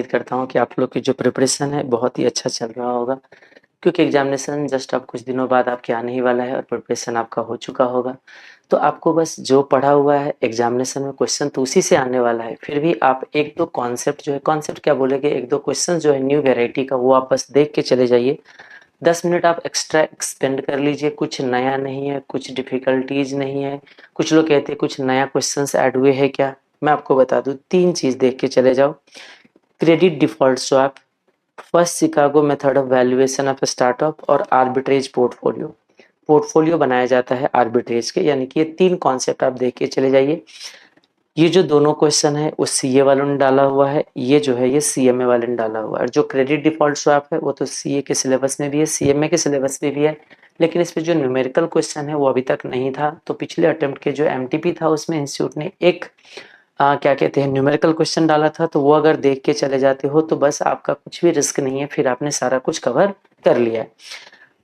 उम्मीद करता हूँ कि आप लोग की जो प्रिपरेशन है बहुत ही अच्छा चल रहा होगा, क्योंकि एग्जामिनेशन जस्ट अब कुछ दिनों बाद आपके आने ही वाला है और प्रिपरेशन आपका हो चुका होगा। तो आपको बस जो पढ़ा हुआ है एग्जामिनेशन में क्वेश्चन तो उसी से आने वाला है। फिर भी आप 1-2 कॉन्सेप्ट जो है, कॉन्सेप्ट क्या बोलेंगे, 1-2 क्वेश्चन जो है न्यू वैरायटी का, वो आप बस देख के चले जाइए। 10 मिनट आप एक्स्ट्रा एक्सपेंड कर लीजिए। कुछ नया नहीं है, कुछ डिफ़िकल्टीज़ नहीं है। कुछ लोग कहते हैं कुछ नया क्वेश्चंस ऐड हुए हैं क्या? मैं आपको बता दूँ, 3 चीज़ देख के चले जाओ। Credit default swap, first Chicago method of valuation of startup और आर्बिट्रेज पोर्टफोलियो। पोर्टफोलियो बनाया जाता है आर्बिट्रेज के, यानी कि ये 3 कॉन्सेप्ट आप देख के चले जाइए। ये जो दोनों क्वेश्चन है वो सीए वालों ने डाला हुआ है, ये जो है ये सीएमए वाले ने डाला हुआ है। और जो क्रेडिट डिफॉल्ट स्वैप है वो तो सीए के सिलेबस में भी है, सीएमए के सिलेबस में भी है, लेकिन इस पे जो न्यूमेरिकल क्वेश्चन है वो अभी तक नहीं था। तो पिछले अटेम्प्ट के जो एमटीपी था उसमें इंस्टीट्यूट ने एक क्या कहते हैं न्यूमेरिकल क्वेश्चन डाला था, तो वो अगर देख के चले जाते हो तो बस आपका कुछ भी रिस्क नहीं है, फिर आपने सारा कुछ कवर कर लिया है।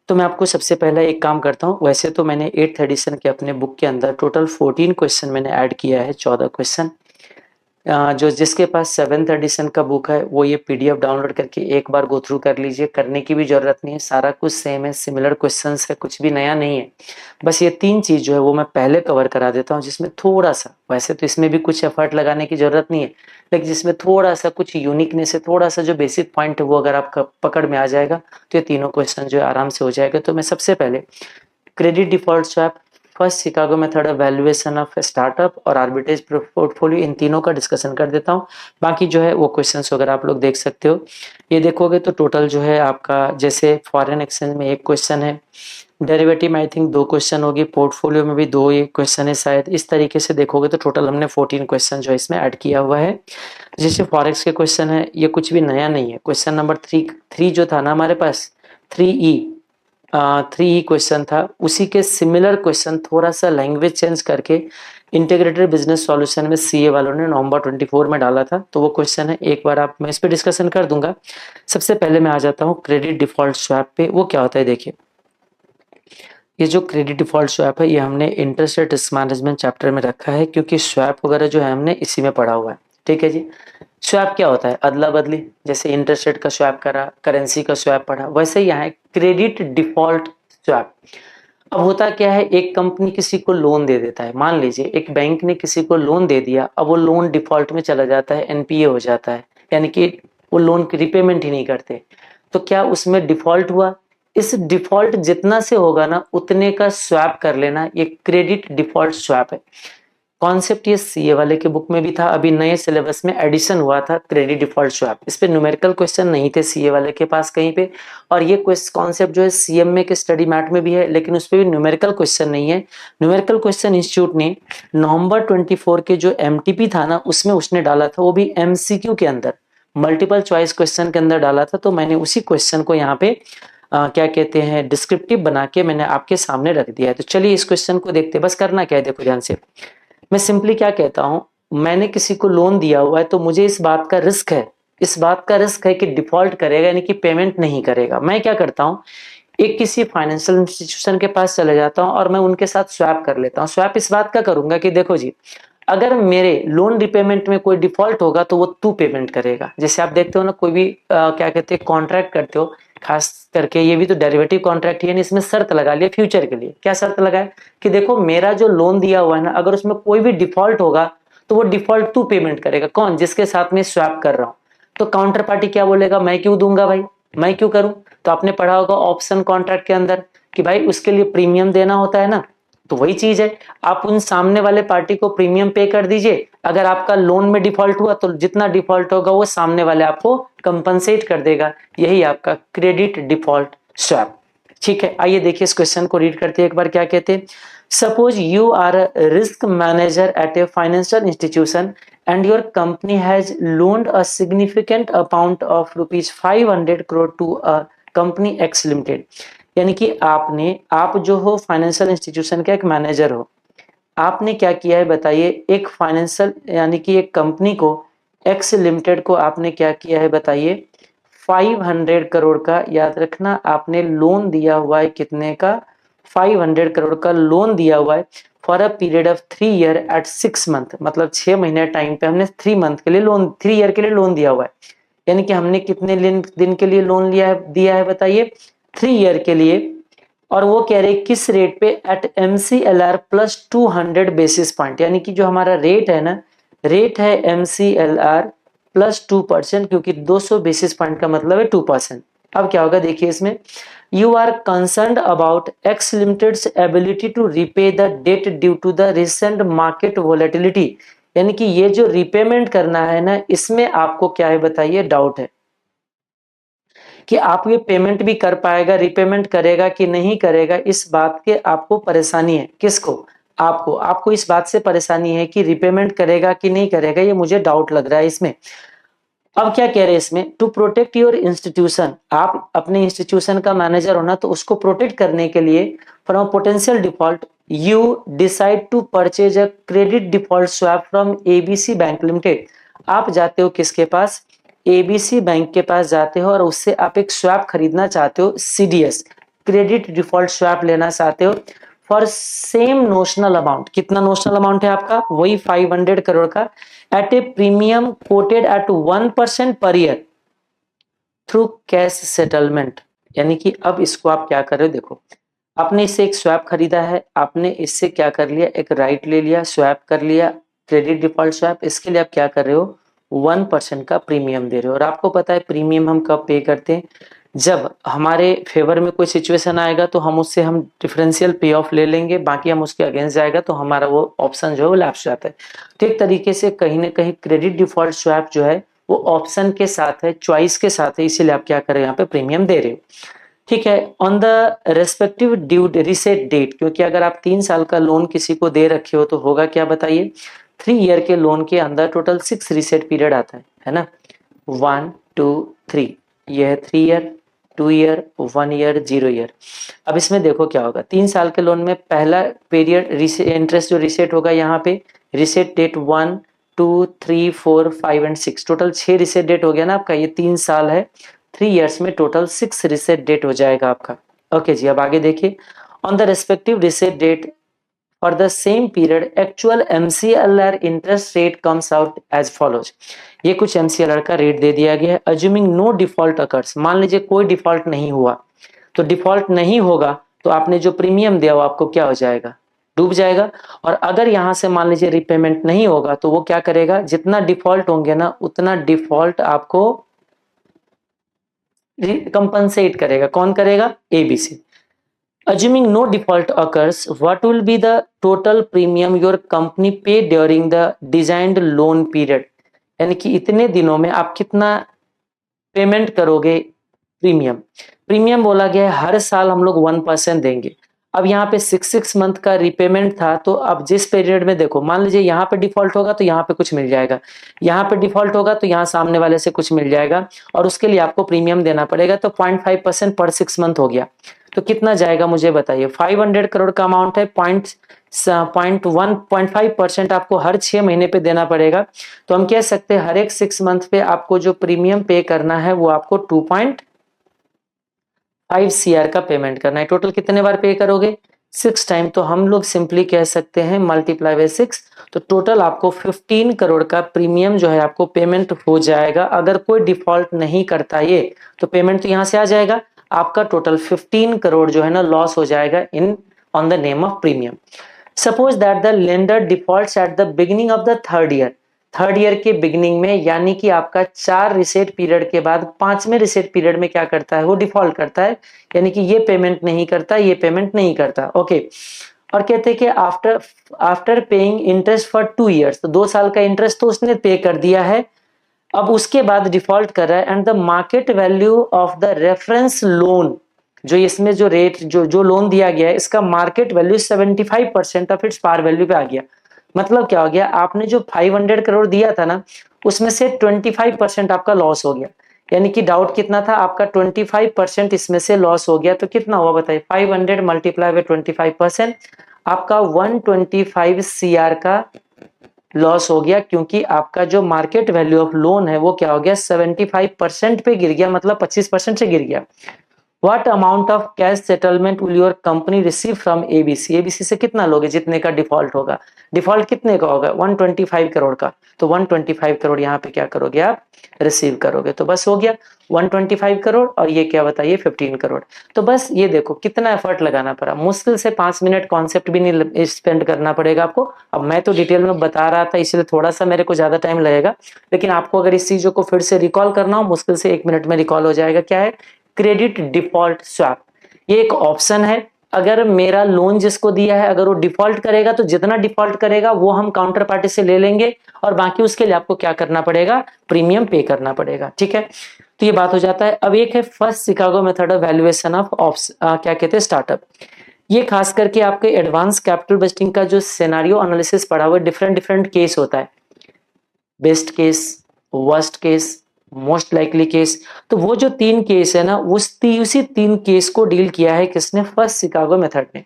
तो मैं आपको सबसे पहले एक काम करता हूँ, वैसे तो मैंने 8th एडिशन के अपने बुक के अंदर टोटल 14 क्वेश्चन मैंने ऐड किया है, 14 क्वेश्चन। जो जिसके पास 7th एडिशन का बुक है वो ये पीडीएफ डाउनलोड करके एक बार गो थ्रू कर लीजिए। करने की भी जरूरत नहीं है, सारा कुछ सेम है, सिमिलर क्वेश्चंस है, कुछ भी नया नहीं है। बस ये 3 चीज जो है वो मैं पहले कवर करा देता हूँ, जिसमें थोड़ा सा, वैसे तो इसमें भी कुछ एफर्ट लगाने की जरूरत नहीं है, लेकिन जिसमें थोड़ा सा कुछ यूनिकनेस है, थोड़ा सा जो बेसिक पॉइंट है वो अगर आपका पकड़ में आ जाएगा तो ये तीनों क्वेश्चन जो है आराम से हो जाएगा। तो मैं सबसे पहले credit default swap, first Chicago method of valuation of startup और आर्बिट्रेज पोर्टफोलियो, इन तीनों का डिस्कशन कर देता हूँ। बाकी जो है वो क्वेश्चंस वगैरह आप लोग देख सकते हो। ये देखोगे तो टोटल जो है आपका, जैसे फॉरेन एक्सचेंज में 1 क्वेश्चन है, डेरिवेटिव में आई थिंक 2 क्वेश्चन होगी, पोर्टफोलियो में भी 2 एक क्वेश्चन है शायद। इस तरीके से देखोगे तो टोटल हमने 14 क्वेश्चन जो है इसमें ऐड किया हुआ है। जैसे फॉरेक्स के क्वेश्चन है, ये कुछ भी नया नहीं है। क्वेश्चन नंबर 3 जो था ना हमारे पास, 3E, 3 क्वेश्चन था, उसी के सिमिलर क्वेश्चन थोड़ा सा लैंग्वेज चेंज करके इंटीग्रेटेड बिजनेस सॉल्यूशन में सीए वालों ने नवंबर 24 में डाला था। तो वो क्वेश्चन है, एक बार आप, मैं इस पे डिस्कशन कर दूंगा। सबसे पहले मैं आ जाता हूँ क्रेडिट डिफॉल्ट स्वैप पे। वो क्या होता है देखिए, ये जो क्रेडिट डिफॉल्ट स्वैप है ये हमने interest rate risk management chapter में रखा है, क्योंकि स्वैप वगैरह जो है हमने इसी में पढ़ा हुआ है। ठीक है जी। स्वैप क्या होता है? अदला बदली। जैसे इंटरेस्ट रेट का स्वैप करा, करेंसी का स्वैप पढ़ा, वैसे ही यहाँ है क्रेडिट डिफॉल्ट स्वैप। अब होता क्या है, एक कंपनी किसी को लोन दे देता है, मान लीजिए एक बैंक ने किसी को लोन दे दिया, अब वो लोन डिफॉल्ट में चला जाता है, एनपीए हो जाता है, यानी कि वो लोन की रिपेमेंट ही नहीं करते। तो क्या उसमें डिफॉल्ट हुआ? इस डिफॉल्ट जितना से होगा ना उतने का स्वैप कर लेना, ये क्रेडिट डिफॉल्ट स्वैप है। कॉन्सेप्ट ये सीए वाले के बुक में भी था, अभी नए सिलेबस में एडिशन हुआ था क्रेडिट डिफॉल्ट स्वैप। इस पे न्यूमेरिकल क्वेश्चन नहीं थे सीए वाले के पास कहीं पे, और ये कॉन्सेप्ट जो है सीएमए के स्टडी मैट में भी है, लेकिन उस पे भी न्यूमेरिकल क्वेश्चन नहीं है। न्यूमेरिकल क्वेश्चन इंस्टीट्यूट ने नवंबर 24 के जो एमटीपी था ना उसमें उसने डाला था, वो भी एमसीक्यू के अंदर, मल्टीपल चॉइस क्वेश्चन के अंदर डाला था। तो मैंने उसी क्वेश्चन को यहाँ पे क्या कहते हैं डिस्क्रिप्टिव बना के मैंने आपके सामने रख दिया है। तो चलिए इस क्वेश्चन को देखते हैं। बस करना क्या है देखो ध्यान से, मैं सिंपली क्या कहता हूं, मैंने किसी को लोन दिया हुआ है तो मुझे इस बात का रिस्क है, इस बात का रिस्क है कि डिफॉल्ट करेगा, यानी कि पेमेंट नहीं करेगा। मैं क्या करता हूं, एक किसी फाइनेंशियल इंस्टीट्यूशन के पास चले जाता हूं और मैं उनके साथ स्वैप कर लेता हूं। स्वैप इस बात का करूंगा कि देखो जी, अगर मेरे लोन रिपेमेंट में कोई डिफॉल्ट होगा तो वो तू पेमेंट करेगा। जैसे आप देखते हो ना, कोई भी क्या कहते हैं कॉन्ट्रैक्ट करते हो, खास करके ये भी तो डेरिवेटिव कॉन्ट्रैक्ट ही है, इसमें शर्त लगा लिया फ्यूचर के लिए। क्या शर्त लगाए कि देखो मेरा जो लोन दिया हुआ है ना, अगर उसमें कोई भी डिफॉल्ट होगा तो वो डिफॉल्ट तू पेमेंट करेगा। कौन? जिसके साथ में स्वैप कर रहा हूं। तो काउंटर पार्टी क्या बोलेगा, मैं क्यों दूंगा भाई, मैं क्यों करूं? तो आपने पढ़ा होगा ऑप्शन कॉन्ट्रैक्ट के अंदर कि भाई उसके लिए प्रीमियम देना होता है ना, तो वही चीज है, आप उन सामने वाले पार्टी को प्रीमियम पे कर दीजिए। अगर आपका लोन में डिफॉल्ट हुआ तो जितना डिफॉल्ट होगा वो सामने वाले आपको कंपनसेट कर देगा। यही आपका क्रेडिट डिफॉल्ट स्वैप। ठीक है, आइए देखिए इस क्वेश्चन को रीड करते हैं एक बार। क्या कहते हैं, suppose you are a risk manager at a financial institution and your company has loaned a significant amount of ₹500 crore to a company X limited. यानी कि आप जो हो फाइनेंशियल इंस्टीट्यूशन के एक मैनेजर हो, आपने क्या किया है बताइए, एक फाइनेंशियल यानी कि एक कंपनी को, एक्स लिमिटेड को आपने क्या किया है बताइए, 500 करोड़ का, याद रखना आपने लोन दिया हुआ है, कितने का, 500 करोड़ का लोन दिया हुआ है for a period of 3 year at 6 month, मतलब 6 महीने टाइम पे हमने 3 मंथ के लिए लोन, 3 ईयर के लिए लोन दिया हुआ है। यानी कि हमने कितने दिन के लिए लोन दिया है बताइए, 3 ईयर के लिए, और वो कह रहे किस रेट पे, at MCLR plus 200 basis point, यानी कि जो हमारा रेट है ना, रेट है MCLR प्लस 2%, क्योंकि 200 बेसिस पॉइंट का मतलब है 2%। अब क्या होगा देखिए इसमें, you are concerned about X limited's ability to repay the debt due to the recent market volatility, यानी कि ये जो रीपेमेंट करना है ना, इसमें आपको क्या है बताइए, डाउट है कि आप ये पेमेंट भी कर पाएगा, रीपेमेंट करेगा कि नहीं करेगा, इस बात के आपको परेशानी है। किसको? आपको इस बात से परेशानी है कि रीपेमेंट करेगा कि नहीं करेगा, ये मुझे डाउट लग रहा है इसमें। अब क्या कह रहे हैं इसमें, टू प्रोटेक्ट योर इंस्टीट्यूशन, आप अपने इंस्टीट्यूशन का मैनेजर होना, तो उसको प्रोटेक्ट करने के लिए from potential default you decide to purchase a credit default swap from ABC bank limited. आप जाते हो किसके पास, ABC बैंक के पास जाते हो और उससे आप एक स्वैप खरीदना चाहते हो, CDS क्रेडिट डिफॉल्ट स्वैप लेना चाहते हो फॉर सेम नोशनल अमाउंट। कितना नोशनल अमाउंट है आपका, वही 500 करोड़ का, at a premium quoted at 1% per year through cash settlement. यानी कि अब इसको आप क्या कर रहे हो, देखो आपने इससे एक स्वैप खरीदा है, आपने इससे क्या कर लिया, एक राइट ले लिया, स्वैप कर लिया, क्रेडिट डिफॉल्ट स्वैप, इसके लिए आप क्या कर रहे हो, 1% का प्रीमियम दे रहे हो। और आपको पता है प्रीमियम हम कब पे करते हैं, जब हमारे फेवर में कोई सिचुएशन आएगा तो हम डिफरेंशियल पे ऑफ ले लेंगे, बाकी हम उसके अगेंस्ट जाएगा तो हमारा वो ऑप्शन जो है वो लैप्स जाता है। तो एक तरीके से कहीं ना कहीं क्रेडिट डिफॉल्ट स्वैप जो है वो ऑप्शन के साथ है, चॉइस के साथ है, इसीलिए आप क्या कर रहे हो, यहाँ पे प्रीमियम दे रहे हो। ठीक है, on the respective due reset date, क्योंकि अगर आप 3 साल का लोन किसी को दे रखे हो तो होगा क्या बताइए, 3 ईयर के लोन के अंदर टोटल 6 रिसेट पीरियड आता है ना, 1 2 3, ये है 3 ईयर, 2 ईयर, 1 ईयर, 0 ईयर। अब इसमें देखो क्या होगा, 3 साल के लोन में पहला पीरियड इंटरेस्ट जो रिसेट होगा, यहाँ पे reset date 1 2 3 4 5 and 6, total 6 reset date हो गया ना आपका, ये 3 साल है, 3 ईयर्स में टोटल 6 रिसेट डेट हो जाएगा आपका। ओके जी, अब आगे देखिए, on the respective reset date for the same period actual MCLR interest rate comes out as follows। ये कुछ MCLR का रेट दे दिया गया है, assuming no default occurs, मान लीजिए कोई डिफॉल्ट नहीं हुआ, तो डिफॉल्ट नहीं होगा तो आपने जो प्रीमियम दिया वो आपको क्या हो जाएगा, डूब जाएगा। और अगर यहां से मान लीजिए रिपेमेंट नहीं होगा तो वो क्या करेगा, जितना डिफॉल्ट होंगे ना उतना डिफॉल्ट आपको कंपनसेट करेगा। कौन करेगा, ABC। Assuming no default occurs, what will be the total premium your company pay during the designed loan period? यानी कि इतने दिनों में आप कितना पेमेंट करोगे प्रीमियम। प्रीमियम बोला गया है हर साल हम लोग 1% देंगे। अब यहाँ पे 6 मंथ का रिपेमेंट था, तो अब जिस पीरियड में देखो, मान लीजिए यहाँ पे डिफॉल्ट होगा तो यहाँ पे कुछ मिल जाएगा, यहाँ पे डिफॉल्ट होगा तो यहाँ सामने वाले से कुछ मिल जाएगा, और उसके लिए आपको प्रीमियम देना पड़ेगा। तो 0.5% पर 6 मंथ हो गया, तो कितना जाएगा मुझे बताइए, 500 करोड़ का अमाउंट है, 0.5% आपको हर 6 महीने पे देना पड़ेगा। तो हम कह सकते हैं हर एक 6 मंथ पे आपको जो प्रीमियम पे करना है वो आपको 2.5 CR का पेमेंट करना है। टोटल कितने बार पे करोगे, 6 टाइम। तो हम लोग सिंपली कह सकते हैं मल्टीप्लाई बाय 6, तो टोटल आपको 15 करोड़ का प्रीमियम जो है आपको पेमेंट हो जाएगा। अगर कोई डिफॉल्ट नहीं करता ये, तो पेमेंट तो यहाँ से आ जाएगा, आपका टोटल 15 करोड़ जो है ना लॉस हो जाएगा in on the name of premium. Suppose that the lender defaults at the beginning of the third year के बिगिनिंग में, यानी कि आपका 4 रिसेट पीरियड के बाद 5वें रिसेट पीरियड में क्या करता है, वो डिफॉल्ट करता है, यानी कि ये पेमेंट नहीं करता, ये पेमेंट नहीं करता। ओके, और कहते हैं कि after paying interest for 2 years, तो 2 साल का इंटरेस्ट तो उसने पे कर दिया है, अब उसके बाद डिफॉल्ट कर रहा है, and the market value of the reference loan, जो इसमें जो रेट जो लोन दिया गया है इसका market value 75% of its par value पे आ गया। मतलब क्या हो गया, आपने जो 500 करोड़ दिया था ना उसमें से 25% आपका लॉस हो गया, यानी कि डाउट कितना था आपका, 25% इसमें से लॉस हो गया। तो कितना हुआ बताइए, 500 मल्टीप्लाई बाय 25%, आपका 125 CR का लॉस हो गया, क्योंकि आपका जो मार्केट वैल्यू ऑफ लोन है वो क्या हो गया, 75% पे गिर गया, मतलब 25% से गिर गया। What amount of cash settlement will your company receive from ABC? ABC से कितना लोगे जितने का डिफॉल्ट होगा, डिफॉल्ट कितने का होगा 125 करोड़ का, तो 125 करोड़ यहाँ पे क्या करोगे आप रिसीव करोगे, तो बस हो गया 125 करोड़ और ये क्या बताइए 15 करोड़। तो बस ये देखो कितना एफर्ट लगाना पड़ा, मुश्किल से 5 मिनट कॉन्सेप्ट भी नहीं स्पेंड करना पड़ेगा आपको। अब मैं तो डिटेल में बता रहा था इसलिए थोड़ा सा मेरे को ज्यादा टाइम लगेगा, लेकिन आपको अगर इस चीजों को फिर से रिकॉल करना हो मुश्किल से 1 मिनट में रिकॉल हो जाएगा। क्या है क्रेडिट डिफॉल्ट स्वैप, ये एक ऑप्शन है। अगर मेरा लोन जिसको दिया है अगर वो डिफॉल्ट करेगा तो जितना डिफॉल्ट करेगा वो हम काउंटर पार्टी से ले लेंगे और बाकी उसके लिए आपको क्या करना पड़ेगा प्रीमियम पे करना पड़ेगा, ठीक है। तो ये बात हो जाता है। अब एक है first Chicago method of valuation of क्या कहते हैं स्टार्टअप। ये खास करके आपके एडवांस कैपिटल बजटिंग का जो सिनेरियो एनालिसिस पढ़ा हुआ है, डिफरेंट डिफरेंट केस होता है, best case, worst case, most likely case. तो वो जो 3 केस है ना उसी 3 केस को डील किया है किसने फर्स्ट शिकागो मेथड ने,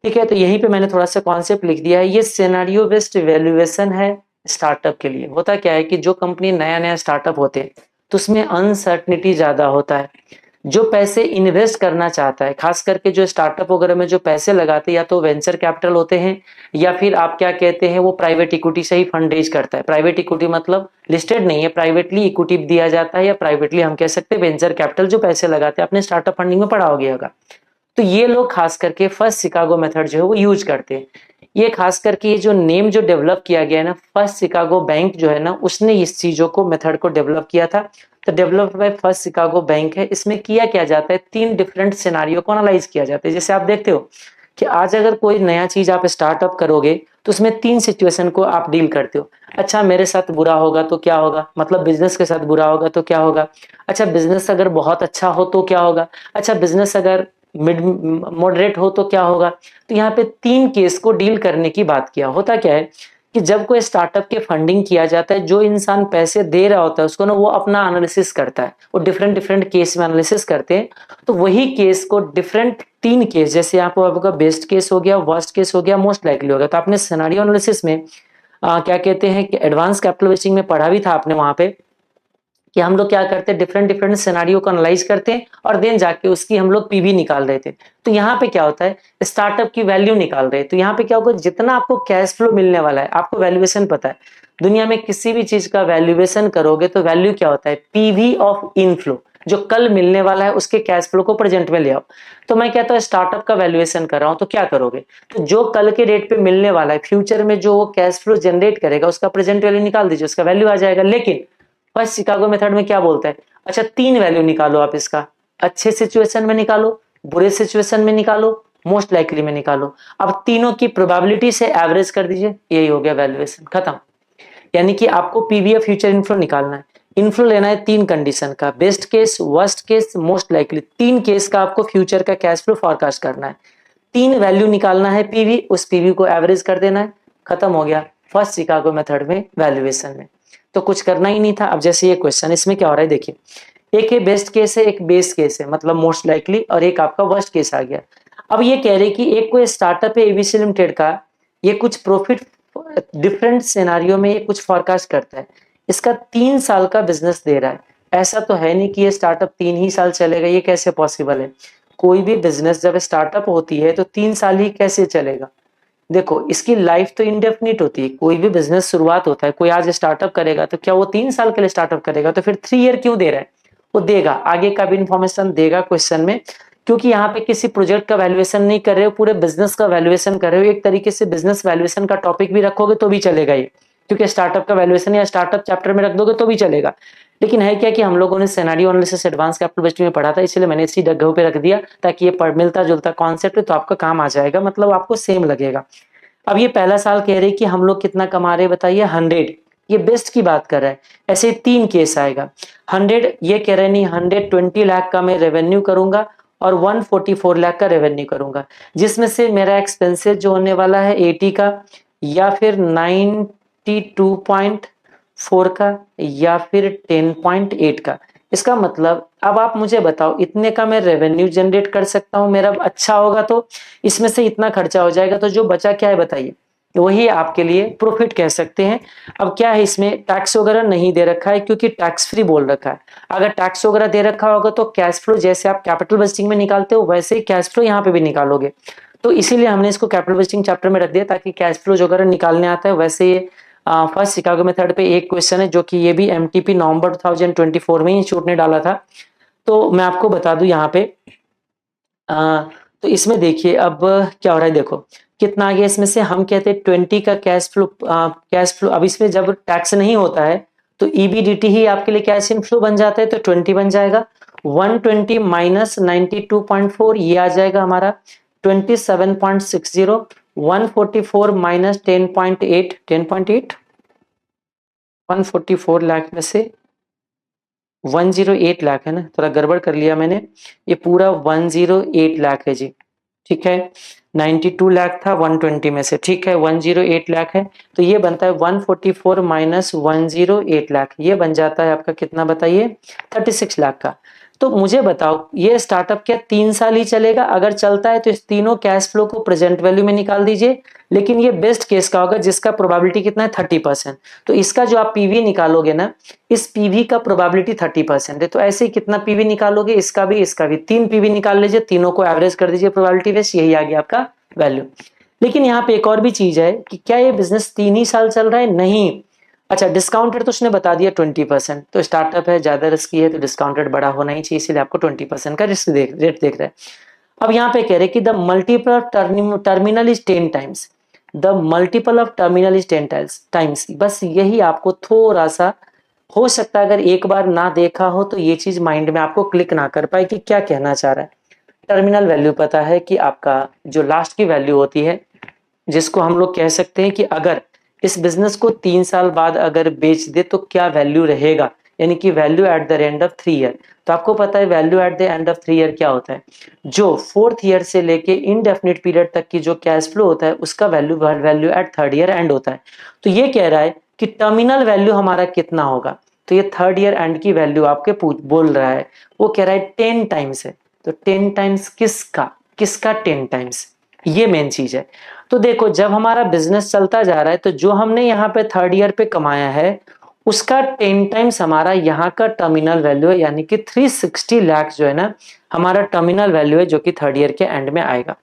ठीक है। तो यहीं पे मैंने थोड़ा सा कॉन्सेप्ट लिख दिया है, ये सिनेरियो बेस्ड वैल्यूएशन है स्टार्टअप के लिए। होता क्या है कि जो कंपनी नया नया स्टार्टअप होते हैं तो उसमें अनसर्टनिटी ज्यादा होता है। जो पैसे इन्वेस्ट करना चाहता है, खास करके जो स्टार्टअप वगैरह में जो पैसे लगाते हैं या तो वेंचर कैपिटल होते हैं या फिर आप क्या कहते हैं वो प्राइवेट इक्विटी से ही फंड रेज करता है। प्राइवेट इक्विटी मतलब लिस्टेड नहीं है, प्राइवेटली इक्विटी दिया जाता है या प्राइवेटली हम कह सकते हैं वेंचर कैपिटल जो पैसे लगाते हैं, अपने स्टार्टअप फंडिंग में पढ़ा हो गया होगा। तो ये लोग खास करके फर्स्ट शिकागो मेथड जो है वो यूज करते हैं। ये खास करके ये जो नेम जो डेवलप किया गया है ना फर्स्ट शिकागो बैंक जो है ना उसने इस चीजों को मेथड को डेवलप किया था। तो developed by first Chicago bank है। इसमें किया क्या जाता है 3 डिफरेंट सिनारियो को एनालाइज किया जाता है। जैसे आप देखते हो कि आज अगर कोई नया चीज आप स्टार्टअप करोगे तो उसमें 3 सिचुएशन को आप डील करते हो। अच्छा मेरे साथ बुरा होगा तो क्या होगा, मतलब बिजनेस के साथ बुरा होगा तो क्या होगा। अच्छा बिजनेस अगर बहुत अच्छा हो तो क्या होगा। अच्छा बिजनेस अगर मिड मॉडरेट हो तो क्या होगा। तो यहाँ पे 3 केस को डील करने की बात किया। होता क्या है कि जब कोई स्टार्टअप के फंडिंग किया जाता है जो इंसान पैसे दे रहा होता है उसको ना वो अपना एनालिसिस करता है, वो डिफरेंट डिफरेंट केस में एनालिसिस करते हैं। तो वही केस को डिफरेंट 3 केस, जैसे आपको आपका बेस्ट केस हो गया, वर्स्ट केस हो गया, मोस्ट लाइकली हो गया। तो आपने सिनेरियो एनालिसिस में क्या कहते हैं कि एडवांस कैपिटल बेसिंग में पढ़ा भी था आपने वहां पे कि हम लोग क्या करते हैं डिफरेंट डिफरेंट सिनेरियो को एनालाइज करते हैं और देन जाके उसकी हम लोग पीवी निकाल रहे थे। तो यहाँ पे क्या होता है स्टार्टअप की वैल्यू निकाल रहे हैं। तो यहाँ पे क्या होगा जितना आपको कैश फ्लो मिलने वाला है, आपको वैल्यूएशन पता है, दुनिया में किसी भी चीज का वैल्यूएशन करोगे तो वैल्यू क्या होता है पीवी ऑफ इनफ्लो, जो कल मिलने वाला है उसके कैश फ्लो को प्रेजेंट में ले आओ। तो मैं कहता हूँ स्टार्टअप का वैल्यूएशन कर रहा हूँ तो क्या करोगे, तो जो कल के डेट पे मिलने वाला है फ्यूचर में जो कैश फ्लो जनरेट करेगा उसका प्रेजेंट वैल्यू निकाल दीजिए, उसका वैल्यू आ जाएगा। लेकिन फर्स्ट शिकागो मेथड में क्या बोलता है, अच्छा 3 वैल्यू निकालो आप इसका, अच्छे सिचुएशन में निकालो, बुरे सिचुएशन में निकालो, मोस्ट लाइकली में निकालो। अब तीनों की प्रोबेबिलिटी से एवरेज कर दीजिए, यही हो गया वैल्यूएशन खत्म। यानी कि आपको पीवी फ्यूचर इन्फ्लो निकालना है। इन्फ्लो लेना है 3 कंडीशन का, best case, worst case, most likely. 3 case का आपको फ्यूचर का कैश फ्लो फोरकास्ट करना है। 3 वैल्यू निकालना है पीवी, उस पीवी को एवरेज कर देना है, खत्म हो गया फर्स्ट शिकागो मेथड में वैल्यूएशन में। तो कुछ करना ही नहीं था। अब जैसे ये क्वेश्चन इसमें क्या हो रहा है देखिए, एक है बेस्ट केस है, एक बेस केस है मतलब मोस्ट लाइकली, और एक आपका वर्स्ट केस आ गया। अब ये कह रहे कि एक कोई स्टार्टअप है एबीसी लिमिटेड का, ये कुछ प्रॉफिट डिफरेंट सिनेरियो में ये कुछ फोरकास्ट करता है। इसका 3 साल का बिजनेस दे रहा है। ऐसा तो है नहीं कि ये स्टार्टअप 3 ही साल चलेगा, ये कैसे पॉसिबल है। कोई भी बिजनेस जब स्टार्टअप होती है तो 3 साल ही कैसे चलेगा। देखो इसकी लाइफ तो इंडेफिनिट होती है, कोई भी बिजनेस शुरुआत होता है, कोई आज स्टार्टअप करेगा तो क्या वो 3 साल के लिए स्टार्टअप करेगा, तो फिर 3 ईयर क्यों दे रहा है। वो देगा, आगे का भी इंफॉर्मेशन देगा क्वेश्चन में, क्योंकि यहाँ पे किसी प्रोजेक्ट का वैल्यूएशन नहीं कर रहे हो, पूरे बिजनेस का वैल्यूएशन कर रहे हो। एक तरीके से बिजनेस वैल्यूएशन का टॉपिक भी रखोगे तो भी चलेगा ये, क्योंकि स्टार्टअप का वैल्यूएशन या स्टार्टअप चैप्टर में रख दोगे तो भी चलेगा। लेकिन है क्या कि हम लोगों ने scenario analysis advance capital budgeting में पढ़ा था, इसलिए मैंने इसी जगह पे रख दिया ताकि ये मिलता जुलता कॉन्सेप्ट है तो आपका काम आ जाएगा, मतलब आपको सेम लगेगा। अब ये पहला साल कह रहे कि हम लोग कितना कमा रहे हैं बताइए 100, ये बेस्ट की बात कर रहा है। ऐसे 3 केस आएगा 100, ये कह रहे नहीं 120 लाख का मैं रेवेन्यू करूंगा और 144 लाख का रेवेन्यू करूंगा, जिसमें से मेरा एक्सपेंसेस जो होने वाला है 80 का या फिर 92.4 का या फिर 10.8 का। इसका मतलब अब आप मुझे बताओ इतने का मैं रेवेन्यू जनरेट कर सकता हूं, मेरा अच्छा होगा तो इसमें से इतना खर्चा हो जाएगा, तो जो बचा क्या है बताइए वही आपके लिए प्रॉफिट कह सकते हैं। अब क्या है, इसमें टैक्स वगैरह नहीं दे रखा है क्योंकि टैक्स फ्री बोल रखा है। अगर टैक्स वगैरह दे रखा होगा तो कैश फ्लो जैसे आप कैपिटल बजटिंग में निकालते हो वैसे ही कैश फ्लो यहाँ पे भी निकालोगे। तो इसीलिए हमने इसको कैपिटल बजटिंग चैप्टर में रख दिया ताकि कैश फ्लो जो वगैरह निकालने आता है वैसे ये फर्स्ट शिकागो मेथड पे एक क्वेश्चन है जो कि ये भी एमटीपी नवंबर 2024 में इंस्टीट्यूट ने डाला था। तो मैं आपको बता दूं यहाँ पे तो इसमें देखिए अब क्या हो रहा है, देखो कितना आ गया इसमें से। हम कहते हैं 20 का कैश फ्लो अब इसमें जब टैक्स नहीं होता है तो ईबीडीटी ही आपके लिए कैश इनफ्लो बन जाता है, तो 20 बन जाएगा। 120 माइनस 92.4 ये आ जाएगा हमारा 27.60। 144 माइनस 10.8 144 लाख में से 108 लाख है ना, थोड़ा गड़बड़ कर लिया मैंने, ये पूरा 108 लाख है जी। ठीक है, 92 लाख था 120 में से, ठीक है 108 लाख है। तो ये बनता है 144 माइनस 108 लाख, ये बन जाता है आपका कितना बताइए, 36 लाख का। तो मुझे बताओ ये स्टार्टअप क्या 3 साल ही चलेगा? अगर चलता है तो इस तीनों कैश फ्लो को प्रेजेंट वैल्यू में निकाल दीजिए। लेकिन ये बेस्ट केस का होगा जिसका प्रोबेबिलिटी कितना है 30%। तो इसका जो आप पीवी निकालोगे ना, इस पीवी का प्रोबेबिलिटी 30% है। तो ऐसे ही कितना पीवी निकालोगे, इसका भी इसका भी 3 पीवी निकाल लीजिए, तीनों को एवरेज कर दीजिए प्रोबेबिलिटी बेस, यही आ गया आपका वैल्यू। लेकिन यहाँ पे एक और भी चीज है कि क्या ये बिजनेस 3 ही साल चल रहा है? नहीं। अच्छा, डिस्काउंटेड तो उसने बता दिया 20%, तो स्टार्टअप है ज्यादा रिस्की है तो डिस्काउंटेड बड़ा होना ही चाहिए, इसलिए आपको 20% का रिस्क रेट देख रहे हैं। अब यहाँ पे कह रहे कि the multiple of terminal is 10 times, the multiple of terminal is 10 times. बस यही आपको थोड़ा सा हो सकता है, अगर एक बार ना देखा हो तो ये चीज माइंड में आपको क्लिक ना कर पाए कि क्या कहना चाह रहा है। टर्मिनल वैल्यू पता है कि आपका जो लास्ट की वैल्यू होती है, जिसको हम लोग कह सकते हैं कि अगर इस बिजनेस को 3 साल बाद अगर बेच दे तो क्या वैल्यू रहेगा, यानी कि value at the end of 3 year. तो आपको पता है value at the end of 3 year क्या होता है, जो 4th ईयर से लेके इनडेफिनिट पीरियड तक की जो कैश फ्लो होता है उसका value eight 3rd year and होता है। तो ये कह रहा है कि टर्मिनल वैल्यू हमारा कितना होगा, तो ये 3rd ईयर एंड की वैल्यू आपके बोल रहा है, वो कह रहा है 10 टाइम्स है। तो 10 टाइम्स किसका किसका 10 टाइम्स, ये मेन चीज है। तो देखो जब हमारा बिजनेस चलता जा रहा है तो जो हमने यहाँ पे 3rd ईयर पे कमाया है उसका 10 टाइम्स हमारा यहाँ का टर्मिनल वैल्यू है, यानी कि 360 लाख जो है ना हमारा टर्मिनल वैल्यू है, जो कि 3rd ईयर के एंड में आएगा।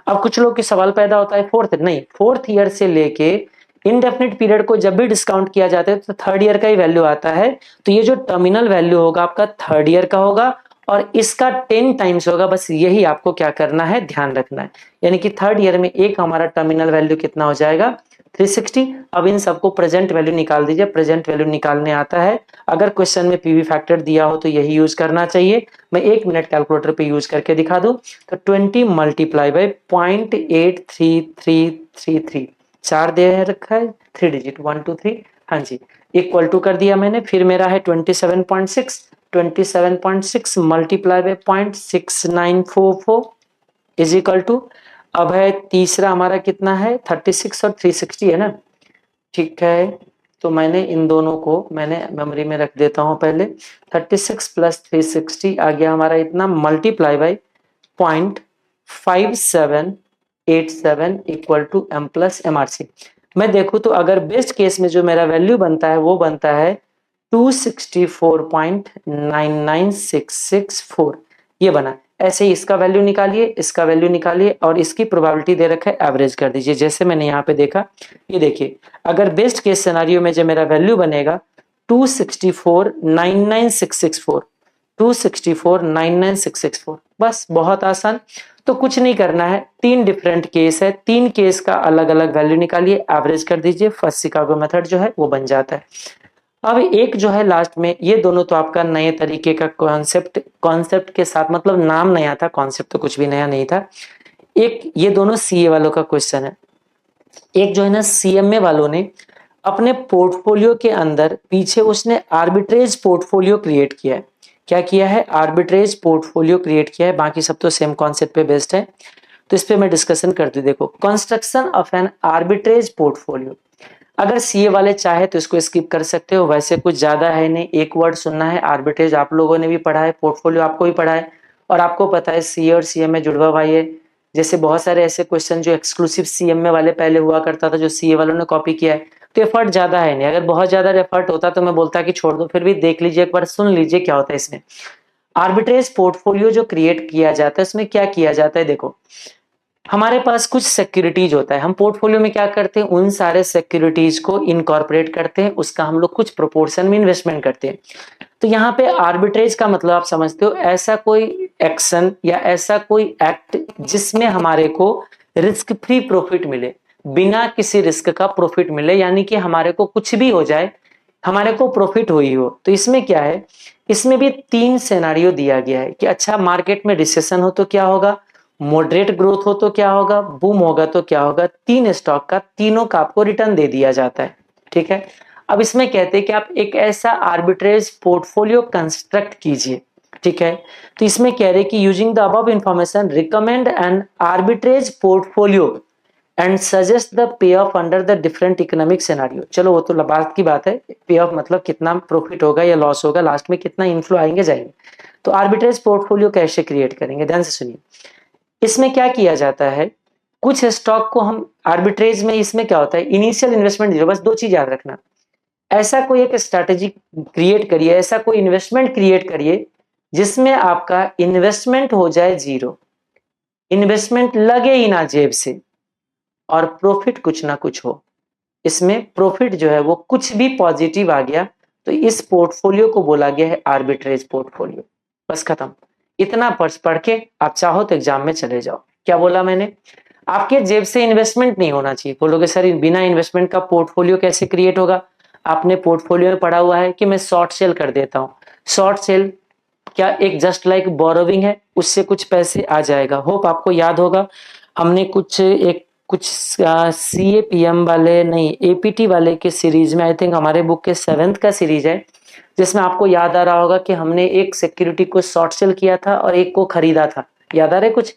अब कुछ लोग की सवाल पैदा होता है नहीं, 4th ईयर से लेके इनडेफिनिट पीरियड को जब भी डिस्काउंट किया जाता है तो 3rd ईयर का ही वैल्यू आता है। तो ये जो टर्मिनल वैल्यू होगा आपका 3rd ईयर का होगा और इसका 10 टाइम्स होगा। बस यही आपको क्या करना है, ध्यान रखना है। यानी कि 3rd ईयर में एक हमारा टर्मिनल वैल्यू कितना हो जाएगा, 360। अब इन सबको प्रेजेंट वैल्यू निकाल दीजिए, प्रेजेंट वैल्यू निकालने आता है। अगर क्वेश्चन में पीवी फैक्टर दिया हो तो यही यूज करना चाहिए। मैं 1 मिनट कैलकुलेटर पे यूज करके दिखा दूं तो 20 मल्टीप्लाई बाई 0.8333, 4 दे रखा है, 3 डिजिट 1 2 3, हाँ जी, इक्वल टू कर दिया मैंने। फिर मेरा है 27.6 multiply by 0.6944 is equal to, अब है तीसरा हमारा कितना है 36 और 360 है ना, ठीक है। तो मैंने इन दोनों को मैंने मेमोरी में रख देता हूं पहले। 36 प्लस 360 आ गया हमारा इतना, multiply by 0.5787 equal to M plus M R C. मैं देखूं तो अगर बेस्ट केस में जो मेरा वैल्यू बनता है वो बनता है 264.99664, ये बना। ऐसे ही इसका वैल्यू निकालिए, इसका वैल्यू निकालिए और इसकी प्रोबेबिलिटी दे रखा है, एवरेज कर दीजिए। जैसे मैंने यहाँ पे देखा, ये देखिए अगर बेस्ट केस सिनेरियो में जो मेरा वैल्यू बनेगा 264,99664, 264,99664, बस बहुत आसान। तो कुछ नहीं करना है, 3 डिफरेंट केस है, 3 केस का अलग अलग वैल्यू निकालिए, एवरेज कर दीजिए, फर्स्ट शिकागो मेथड जो है वो बन जाता है। अब एक जो है लास्ट में, ये दोनों तो आपका नए तरीके का कॉन्सेप्ट के साथ, मतलब नाम नया था, कॉन्सेप्ट तो कुछ भी नया नहीं था। एक ये दोनों सीए वालों का क्वेश्चन है, एक जो है ना सीएमए वालों ने अपने पोर्टफोलियो के अंदर पीछे उसने आर्बिट्रेज पोर्टफोलियो क्रिएट किया है। क्या किया है, आर्बिट्रेज पोर्टफोलियो क्रिएट किया है, बाकी सब तो सेम कॉन्सेप्ट पे बेस्ड है। तो इस पे मैं डिस्कशन करती हूँ। देखो, construction of an arbitrage portfolio, अगर सीए वाले चाहे तो इसको स्किप कर सकते हो, वैसे कुछ ज्यादा है नहीं, एक वर्ड सुनना है। आर्बिट्रेज आप लोगों ने भी पढ़ा है, पोर्टफोलियो आपको भी पढ़ा है और आपको पता है सीए और सीए में जुड़वा भाई है। जैसे बहुत सारे ऐसे क्वेश्चन जो एक्सक्लूसिव सीएमए वाले पहले हुआ करता था, जो सीए वालों ने कॉपी किया है, तो एफर्ट ज्यादा है नहीं। अगर बहुत ज्यादा एफर्ट होता तो मैं बोलता कि छोड़ दो, फिर भी देख लीजिए, एक बार सुन लीजिए क्या होता है इसमें। आर्बिट्रेज पोर्टफोलियो जो क्रिएट किया जाता है, उसमें क्या किया जाता है, देखो हमारे पास कुछ सिक्योरिटीज होता है, हम पोर्टफोलियो में क्या करते हैं, उन सारे सिक्योरिटीज को इनकॉर्पोरेट करते हैं, उसका हम लोग कुछ प्रोपोर्शन में इन्वेस्टमेंट करते हैं। तो यहाँ पे आर्बिट्रेज का मतलब आप समझते हो, ऐसा कोई एक्शन या ऐसा कोई एक्ट जिसमें हमारे को रिस्क फ्री प्रॉफिट मिले, बिना किसी रिस्क का प्रॉफिट मिले, यानी कि हमारे को कुछ भी हो जाए हमारे को प्रॉफिट हो ही हो। तो इसमें क्या है, इसमें भी तीन सिनेरियो दिया गया है कि अच्छा मार्केट में रिसेशन हो तो क्या होगा, मॉडरेट ग्रोथ हो तो क्या होगा, बूम होगा तो क्या होगा। तीन स्टॉक का तीनों का आपको रिटर्न दे दिया जाता है, ठीक है। अब इसमें कहते हैं कि आप एक ऐसा आर्बिट्रेज पोर्टफोलियो कंस्ट्रक्ट कीजिए, ठीक है। तो इसमें कह रहे कि using the above information recommend an arbitrage portfolio and suggest the pay off under the different economic scenario. चलो वो तो बात की बात है, पे ऑफ मतलब कितना प्रॉफिट होगा या लॉस होगा, लास्ट में कितना इनफ्लो आएंगे जाएंगे। तो आर्बिट्रेज पोर्टफोलियो कैसे क्रिएट करेंगे, ध्यान से सुनिए। इसमें क्या किया जाता है, कुछ स्टॉक को हम आर्बिट्रेज में, इसमें क्या होता है, इनिशियल इन्वेस्टमेंट जीरो, बस दो चीज याद रखना। ऐसा कोई एक स्ट्रैटेजी क्रिएट करिए, ऐसा कोई इन्वेस्टमेंट क्रिएट करिए जिसमें आपका इन्वेस्टमेंट हो जाए जीरो, इन्वेस्टमेंट लगे ही ना जेब से, और प्रॉफिट कुछ ना कुछ हो। इसमें प्रॉफिट जो है वो कुछ भी पॉजिटिव आ गया, तो इस पोर्टफोलियो को बोला गया है आर्बिट्रेज पोर्टफोलियो। बस खत्म। इतना पढ़ के आप चाहो तो एग्जाम में चले जाओ। क्या बोला मैंने, आपके जेब से इन्वेस्टमेंट नहीं होना चाहिए। बोलोगे सर बिना इन्वेस्टमेंट का पोर्टफोलियो कैसे क्रिएट होगा, आपने पोर्टफोलियो में पढ़ा हुआ है कि मैं शॉर्ट सेल कर देता हूं। शॉर्ट सेल क्या एक जस्ट लाइक बोरोविंग है, उससे कुछ पैसे आ जाएगा। होप आपको याद होगा, हमने कुछ CAPM वाले नहीं APT वाले के सीरीज में, आई थिंक हमारे बुक के 7th का सीरीज है, जिसमें आपको याद आ रहा होगा कि हमने एक सिक्योरिटी को शॉर्ट सेल किया था और एक को खरीदा था, याद आ रहा है कुछ,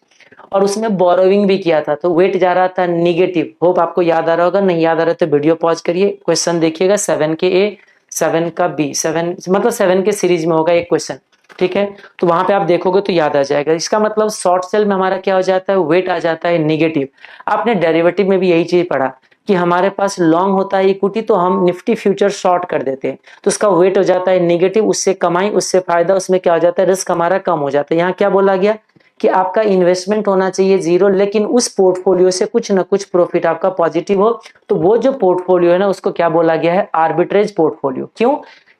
और उसमें बोरोविंग भी किया था, तो वेट जा रहा था निगेटिव। होप आपको याद आ रहा होगा, नहीं याद आ रहा तो वीडियो पॉज करिए, क्वेश्चन देखिएगा 7 के A 7 का B, 7 मतलब 7 के सीरीज में होगा एक क्वेश्चन, ठीक है। तो वहां पे आप देखोगे तो याद आ जाएगा। इसका मतलब शॉर्ट सेल में हमारा क्या हो जाता है, वेट आ जाता है निगेटिव। आपने डेरिवेटिव में भी यही चीज पढ़ा कि हमारे पास लॉन्ग होता है इक्विटी, तो हम निफ्टी फ्यूचर शॉर्ट कर देते हैं, तो उसका वेट हो जाता है निगेटिव, उससे कमाई उससे फायदा, उसमें क्या हो जाता है, रिस्क हमारा कम हो जाता है। यहाँ क्या बोला गया कि आपका इन्वेस्टमेंट होना चाहिए जीरो, लेकिन उस पोर्टफोलियो से कुछ ना कुछ प्रॉफिट आपका पॉजिटिव हो। तो वो जो पोर्टफोलियो है ना, उसको क्या बोला गया है, आर्बिट्रेज पोर्टफोलियो। क्यों,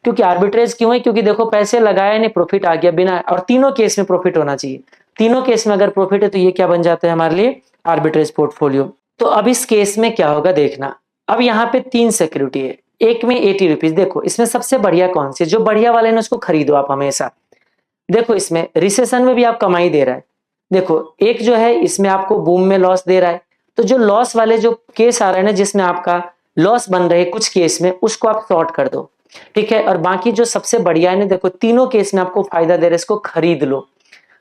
क्योंकि आर्बिट्रेज क्यों है, क्योंकि देखो पैसे लगाए नहीं, प्रॉफिट आ गया बिना, और तीनों केस में प्रॉफिट होना चाहिए। तीनों केस में अगर प्रॉफिट है तो ये क्या बन जाता है हमारे लिए, आर्बिट्रेज पोर्टफोलियो। तो अब इस केस में क्या होगा देखना। अब यहाँ पे 3 सिक्योरिटी है, एक में 80 रुपीज। देखो इसमें सबसे बढ़िया कौन सी, जो बढ़िया वाले ने उसको खरीदो आप हमेशा। देखो इसमें रिसेशन में भी आप कमाई दे रहा है। देखो एक जो है इसमें आपको बूम में लॉस दे रहा है, तो जो लॉस वाले जो केस आ रहे हैं ना, जिसमें आपका लॉस बन रहे हैं कुछ केस में, उसको आप शॉर्ट कर दो, ठीक है। और बाकी जो सबसे बढ़िया है ना, देखो तीनों केस में आपको फायदा दे रहे हैं, इसको खरीद लो।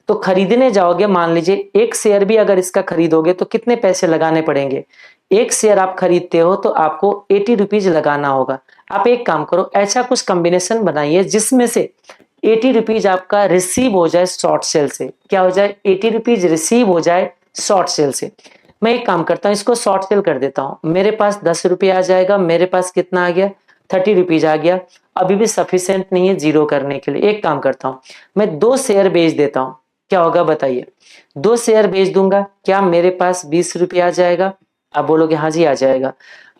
तो खरीदने जाओगे, मान लीजिए एक शेयर भी अगर इसका खरीदोगे तो कितने पैसे लगाने पड़ेंगे, एक शेयर आप खरीदते हो तो आपको 80 रुपीज लगाना होगा। आप एक काम करो, ऐसा कुछ कॉम्बिनेशन बनाइए जिसमें से 80 रुपीज आपका रिसीव हो जाए शॉर्ट सेल से। क्या हो जाए, 80 रुपीज रिसीव हो जाए शॉर्ट सेल से। मैं एक काम करता हूँ, इसको शॉर्ट सेल कर देता हूँ, मेरे पास 10 रुपये आ जाएगा, मेरे पास कितना आ गया, 30 रुपीज आ गया। अभी भी सफिशिएंट नहीं है जीरो करने के लिए। एक काम करता हूँ, मैं 2 शेयर बेच देता हूँ, क्या होगा बताइए। 2 शेयर बेच दूंगा, क्या मेरे पास 20 रुपये आ जाएगा। आप बोलोगे हाँ जी आ जाएगा।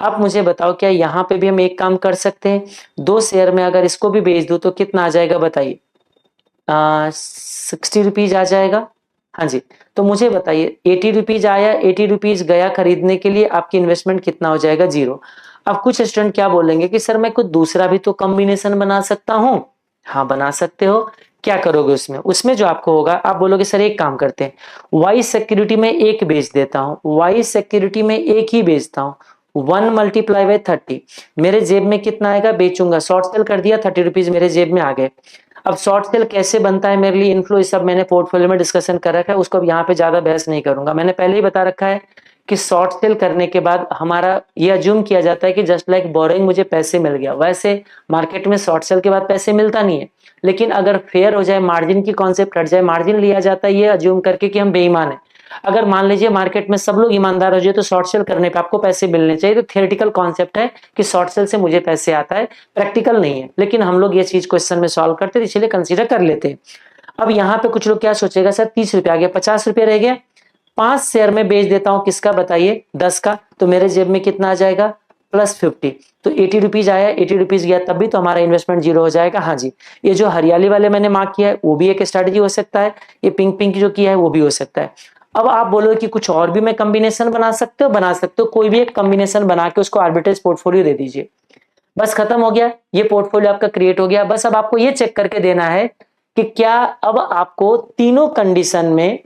आप मुझे बताओ, क्या यहाँ पे भी हम एक काम कर सकते हैं, 2 शेयर में अगर इसको भी बेच दूं तो कितना आ जाएगा बताइए, 60 रुपीज आ जाएगा। हाँ जी, तो मुझे बताइए 80 रुपीज आया, 80 रुपीज गया खरीदने के लिए, आपकी इन्वेस्टमेंट कितना हो जाएगा, जीरो। अब कुछ स्टूडेंट क्या बोलेंगे कि सर मैं कुछ दूसरा भी तो कॉम्बिनेशन बना सकता हूँ। हाँ बना सकते हो। क्या करोगे उसमें, उसमें जो आपको होगा, आप बोलोगे सर एक काम करते हैं, वाई सिक्योरिटी में एक बेच देता हूँ, वाई सिक्योरिटी में एक ही बेचता हूँ, 1 मल्टीप्लाई बाय 30, मेरे जेब में कितना आएगा, बेचूंगा, शॉर्ट सेल कर दिया, 30 रुपीज मेरे जेब में आ गए। अब शॉर्ट सेल कैसे बनता है मेरे लिए इनफ्लो, ये सब मैंने पोर्टफोलियो में डिस्कशन कर रखा है, उसको अब यहाँ पे ज्यादा बहस नहीं करूंगा। मैंने पहले ही बता रखा है कि शॉर्ट सेल करने के बाद हमारा ये अज्यूम किया जाता है कि जस्ट लाइक बोरिंग मुझे पैसे मिल गया। वैसे मार्केट में शॉर्ट सेल के बाद पैसे मिलता नहीं है, लेकिन अगर फेयर हो जाए, मार्जिन की कॉन्सेप्ट कट जाए, मार्जिन लिया जाता है ये अज्यूम करके कि हम बेईमान है। अगर मान लीजिए मार्केट में सब लोग ईमानदार हो जाए तो शॉर्ट सेल करने पे आपको पैसे मिलने चाहिए। तो थियोरेटिकल कॉन्सेप्ट है कि शॉर्ट सेल से मुझे पैसे आता है, प्रैक्टिकल नहीं है, लेकिन हम लोग ये चीज क्वेश्चन में सॉल्व करते हैं, इसलिए कंसीडर कर लेते हैं। अब यहाँ पे कुछ लोग क्या सोचेगा, सर 30 रुपए आ गया, 50 रुपए रह गया, 5 शेयर में बेच देता हूं, किसका बताइए, 10 का, तो मेरे जेब में कितना आ जाएगा, +50। तो 80 रुपीज आया, 80 रुपीज गया, तब भी तो हमारा इन्वेस्टमेंट जीरो हो जाएगा। हाँ जी, ये जो हरियाली वाले मैंने मार्क किया है वो भी एक स्ट्रैटेजी हो सकता है, ये पिंक पिंक जो किया है वो भी हो सकता है। अब आप बोलो कि कुछ और भी मैं कॉम्बिनेशन बना सकते हो, बना सकते हो, कोई भी एक कॉम्बिनेशन बना के उसको आर्बिट्रेज पोर्टफोलियो दे दीजिए, बस खत्म हो गया, ये पोर्टफोलियो आपका क्रिएट हो गया। बस अब आपको ये चेक करके देना है कि क्या अब आपको तीनों कंडीशन में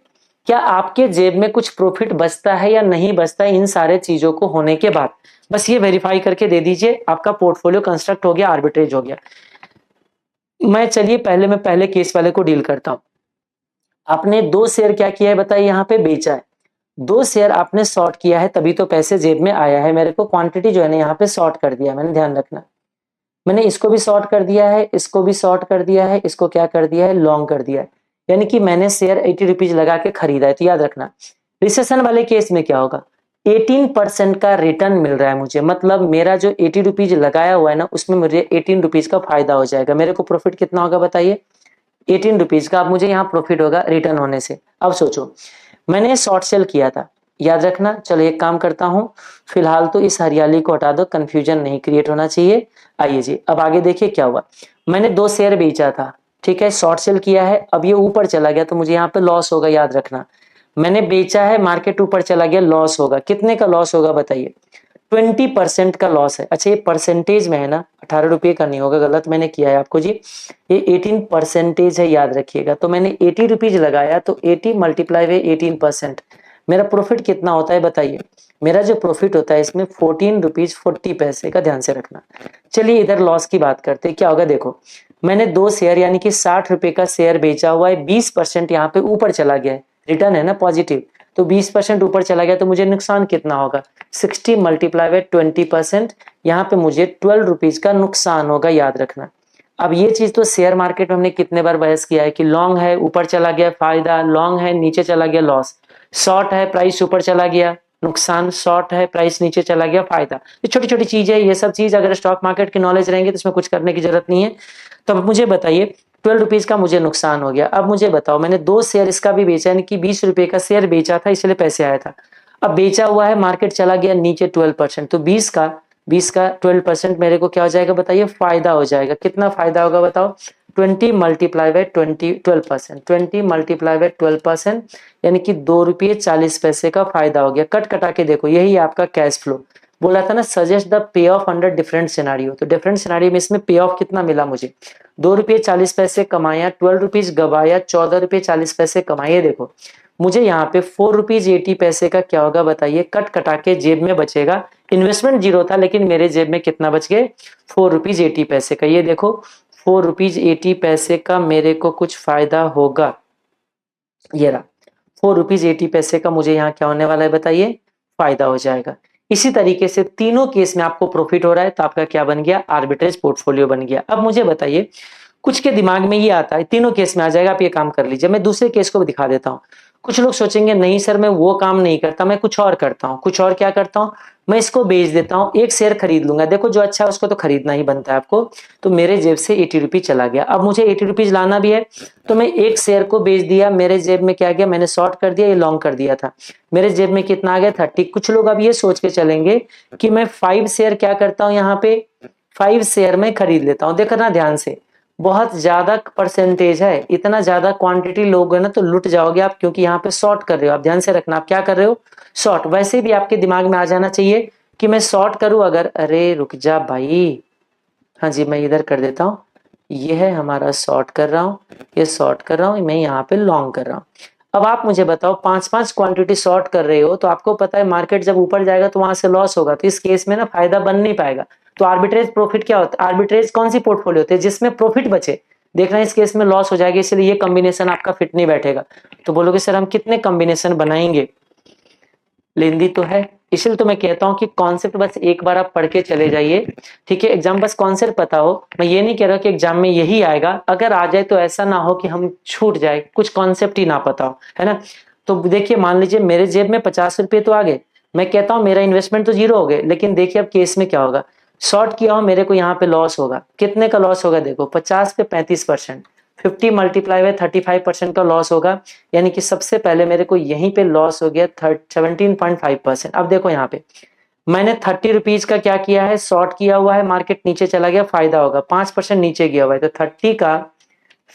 क्या आपके जेब में कुछ प्रॉफिट बचता है या नहीं बचता है, इन सारे चीजों को होने के बाद बस ये वेरीफाई करके दे दीजिए, आपका पोर्टफोलियो कंस्ट्रक्ट हो गया, आर्बिट्रेज हो गया। मैं पहले केस वाले को डील करता हूं। आपने 2 शेयर क्या किया है बताइए, यहाँ पे बेचा है, 2 शेयर आपने शॉर्ट किया है, तभी तो पैसे जेब में आया है। मेरे को क्वांटिटी जो है ना यहाँ पे शॉर्ट कर दिया मैंने, ध्यान रखना, मैंने इसको भी शॉर्ट कर दिया है, इसको भी शॉर्ट कर दिया है, इसको क्या कर दिया है, लॉन्ग कर दिया है, यानी कि मैंने शेयर 80 रुपीज लगा के खरीदा है। तो याद रखना रिसेशन वाले केस में क्या होगा, 18% का रिटर्न मिल रहा है मुझे, मतलब मेरा जो 80 रुपीज लगाया हुआ है ना उसमें मुझे 18 रुपीज का फायदा हो जाएगा। मेरे को प्रॉफिट कितना होगा बताइए, 18 रुपीज का। अब मुझे यहाँ प्रॉफिट होगा रिटर्न होने से। अब सोचो मैंने शॉर्ट सेल किया था, याद रखना। चलो एक काम करता हूं, फिलहाल तो इस हरियाली को हटा दो, कंफ्यूजन नहीं क्रिएट होना चाहिए। आइए जी अब आगे देखिए क्या हुआ। मैंने 2 शेयर बेचा था, ठीक है, शॉर्ट सेल किया है, अब ये ऊपर चला गया तो मुझे यहाँ पे लॉस होगा, याद रखना। मैंने बेचा है, मार्केट ऊपर चला गया, लॉस होगा, कितने का लॉस होगा बताइए, 20% का लॉस है। अच्छा ये परसेंटेज में है ना, 18 रुपये का नहीं होगा, गलत मैंने किया है आपको जी, ये 18% है, याद रखिएगा। तो मैंने 80 रुपीज लगाया, तो 80 मल्टीप्लाई बाई 18%, मेरा प्रॉफिट कितना होता है बताइए। मेरा जो प्रॉफिट होता है इसमें 14 रुपीज 40 पैसे का, ध्यान से रखना। चलिए इधर लॉस की बात करते हैं, क्या होगा देखो, मैंने 2 शेयर यानी कि 60 रुपए का शेयर बेचा हुआ है, 20% यहाँ पे ऊपर चला गया है, रिटर्न है ना पॉजिटिव, तो 20% ऊपर चला गया, तो मुझे नुकसान कितना होगा, 60 मल्टीप्लाई बाई 20%, यहाँ पे मुझे 12 रुपीज का नुकसान होगा, याद रखना। अब ये चीज तो शेयर मार्केट में हमने कितने बार बहस किया है कि लॉन्ग है ऊपर चला गया फायदा, लॉन्ग है नीचे चला गया लॉस, शॉर्ट है प्राइस ऊपर चला गया नुकसान, शॉर्ट है प्राइस नीचे चला गया फायदा। ये छोटी छोटी चीज है, ये सब चीज अगर स्टॉक मार्केट की नॉलेज रहेंगे तो इसमें कुछ करने की जरूरत नहीं है। तो अब मुझे बताइए 12 रुपीज का मुझे नुकसान हो गया। अब मुझे बताओ मैंने 2 शेयर इसका भी बेचा, यानी कि 20 रुपए का शेयर बेचा था इसलिए पैसे आया था। अब बेचा हुआ है, मार्केट चला गया नीचे 12%, तो 20 का 12% मेरे को क्या हो जाएगा बताइए, फायदा हो जाएगा। कितना फायदा होगा बताओ, 20 मल्टीप्लाई बाई 12%, 20 मल्टीप्लाई बाई 12%, यानी कि 2 रुपये 40 पैसे का फायदा हो गया। कट कटा के देखो, यही आपका कैश फ्लो। बोला था ना suggest the pay off under different scenario, तो डिफरेंट सिनारियो में इसमें पे ऑफ कितना मिला मुझे, 2 रुपये 40 पैसे कमाया, 12 रुपीज गवाया, 14 रुपये 40 पैसे कमाए। देखो मुझे यहाँ पे 4 रुपीज 80 पैसे का क्या होगा बताइए, कट कटा के जेब में बचेगा। इन्वेस्टमेंट जीरो था लेकिन मेरे जेब में कितना बच गए, 4 रुपीज 80 पैसे का। ये देखो 4 रुपीज 80 पैसे का मेरे को कुछ फायदा होगा, ये रहा 4 रुपीज 80 पैसे का मुझे यहाँ क्या होने वाला है बताइए, फायदा हो जाएगा। इसी तरीके से तीनों केस में आपको प्रॉफिट हो रहा है, तो आपका क्या बन गया, आर्बिट्रेज पोर्टफोलियो बन गया। अब मुझे बताइए कुछ के दिमाग में ये आता है, तीनों केस में आ जाएगा, आप ये काम कर लीजिए। मैं दूसरे केस को भी दिखा देता हूँ। कुछ लोग सोचेंगे नहीं सर मैं वो काम नहीं करता, मैं कुछ और करता हूँ। कुछ और क्या करता हूँ, मैं इसको बेच देता हूँ, एक शेयर खरीद लूंगा। देखो जो अच्छा है उसको तो खरीदना ही बनता है आपको। तो मेरे जेब से 80 रुपीज चला गया, अब मुझे 80 रुपीज लाना भी है, तो मैं एक शेयर को बेच दिया, मेरे जेब में क्या गया, मैंने शॉर्ट कर दिया, ये लॉन्ग कर दिया था, मेरे जेब में कितना आ गया 30। कुछ लोग अब ये सोच के चलेंगे कि मैं 5 शेयर क्या करता हूँ, यहाँ पे 5 शेयर में खरीद लेता हूँ। देखना ध्यान से, बहुत ज्यादा परसेंटेज है, इतना ज्यादा क्वांटिटी लोगे ना तो लुट जाओगे आप, क्योंकि यहाँ पे शॉर्ट कर रहे हो आप। ध्यान से रखना आप क्या कर रहे हो, शॉर्ट। वैसे भी आपके दिमाग में आ जाना चाहिए कि मैं शॉर्ट करूं अगर, अरे रुक जा भाई, हाँ जी मैं इधर कर देता हूँ, ये है हमारा शॉर्ट कर रहा हूँ, ये शॉर्ट कर रहा हूँ, मैं यहाँ पे लॉन्ग कर रहा हूँ। अब आप मुझे बताओ 5-5 क्वांटिटी शॉर्ट कर रहे हो, तो आपको पता है मार्केट जब ऊपर जाएगा तो वहां से लॉस होगा, तो इस केस में ना फायदा बन नहीं पाएगा। तो आर्बिट्रेज प्रॉफिट क्या होता है, आर्बिट्रेज कौन सी पोर्टफोलियो होती है जिसमें प्रॉफिट बचे। देखना इस केस में लॉस हो जाएगा, इसलिए ये कॉम्बिनेशन आपका फिट नहीं बैठेगा। तो बोलोगे सर हम कितने कॉम्बिनेशन बनाएंगे, लेंदी तो है। इसलिए तो मैं कहता हूं कि कॉन्सेप्ट बस एक बार आप पढ़ के चले जाइए, ठीक है। एग्जाम बस कॉन्सेप्ट पता हो, मैं ये नहीं कह रहा कि एग्जाम में यही आएगा, अगर आ जाए तो ऐसा ना हो कि हम छूट जाए, कुछ कॉन्सेप्ट ही ना पता हो, है ना। तो देखिए मान लीजिए मेरे जेब में 50 रुपए तो आ गए, मैं कहता हूं मेरा इन्वेस्टमेंट तो जीरो हो गए, लेकिन देखिए अब केस में क्या होगा, शॉर्ट किया हो मेरे को यहाँ पे लॉस होगा। कितने का लॉस होगा, देखो 50 पे 35%, 50 मल्टीप्लाई बाय 35% का लॉस होगा। यानी कि सबसे पहले मेरे को यहीं पे लॉस हो गया 17.5%। अब देखो यहाँ पे मैंने 30 रुपीज का क्या किया है, शॉर्ट किया हुआ है, मार्केट नीचे चला गया, फायदा होगा 5% नीचे गया हुआ है, तो 30 का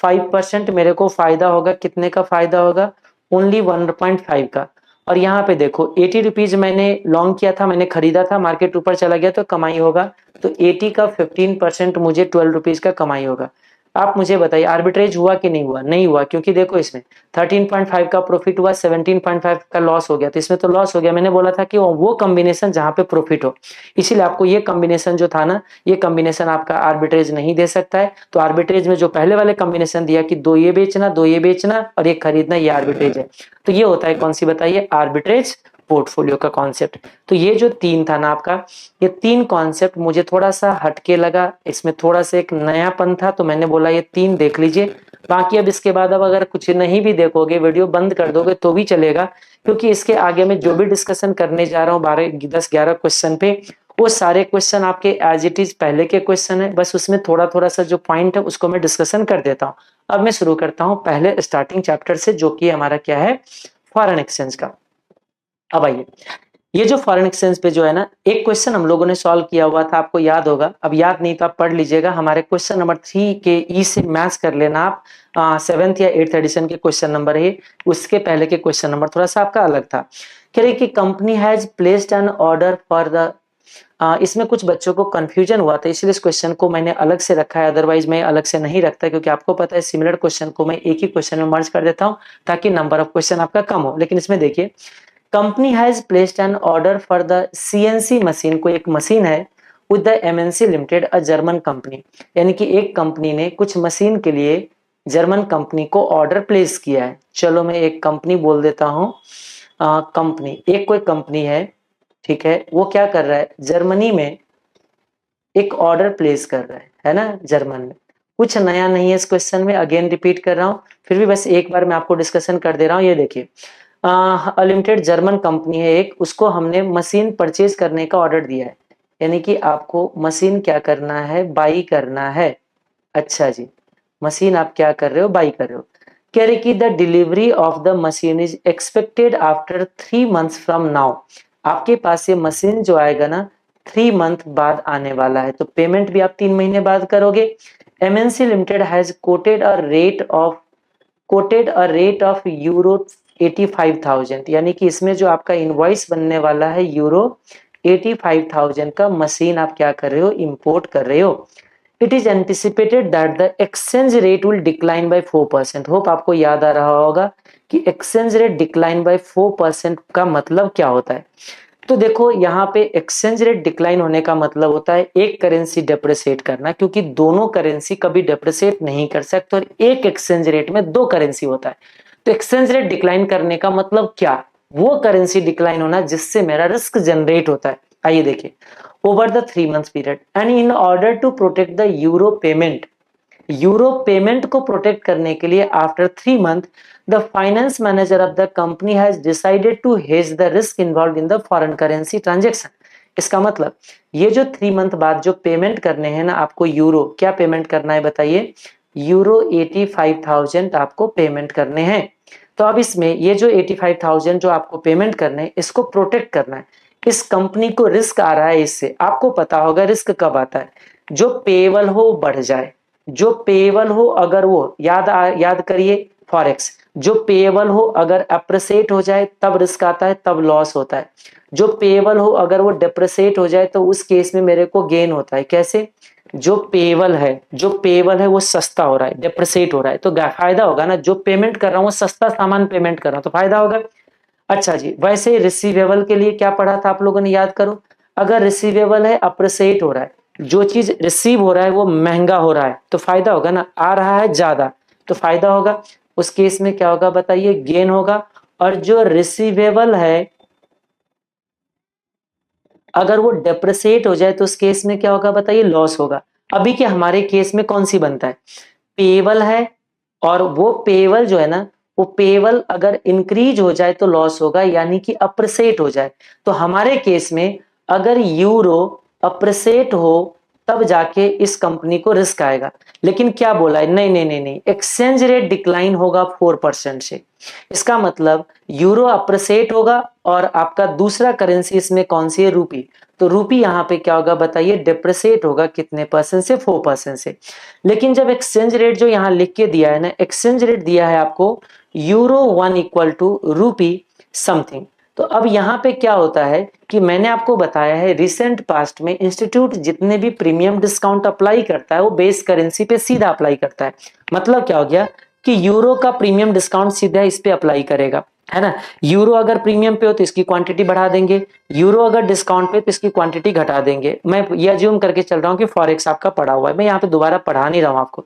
5% मेरे को फायदा होगा। कितने का फायदा होगा, ओनली 1.5 का। और यहाँ पे देखो 80 रुपीज मैंने लॉन्ग किया था, मैंने खरीदा था, मार्केट ऊपर चला गया तो कमाई होगा। तो 80 का 15% मुझे 12 रुपीज का कमाई होगा। आप मुझे बताइए आर्बिट्रेज हुआ कि नहीं हुआ, नहीं हुआ, क्योंकि देखो इसमें 13.5 का प्रॉफिट हुआ, 17.5 का लॉस हो गया, तो इसमें तो लॉस हो गया। मैंने बोला था कि वो कॉम्बिनेशन जहां पे प्रॉफिट हो, इसीलिए आपको ये कॉम्बिनेशन जो था ना, ये कॉम्बिनेशन आपका आर्बिट्रेज नहीं दे सकता है। तो आर्बिट्रेज में जो पहले वाले कॉम्बिनेशन दिया कि दो ये बेचना, दो ये बेचना और एक खरीदना, ये आर्बिट्रेज है। तो ये होता है कौन सी, बताइए, आर्बिट्रेज पोर्टफोलियो का कॉन्सेप्ट। तो ये जो तीन था ना आपका, ये तीन कॉन्सेप्ट मुझे थोड़ा सा हटके लगा, इसमें थोड़ा सा एक नयापन था, तो मैंने बोला ये तीन देख लीजिए। बाकी अब इसके बाद अब अगर कुछ नहीं भी देखोगे, वीडियो बंद कर दोगे तो भी चलेगा, क्योंकि इसके आगे मैं जो भी डिस्कशन करने जा रहा हूँ 12 10 11 क्वेश्चन पे, वो सारे क्वेश्चन आपके एज इट इज पहले के क्वेश्चन है, बस उसमें थोड़ा थोड़ा सा जो पॉइंट है उसको मैं डिस्कशन कर देता हूँ। अब मैं शुरू करता हूँ पहले स्टार्टिंग चैप्टर से, जो कि हमारा क्या है, फॉरेन एक्सचेंज का। अब आइए, ये जो फॉरेन एक्सचेंज पे जो है ना, एक क्वेश्चन हम लोगों ने सॉल्व किया हुआ था, आपको याद होगा, अब याद नहीं तो आप पढ़ लीजिएगा। हमारे क्वेश्चन नंबर 3 के ई से मैच कर लेना आप, 7th या 8th एडिशन के क्वेश्चन नंबर है। उसके पहले के क्वेश्चन नंबर थोड़ा सा आपका अलग था। कह रहे कि company has placed an order for the, इसमें कुछ बच्चों को कंफ्यूजन हुआ था, इसलिए इस क्वेश्चन को मैंने अलग से रखा है, अदरवाइज मैं अलग से नहीं रखता, क्योंकि आपको पता है सिमिलर क्वेश्चन को मैं एक ही क्वेश्चन में मर्ज कर देता हूं, ताकि नंबर ऑफ क्वेश्चन आपका कम हो। लेकिन इसमें देखिए, company has placed an order for the CNC machine, कोई एक मशीन है, with the MNC limited, a German company. यानी कि एक कंपनी ने कुछ मशीन के लिए जर्मन कंपनी को ऑर्डर प्लेस किया है। चलो मैं एक कंपनी बोल देता हूँ, कंपनी, एक कोई कंपनी है, ठीक है, वो क्या कर रहा है, जर्मनी में एक ऑर्डर प्लेस कर रहा है ना, जर्मन में। कुछ नया नहीं है इस क्वेश्चन में, अगेन रिपीट कर रहा हूँ, फिर भी बस एक बार मैं आपको डिस्कशन कर दे रहा हूँ। ये देखिए, लिमिटेड जर्मन कंपनी है एक, उसको हमने मशीन परचेज करने का ऑर्डर दिया है। यानी कि आपको मशीन क्या करना है, बाई करना है। अच्छा जी, मशीन आप क्या कर रहे हो, बाई कर रहे हो। कह रहे कि the delivery of the machine is expected after 3 months from now. आपके पास ये मशीन जो आएगा ना 3 month बाद आने वाला है, तो पेमेंट भी आप 3 महीने बाद करोगे। MNC limited has coated a rate of euro 85,000। यानी कि इसमें जो आपका इनवॉइस बनने वाला है यूरो 85,000 का मशीन आप क्या कर रहे हो, इंपोर्ट कर रहे हो। It is anticipated that the exchange rate will decline by 4%। Hope आपको याद आ रहा होगा कि एक्सचेंज रेट डिक्लाइन बाय 4% का मतलब क्या होता है। तो देखो यहाँ पे एक्सचेंज रेट डिक्लाइन होने का मतलब होता है एक करेंसी डेप्रिसिएट करना, क्योंकि दोनों करेंसी कभी डेप्रिसिएट नहीं कर सकते, और एक एक्सचेंज रेट में दो करेंसी होता है। तो एक्सचेंज रेट डिक्लाइन करने का मतलब क्या, वो करेंसी डिक्लाइन होना जिससे मेरा रिस्क जनरेट होता है। आइए देखिए, over the 3 months period and in order to protect the euro payment को प्रोटेक्ट करने के लिए after 3 months the finance manager of the company has decided to hedge the risk involve in the foreign currency transaction. इसका मतलब ये जो 3 month बाद जो पेमेंट करने हैं ना आपको, यूरो क्या पेमेंट करना है बताइए, यूरो 85,000 आपको पेमेंट करने हैं। तो अब इसमें ये जो 85,000 जो आपको पेमेंट करने हैं, इसको प्रोटेक्ट करना है। इस कंपनी को रिस्क आ रहा है, इससे आपको पता होगा रिस्क कब आता है, जो पेबल हो बढ़ जाए, जो पेबल हो, अगर वो याद करिए फॉरेक्स, जो पेबल हो अगर अप्रिसिएट हो जाए तब रिस्क आता है, तब लॉस होता है। जो पेबल हो अगर वो डिप्रिसिएट हो जाए तो उस केस में मेरे को गेन होता है। कैसे, जो पेबल है वो सस्ता हो रहा है, डिप्रिसिएट हो रहा है, तो फायदा होगा ना, जो पेमेंट कर रहा हूँ वो सस्ता सामान पेमेंट कर रहा हूँ तो फायदा होगा। अच्छा जी, वैसे रिसीवेबल के लिए क्या पढ़ा था आप लोगों ने, याद करो। अगर रिसीवेबल है, अप्रिसिएट हो रहा है, जो चीज रिसीव हो रहा है वो महंगा हो रहा है, तो फायदा होगा ना, आ रहा है ज्यादा तो फायदा होगा। उस केस में क्या होगा बताइए, गेन होगा। और जो रिसीवेबल है अगर वो डेप्रिसिएट हो जाए तो उस केस में क्या होगा बताइए, लॉस होगा। अभी के हमारे केस में कौन सी बनता है, पेबल है, और वो पेबल जो है ना वो पेबल अगर इंक्रीज हो जाए तो लॉस होगा, यानी कि अप्रिसिएट हो जाए। तो हमारे केस में अगर यूरो अप्रिसिएट हो तब जाके इस कंपनी को रिस्क आएगा। लेकिन क्या बोला है, नहीं नहीं नहीं नहीं, एक्सचेंज रेट डिक्लाइन होगा 4% से। इसका मतलब यूरो अप्रिसिएट होगा और आपका दूसरा करेंसी इसमें कौन सी है, रूपी। तो रूपी यहाँ पे क्या होगा बताइए, डिप्रिसिएट होगा कितने परसेंट से, 4% से। लेकिन जब एक्सचेंज रेट जो यहाँ लिख के दिया है ना, एक्सचेंज रेट दिया है आपको यूरो 1 इक्वल टू रूपी समथिंग। तो अब यहाँ पे क्या होता है कि मैंने आपको बताया है रिसेंट पास्ट में इंस्टीट्यूट जितने भी प्रीमियम डिस्काउंट अप्लाई करता है वो बेस करेंसी पे सीधा अप्लाई करता है। मतलब क्या हो गया कि यूरो का प्रीमियम डिस्काउंट सीधा इस पे अप्लाई करेगा, है ना। यूरो अगर प्रीमियम पे हो तो इसकी क्वांटिटी बढ़ा देंगे, यूरो अगर डिस्काउंट पे तो इसकी क्वांटिटी घटा देंगे। मैं ये अज्यूम करके चल रहा हूँ कि फॉरेक्स आपका पढ़ा हुआ है, मैं यहाँ पे दोबारा पढ़ा नहीं रहा हूँ आपको।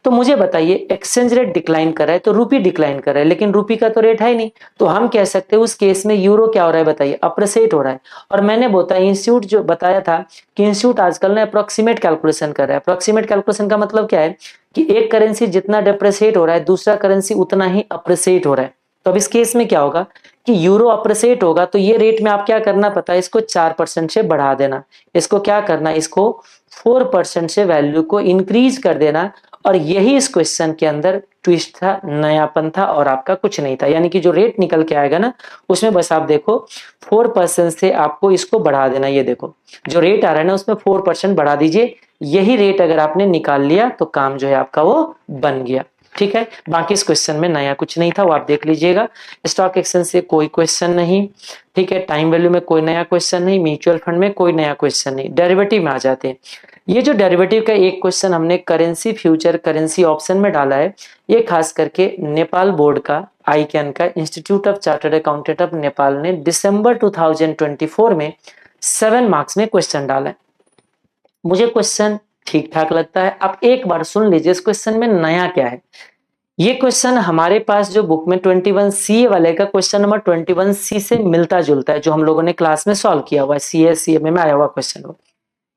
तो मुझे बताइए एक्सचेंज रेट डिक्लाइन कर रहा है तो रूपी डिक्लाइन कर रहा है, लेकिन रूपी का तो रेट है ही नहीं। तो हम कह सकते हैं उस केस में यूरो क्या हो रहा है बताइए, अप्रिसिएट हो रहा है। और मैंने बताया इंस्टीट्यूट जो बताया था कि इंस्टीट्यूट आजकल ना अप्रोक्सीमेट कैलकुलेशन कर रहा है। अप्रोक्सीमेट कैलकुलेशन का मतलब क्या है कि एक करेंसी जितना डिप्रिसिएट हो रहा है दूसरा करेंसी उतना ही अप्रिसिएट हो रहा है। तो अब इस केस में क्या होगा कि यूरो अप्रिसिएट होगा तो ये रेट में आप क्या करना पता है, इसको 4% से बढ़ा देना। इसको क्या करना, इसको 4% से वैल्यू को इंक्रीज कर देना। और यही इस क्वेश्चन के अंदर ट्विस्ट था, नयापन था और आपका कुछ नहीं था। यानी कि जो रेट निकल के आएगा ना उसमें बस आप देखो 4% से आपको इसको बढ़ा देना। ये देखो जो रेट आ रहा है ना उसमें 4% बढ़ा दीजिए, यही रेट अगर आपने निकाल लिया तो काम जो है आपका वो बन गया। ठीक है, बाकी इस क्वेश्चन में नया कुछ नहीं था, वो आप देख लीजिएगा। स्टॉक एक्सचेंज से कोई क्वेश्चन नहीं, ठीक है। टाइम वैल्यू में कोई नया क्वेश्चन नहीं, म्यूचुअल फंड में कोई नया क्वेश्चन नहीं। डेरिवेटिव में आ जाते हैं। ये जो डेरिवेटिव का एक क्वेश्चन हमने करेंसी फ्यूचर करेंसी ऑप्शन में डाला है, ये खास करके नेपाल बोर्ड का आईकैन का institute of chartered accountant of Nepal ने दिसंबर 2024 में 7 मार्क्स में क्वेश्चन डाला है। मुझे क्वेश्चन ठीक ठाक लगता है, आप एक बार सुन लीजिए इस क्वेश्चन में नया क्या है। ये क्वेश्चन हमारे पास जो बुक में 21C वाले का क्वेश्चन नंबर 21C से मिलता जुलता है, जो हम लोगों ने क्लास में सॉल्व किया हुआ है, CA में आया हुआ क्वेश्चन हो।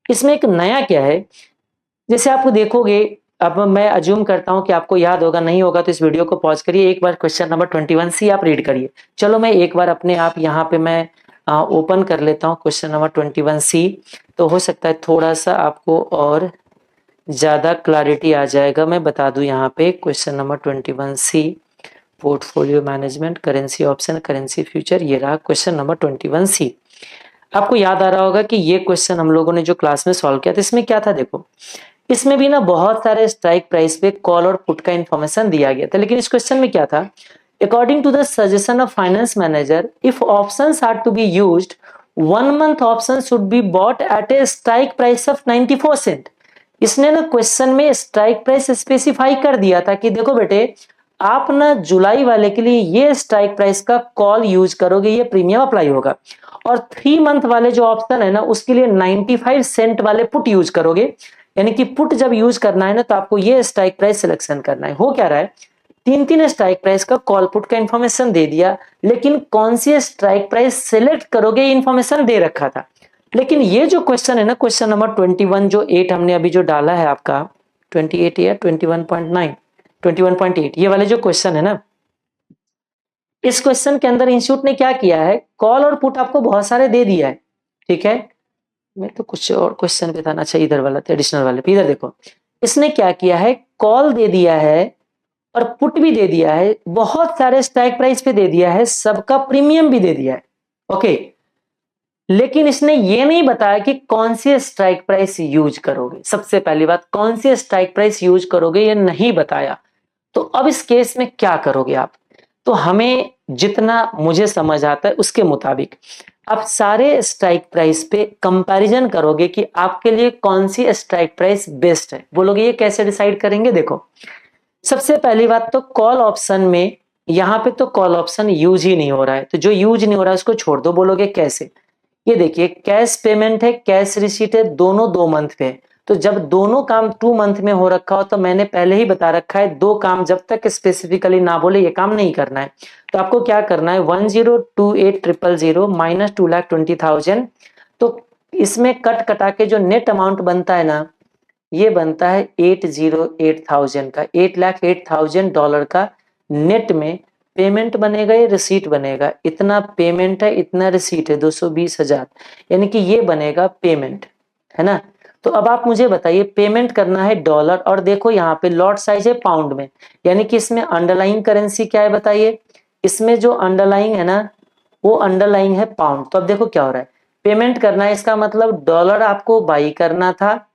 इसमें एक नया क्या है, जैसे आपको देखोगे, अब मैं अज्यूम करता हूं कि आपको याद होगा, नहीं होगा तो इस वीडियो को पॉज करिए, एक बार क्वेश्चन नंबर 21C आप रीड करिए। चलो मैं एक बार अपने आप यहाँ पे मैं ओपन कर लेता हूँ क्वेश्चन नंबर 21C, तो हो सकता है थोड़ा सा आपको और ज्यादा क्लैरिटी आ जाएगा। मैं बता दूं यहाँ पे question number 21C, portfolio management, currency option, currency future, ये रहा क्वेश्चन नंबर 21C। आपको याद आ रहा होगा कि ये क्वेश्चन हम लोगों ने जो क्लास में सॉल्व किया था, इसमें क्या था देखो, इसमें भी ना बहुत सारे स्ट्राइक प्राइस पे कॉल और पुट का इंफॉर्मेशन दिया गया था। लेकिन इस क्वेश्चन में क्या था, according to the suggestion of finance manager if options are to be used 1 month option should be bought at a strike price of 94 cent. इसने ना क्वेश्चन में स्ट्राइक प्राइस स्पेसिफाई कर दिया था कि देखो बेटे आप ना जुलाई वाले के लिए ये स्ट्राइक प्राइस का कॉल यूज करोगे, ये प्रीमियम अप्लाई होगा। और 3 मंथ वाले जो ऑप्शन है ना उसके लिए 95 सेंट वाले पुट यूज करोगे। यानी कि पुट जब यूज करना है ना तो आपको ये स्ट्राइक प्राइस सिलेक्शन करना है। हो क्या रहा है, 3 स्ट्राइक प्राइस का कॉल पुट का इंफॉर्मेशन दे दिया, लेकिन कौन सी स्ट्राइक प्राइस सिलेक्ट करोगे ये इंफॉर्मेशन दे रखा था। लेकिन ये जो क्वेश्चन है ना, क्वेश्चन नंबर 21 जो 8 हमने अभी जो डाला है आपका 28 या 21.9 21.8, ये वाले जो क्वेश्चन है ना, इस क्वेश्चन के अंदर इंस्टीट्यूट ने क्या किया है, कॉल और पुट आपको बहुत सारे दे दिया है। ठीक है, मैं तो कुछ और क्वेश्चन पे था ना, अच्छा इधर वाला था एडिशनल वाले पे, इधर देखो इसने क्या किया है, कॉल दे दिया है और पुट भी दे दिया है, बहुत सारे स्ट्राइक प्राइस पे दे दिया है, सबका प्रीमियम भी दे दिया है। ओके, लेकिन इसने ये नहीं बताया कि कौन सी स्ट्राइक प्राइस यूज करोगे। सबसे पहली बात, कौन सी स्ट्राइक प्राइस यूज करोगे ये नहीं बताया। तो अब इस केस में क्या करोगे आप, तो हमें जितना मुझे समझ आता है उसके मुताबिक आप सारे स्ट्राइक प्राइस पे कंपैरिजन करोगे कि आपके लिए कौन सी स्ट्राइक प्राइस बेस्ट है। बोलोगे ये कैसे डिसाइड करेंगे, देखो सबसे पहली बात तो कॉल ऑप्शन में, यहां पे तो कॉल ऑप्शन यूज ही नहीं हो रहा है, तो जो यूज नहीं हो रहा है उसको छोड़ दो। बोलोगे कैसे, ये देखिए कैश पेमेंट है, कैश रिसीट है, दोनों 2 मंथ पे है। तो जब दोनों काम 2 मंथ में हो रखा हो तो मैंने पहले ही बता रखा है, 2 काम जब तक स्पेसिफिकली ना बोले ये काम नहीं करना है। तो आपको क्या करना है, 1028,000 माइनस 2,20,000। तो इसमें कट कटा के जो नेट अमाउंट बनता है ना, ये बनता है 808,000 का, $808,000 का नेट में पेमेंट बनेगा या रिसीट बनेगा, इतना पेमेंट है इतना रिसीट है 220,000, यानी कि ये बनेगा पेमेंट, है ना। तो अब आप मुझे बताइए पेमेंट करना है डॉलर, और देखो यहाँ पे लॉट साइज है पाउंड में, यानी कि इसमें अंडरलाइंग करेंसी क्या है बताइए, इसमें जो अंडरलाइंग है ना वो अंडरलाइंग है पाउंड। तो अब देखो क्या हो रहा है, पेमेंट करना है इसका मतलब डॉलर आपको बाई करना था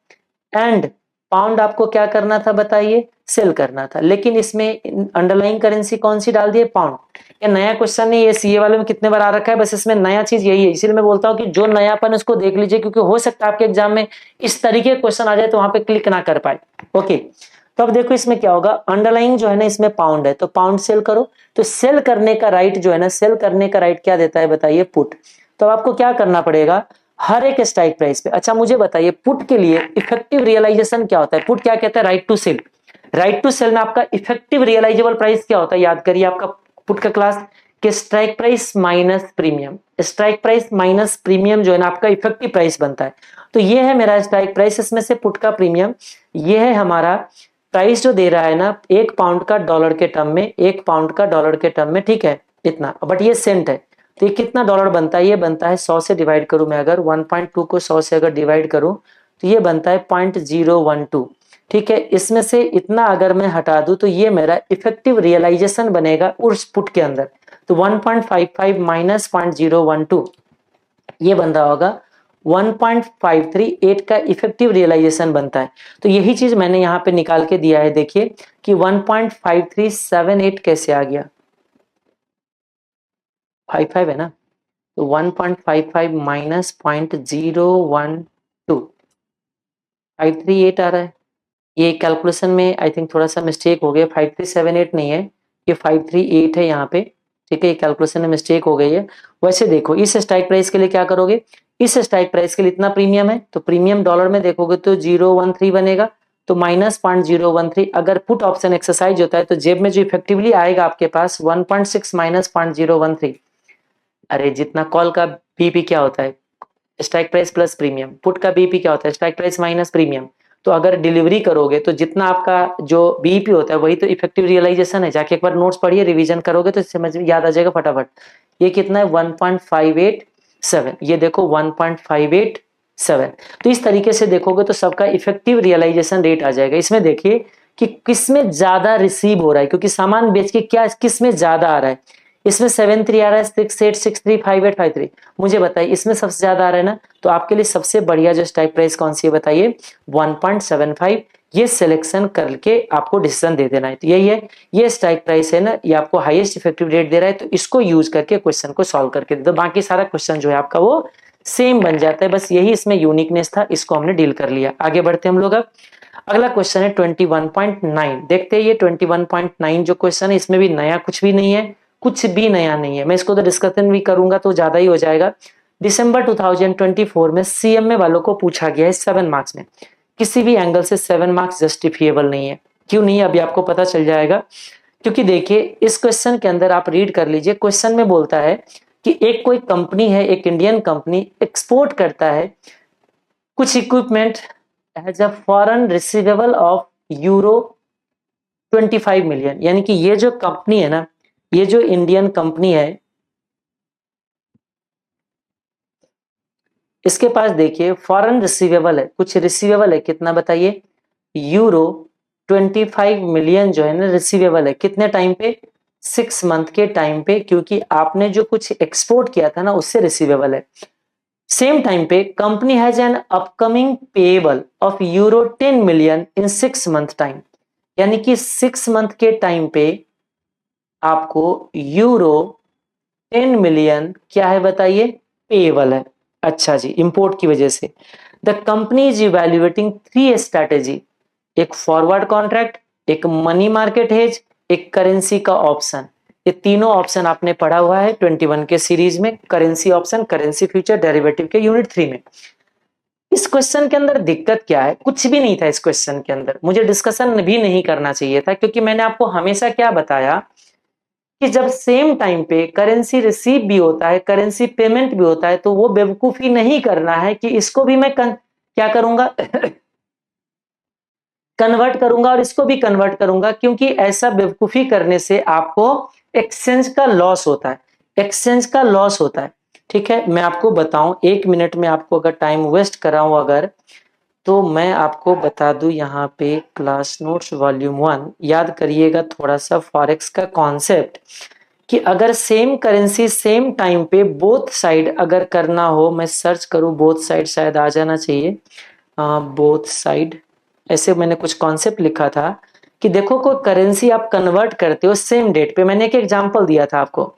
एंड पाउंड आपको क्या करना था बताइए, सेल करना था, लेकिन इसमें अंडरलाइंग करेंसी कौन सी डाल दी है, पाउंड। ये नया क्वेश्चन है, ये सीए वाले में कितने बार आ रखा है, बस इसमें नया चीज यही है, इसीलिए मैं बोलता हूँ कि जो नयापन उसको देख लीजिए, क्योंकि हो सकता है आपके एग्जाम में इस तरीके क्वेश्चन आ जाए तो वहां पे क्लिक ना कर पाए। ओके, तो अब देखो इसमें क्या होगा, अंडरलाइंग जो है ना इसमें पाउंड है, तो पाउंड सेल करो, तो सेल करने का राइट जो है ना, सेल करने का राइट क्या देता है बताइए, पुट। तो आपको क्या करना पड़ेगा, हर एक स्ट्राइक प्राइस पे। अच्छा मुझे बताइए पुट के लिए इफेक्टिव रियलाइजेशन क्या होता है, पुट क्या कहता है, right to sell. Right to sell में आपका इफेक्टिव रियलाइजेबल प्राइस क्या होता है, याद करिए आपका पुट का क्लास कि strike price minus premium, strike price minus premium जो है ना आपका इफेक्टिव प्राइस बनता है। तो ये है मेरा स्ट्राइक प्राइस, इसमें से पुट का प्रीमियम, ये है हमारा प्राइस जो दे रहा है ना, 1 पाउंड का डॉलर के टर्म में, 1 पाउंड का डॉलर के टर्म में, ठीक है इतना, बट ये सेंट है। तो ये कितना डॉलर बनता है, ये बनता है 100 से डिवाइड करूं मैं, अगर 1.2 को 100 से अगर डिवाइड करूं तो ये बनता है 0.012, ठीक है। इसमें से इतना अगर मैं हटा दूं तो ये मेरा इफेक्टिव रियलाइजेशन बनेगा उस पुट के अंदर। तो 1.55 माइनस 0.012 ये बन रहा होगा 1.538 का इफेक्टिव रियलाइजेशन बनता है। तो यही चीज मैंने यहाँ पे निकाल के दिया है, देखिए कि 1.5378 कैसे आ गया, 55 है ना, तो 1.55 माइनस 0.012 538 आ रहा है। ये कैलकुलेशन में आई थिंक थोड़ा सा मिस्टेक हो गया, 5378 नहीं है, ये 538 है यहाँ पे, ठीक है, ये कैलकुलेशन में मिस्टेक हो गई है। वैसे देखो इस स्ट्राइक प्राइस के लिए क्या करोगे, इस स्ट्राइक प्राइस के लिए इतना प्रीमियम है, तो प्रीमियम डॉलर में देखोगे तो 013 बनेगा, तो माइनस 0.013, अगर पुट ऑप्शन एक्सरसाइज होता है तो जेब में जो इफेक्टिवली आएगा आपके पास 1.6 माइनस 0.013। अरे जितना कॉल का बीपी क्या होता है, strike price plus premium, put का बीपी क्या होता है, स्ट्राइक प्राइस माइनस प्रीमियम। तो अगर डिलीवरी करोगे तो जितना आपका जो बीपी होता है वही तो इफेक्टिव रियलाइजेशन है, जाके एक बार नोट्स पढ़िए रिवीजन करोगे तो समझ में याद आ जाएगा फटाफट। ये कितना है 1.587, ये देखो 1.587। तो इस तरीके से देखोगे तो सबका इफेक्टिव रियलाइजेशन रेट आ जाएगा। इसमें देखिए कि किसमें ज्यादा रिसीव हो रहा है, क्योंकि सामान बेच के क्या किसमें ज्यादा आ रहा है, इसमें 7.3 आ रहा है, 6.8, 6.3, 5.8, 5.3, मुझे बताइए इसमें सबसे ज्यादा आ रहा है ना, तो आपके लिए सबसे बढ़िया जो स्ट्राइक प्राइस कौन सी है बताइए, 1.75। ये सिलेक्शन करके आपको डिसीजन दे देना है, तो यही है, ये स्ट्राइक प्राइस है ना, ये आपको हाईएस्ट इफेक्टिव रेट दे रहा है, तो इसको यूज करके क्वेश्चन को सॉल्व करके दे दो, बाकी सारा क्वेश्चन जो है आपका वो सेम बन जाता है, बस यही इसमें यूनिकनेस था, इसको हमने डील कर लिया। आगे बढ़ते हम लोग अब, अगला क्वेश्चन है 21.9, देखते हैं ये 21.9 जो क्वेश्चन है इसमें भी नया कुछ भी नहीं है, कुछ भी नया नहीं है, मैं इसको तो डिस्कशन भी करूंगा तो ज्यादा ही हो जाएगा। दिसंबर 2024 में सीएमए वालों को पूछा गया है 7 मार्क्स में, किसी भी एंगल से 7 मार्क्स जस्टिफिएबल नहीं है, क्यों नहीं है अभी आपको पता चल जाएगा। क्योंकि देखिए इस क्वेश्चन के अंदर आप रीड कर लीजिए, क्वेश्चन में बोलता है कि एक कोई कंपनी है, एक इंडियन कंपनी एक्सपोर्ट करता है कुछ equipment as a foreign receivable of euro 25 million, यानी कि ये जो कंपनी है ना, ये जो इंडियन कंपनी है, इसके पास देखिए फॉरेन रिसीवेबल है, कुछ रिसीवेबल है, कितना बताइए, यूरो 25 मिलियन जो है ना रिसीवेबल है, कितने टाइम पे, 6 मंथ के टाइम पे, क्योंकि आपने जो कुछ एक्सपोर्ट किया था ना उससे रिसीवेबल है। सेम टाइम पे company has an upcoming payable of euro 10 million in 6 month time, यानी कि 6 मंथ के टाइम पे आपको यूरो 10 मिलियन क्या है बताइए, पेएबल है। अच्छा जी, इंपोर्ट की वजह से the company is evaluating 3 strategy, एक फॉरवर्ड कॉन्ट्रैक्ट, एक मनी मार्केट हेज, एक करेंसी का ऑप्शन। ये तीनों ऑप्शन आपने पढ़ा हुआ है 21 के सीरीज में, currency option, currency future, derivative के यूनिट 3 में। इस क्वेश्चन के अंदर दिक्कत क्या है, कुछ भी नहीं था इस क्वेश्चन के अंदर, मुझे डिस्कशन भी नहीं करना चाहिए था, क्योंकि मैंने आपको हमेशा क्या बताया कि जब सेम टाइम पे करेंसी रिसीव भी होता है, करेंसी पेमेंट भी होता है, तो वो बेवकूफी नहीं करना है कि इसको भी मैं क्या करूंगा कन्वर्ट करूंगा और इसको भी कन्वर्ट करूंगा, क्योंकि ऐसा बेवकूफी करने से आपको एक्सचेंज का लॉस होता है, एक्सचेंज का लॉस होता है। ठीक है, मैं आपको बताऊं, 1 मिनट में आपको अगर टाइम वेस्ट कराऊं अगर, तो मैं आपको बता दूं यहाँ पे क्लास नोट्स वॉल्यूम 1 याद करिएगा थोड़ा सा फॉरेक्स का कॉन्सेप्ट, कि अगर सेम करेंसी सेम टाइम पे बोथ साइड अगर करना हो, मैं सर्च करूं बोथ साइड, शायद आ जाना चाहिए, बोथ साइड, ऐसे मैंने कुछ कॉन्सेप्ट लिखा था कि देखो कोई करेंसी आप कन्वर्ट करते हो सेम डेट पे, मैंने एक एग्जांपल दिया था आपको,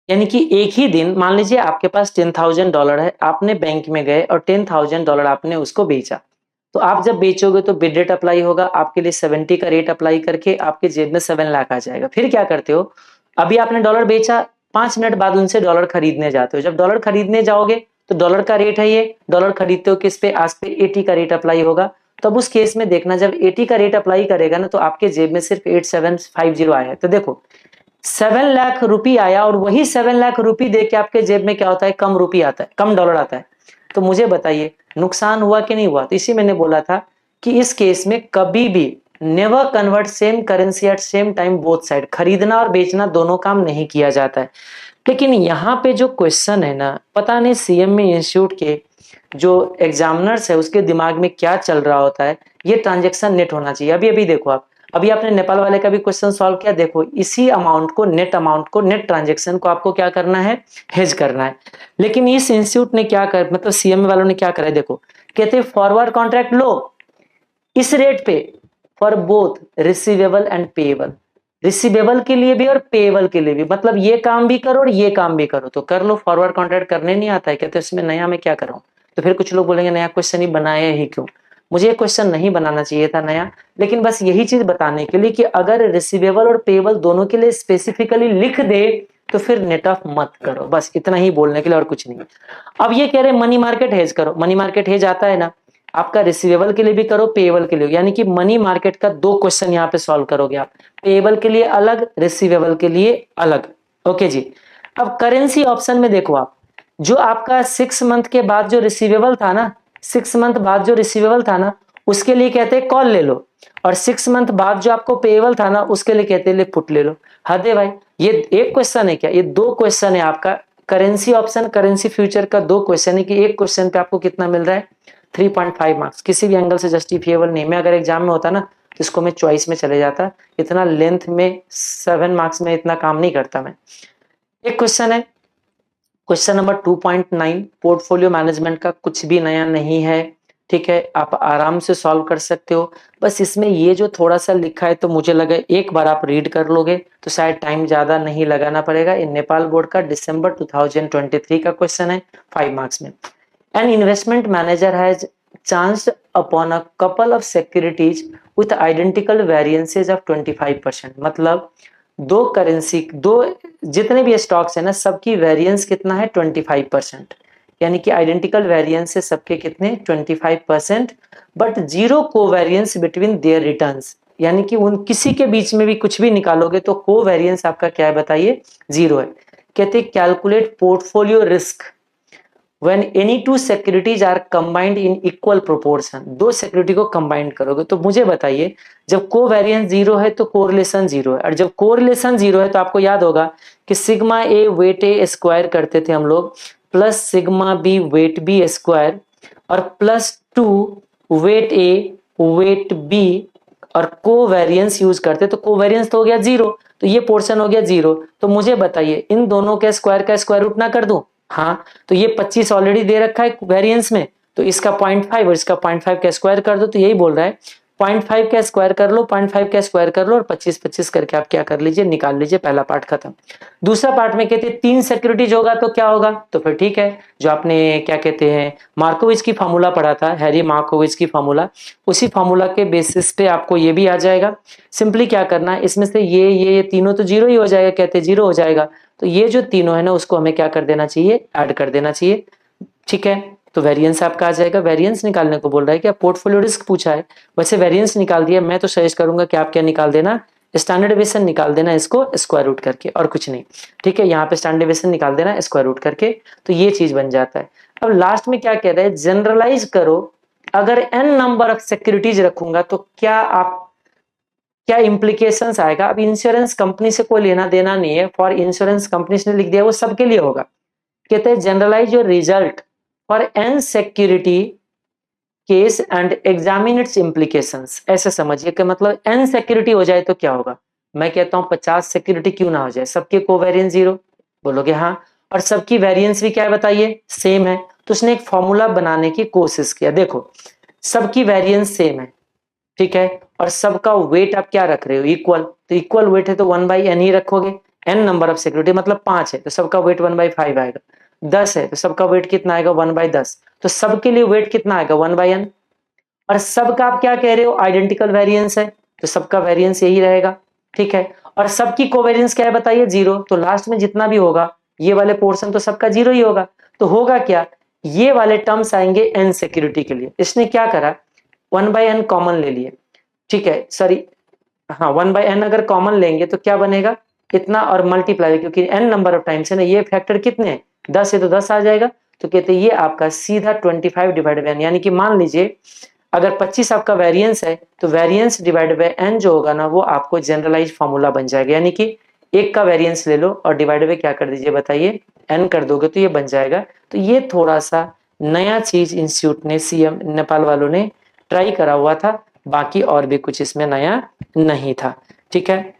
यानी कि एक ही दिन, मान लीजिए आपके पास $10,000 है, आपने बैंक में गए और $10,000 आपने उसको बेचा, तो आप जब बेचोगे तो बिड रेट अप्लाई होगा, आपके लिए 70 का रेट अप्लाई करके आपके जेब में 7 लाख आ जाएगा। फिर क्या करते हो, अभी आपने डॉलर बेचा, 5 मिनट बाद उनसे डॉलर खरीदने जाते हो, जब डॉलर खरीदने जाओगे तो डॉलर का रेट है ये, डॉलर खरीदते हो किस पे, आज पे 80 का रेट अप्लाई होगा, तब उस केस में देखना जब 80 का रेट अप्लाई करेगा ना, तो आपके जेब में सिर्फ 8750 आया है, तो देखो 7 लाख रुपी आया, और वही 7 लाख रुपी दे के आपके जेब में क्या होता है, कम रुपी आता है, कम डॉलर आता है। तो मुझे बताइए नुकसान हुआ कि नहीं हुआ, तो इसी मैंने बोला था कि इस केस में कभी भी never convert same currency at same time both side, खरीदना और बेचना दोनों काम नहीं किया जाता है। लेकिन यहाँ पे जो क्वेश्चन है ना, पता नहीं सीएमए इंस्टीट्यूट के जो एग्जामिनर्स है उसके दिमाग में क्या चल रहा होता है, ये ट्रांजेक्शन नेट होना चाहिए। अभी अभी देखो आप, अभी आपने नेपाल वाले का भी क्वेश्चन सॉल्व किया, देखो इसी अमाउंट को नेट ट्रांजेक्शन को आपको क्या करना है, हेज करना है। लेकिन इस इंस्टीट्यूट ने क्या कर, मतलब सीएमए वालों ने क्या करा है, देखो कहते हैं फॉरवर्ड कॉन्ट्रैक्ट लो इस रेट पे for both receivable and payable, receivable के लिए भी और पेएबल के लिए भी, मतलब ये काम भी करो और ये काम भी करो, तो कर लो। फॉरवर्ड कॉन्ट्रैक्ट करने नहीं आता है, कहते इसमें नया मैं क्या करूं, तो फिर कुछ लोग बोलेंगे नया क्वेश्चन ही बनाया ही क्यों, मुझे ये क्वेश्चन नहीं बनाना चाहिए था नया, लेकिन बस यही चीज बताने के लिए कि अगर रिसीवेबल और पेएबल दोनों के लिए स्पेसिफिकली लिख दे तो फिर नेट ऑफ मत करो, बस इतना ही बोलने के लिए और कुछ नहीं। अब ये कह रहे मनी मार्केट हेज करो, मनी मार्केट हेज आता है ना, आपका रिसीवेबल के लिए भी करो पेएबल के लिए, यानी कि मनी मार्केट का 2 क्वेश्चन यहाँ पे सॉल्व करोगे आप, पेएबल के लिए अलग, रिसीवेबल के लिए अलग। ओके जी, अब करेंसी ऑप्शन में देखो आप, जो आपका 6 मंथ के बाद जो रिसीवेबल था ना, 6 मंथ बाद जो रिसीवेबल था ना, उसके लिए कहते हैं कॉल ले लो, और 6 मंथ बाद जो आपको पेएबल था ना, उसके लिए कहते हैं पुट ले लो। हद है भाई, ये एक क्वेश्चन है क्या, ये 2 क्वेश्चन है आपका, करेंसी ऑप्शन करेंसी फ्यूचर का 2 क्वेश्चन है, कि एक क्वेश्चन पे आपको कितना मिल रहा है, 3.5 मार्क्स, किसी भी एंगल से जस्टिफिएबल नहीं। मैं अगर एग्जाम में होता ना तो इसको मैं चॉइस में चले जाता, इतना लेंथ में 7 मार्क्स में इतना काम नहीं करता मैं। एक क्वेश्चन है, क्वेश्चन नंबर 2.9, पोर्टफोलियो मैनेजमेंट का कुछ भी नया नहीं है, ठीक है, आप आराम से सॉल्व कर सकते हो। बस इसमें ये जो थोड़ा सा लिखा है, तो मुझे लगा एक बार आप रीड कर लोगे तो शायद टाइम ज्यादा नहीं लगाना पड़ेगा। ये नेपाल बोर्ड का दिसंबर 2023 का क्वेश्चन है, 5 मार्क्स में। An investment manager has chanced upon a couple of securities with identical variances of 25%, मतलब दो जितने भी स्टॉक्स है ना, सबकी वेरिएंस कितना है, 25%, यानी कि आइडेंटिकल वेरिएंस है सबके कितने, 25%, but zero covariance between their returns, यानी कि उन किसी के बीच में भी कुछ भी निकालोगे तो कोवेरियंस आपका क्या है बताइए, जीरो है। कहते हैं calculate portfolio risk when any two securities are combined in equal proportion, 2 security को कंबाइन करोगे, तो मुझे बताइए जब कोवेरिएंस जीरो है तो कोरिलेशन जीरो है, और जब कोरिलेशन जीरो है तो आपको याद होगा कि सिग्मा ए वेट ए स्क्वायर करते थे हम लोग, plus sigma B weight B square, और +2 वेट ए वेट बी, और कोवेरिएंस यूज करते, तो कोवेरिएंस तो हो गया जीरो, तो ये पोर्शन हो गया जीरो। तो मुझे बताइए इन दोनों के स्क्वायर का स्क्वायर रूट ना कर दूं, हाँ, तो ये 25 ऑलरेडी दे रखा है वेरिएंस में, तो इसका 0.5 और इसका 0.5 का स्क्वायर कर दो, तो यही बोल रहा है 0.5 का स्क्वायर कर लो, 0.5 का स्क्वायर कर लो, और 25 25 करके आप क्या कर लीजिए, निकाल लीजिए, पहला पार्ट खत्म। दूसरा पार्ट में कहते हैं 3 सिक्योरिटीज होगा तो क्या होगा, तो फिर ठीक है, जो आपने क्या कहते हैं मार्कोविच की फार्मूला पढ़ा था, हैरी मार्कोविच की फार्मूला, उसी फार्मूला के बेसिस पे आपको ये भी आ जाएगा। सिंपली क्या करना है, इसमें से ये तीनों तो जीरो ही हो जाएगा, कहते हैं जीरो हो जाएगा, तो ये जो तीनों है ना उसको हमें क्या कर देना चाहिए, ऐड कर देना चाहिए, ठीक है। तो वेरिएंस आपका आ जाएगा, वेरिएंस निकालने को बोल रहा है, क्या पोर्टफोलियो रिस्क पूछा है, वैसे वेरिएंस निकाल दिया, मैं तो सजेस्ट करूंगा कि आप क्या निकाल देना, स्टैंडर्ड डेविएशन निकाल देना इसको स्क्वायर रूट करके, और कुछ नहीं, ठीक है, यहाँ पे स्टैंडर्ड डेविएशन निकाल देना स्क्वायर रूट करके, तो ये चीज बन जाता है। अब लास्ट में क्या कह रहा है, जनरलाइज करो अगर n नंबर ऑफ सिक्योरिटीज रखूंगा तो क्या इम्प्लीकेशंस आएगा। अब इंश्योरेंस कंपनी से कोई लेना देना नहीं है, फॉर इंश्योरेंस कंपनी ने लिख दिया वो सबके लिए होगा। कहते हैं generalize your result for n security case and examine its implications. ऐसे समझिए कि मतलब n सिक्योरिटी हो जाए तो क्या होगा। मैं कहता हूं 50 सिक्योरिटी क्यों ना हो जाए, सबके कोवेरिएंस 0, बोलोगे हाँ, और सबकी वेरिएंस भी क्या है बताइए, सेम है। तो उसने एक फॉर्मूला बनाने की कोशिश किया। देखो सबकी वेरिएंस सेम है, ठीक है, और सबका वेट आप क्या रख रहे हो, इक्वल। तो इक्वल वेट है तो 1/n ही रखोगे। n नंबर ऑफ सिक्योरिटी मतलब 5 है तो सबका वेट 1/5 आएगा। 10 है तो सबका वेट कितना आएगा, 1/10। तो सबके लिए वेट कितना आएगा, 1/n। और सबका आप क्या कह रहे हो, आइडेंटिकल वेरिएंस है तो सबका वेरिएंस यही रहेगा, ठीक है। और सबकी कोवेरिएंस क्या है बताइए, 0। तो लास्ट में जितना भी होगा ये वाले पोर्शन तो सबका 0 ही होगा। तो होगा क्या, ये वाले टर्म्स आएंगे n सिक्योरिटी के लिए। इसने क्या करा, 1/n कॉमन ले लिए, ठीक है, सॉरी हाँ 1/n अगर कॉमन लेंगे तो क्या बनेगा, इतना और मल्टीप्लाई, क्योंकि n नंबर ऑफ टाइम्स है ना, ये फैक्टर कितने हैं, 10 है तो 10 आ जाएगा। तो कहते हैं ये आपका सीधा 25/n, यानी कि मान लीजिए अगर 25 आपका वेरिएंस है तो वेरिएंस डिवाइड बाय n जो होगा ना वो आपको जनरलाइज फॉर्मूला बन जाएगा। यानी कि एक का वेरिएंस ले लो और डिवाइड बाय क्या कर दीजिए बताइए, n कर दोगे तो ये बन जाएगा। तो ये थोड़ा सा नया चीज इंस्टीट्यूट ने, सीएम नेपाल वालों ने ट्राई करा हुआ था, बाकी और भी कुछ इसमें नया नहीं था, ठीक है।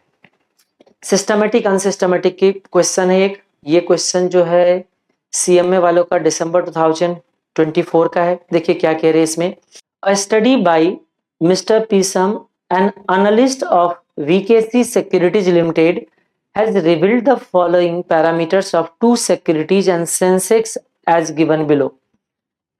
सिस्टमेटिक अनसिस्टमेटिक की क्वेश्चन है एक, ये क्वेश्चन जो है सीएमए वालों का दिसंबर 2024 का है। देखिए क्या कह रहे हैं इसमें, A study by Mr. Pisam, an analyst of VKC Securities Limited, has revealed the following parameters of two securities and Sensex as given below.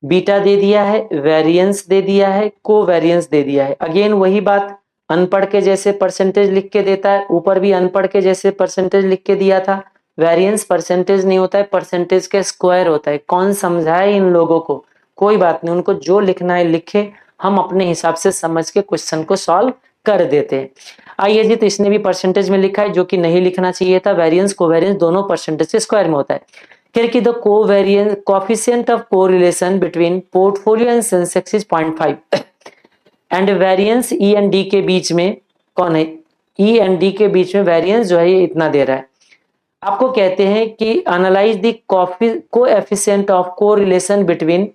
Beta दे दिया है, वेरिएंस दे दिया है, कोवेरिएंस दे दिया है। अगेन वही बात, अनपढ़ के जैसे परसेंटेज लिख के देता है, ऊपर भी अनपढ़ के जैसे परसेंटेज लिख के दिया था। वेरिएंस परसेंटेज नहीं होता है, परसेंटेज का स्क्वायर होता है। कौन समझाए इन लोगों को, कोई बात नहीं, उनको जो लिखना है लिखे, हम अपने हिसाब से समझ के क्वेश्चन को सॉल्व कर देते हैं। आइए जी, तो इसने भी परसेंटेज में लिखा है जो कि नहीं लिखना चाहिए था। वेरिएंस कोवेरिएंस दोनों परसेंटेज के स्क्वायर में होता है। क्योंकि the covariance coefficient of correlation between portfolio and Sensex is 0.5 and variance E and D के बीच में कौन है, ई एंड डी के बीच में वेरिएंस जो है ये इतना दे रहा है। आपको कहते हैं कि analyze the coefficient of correlation between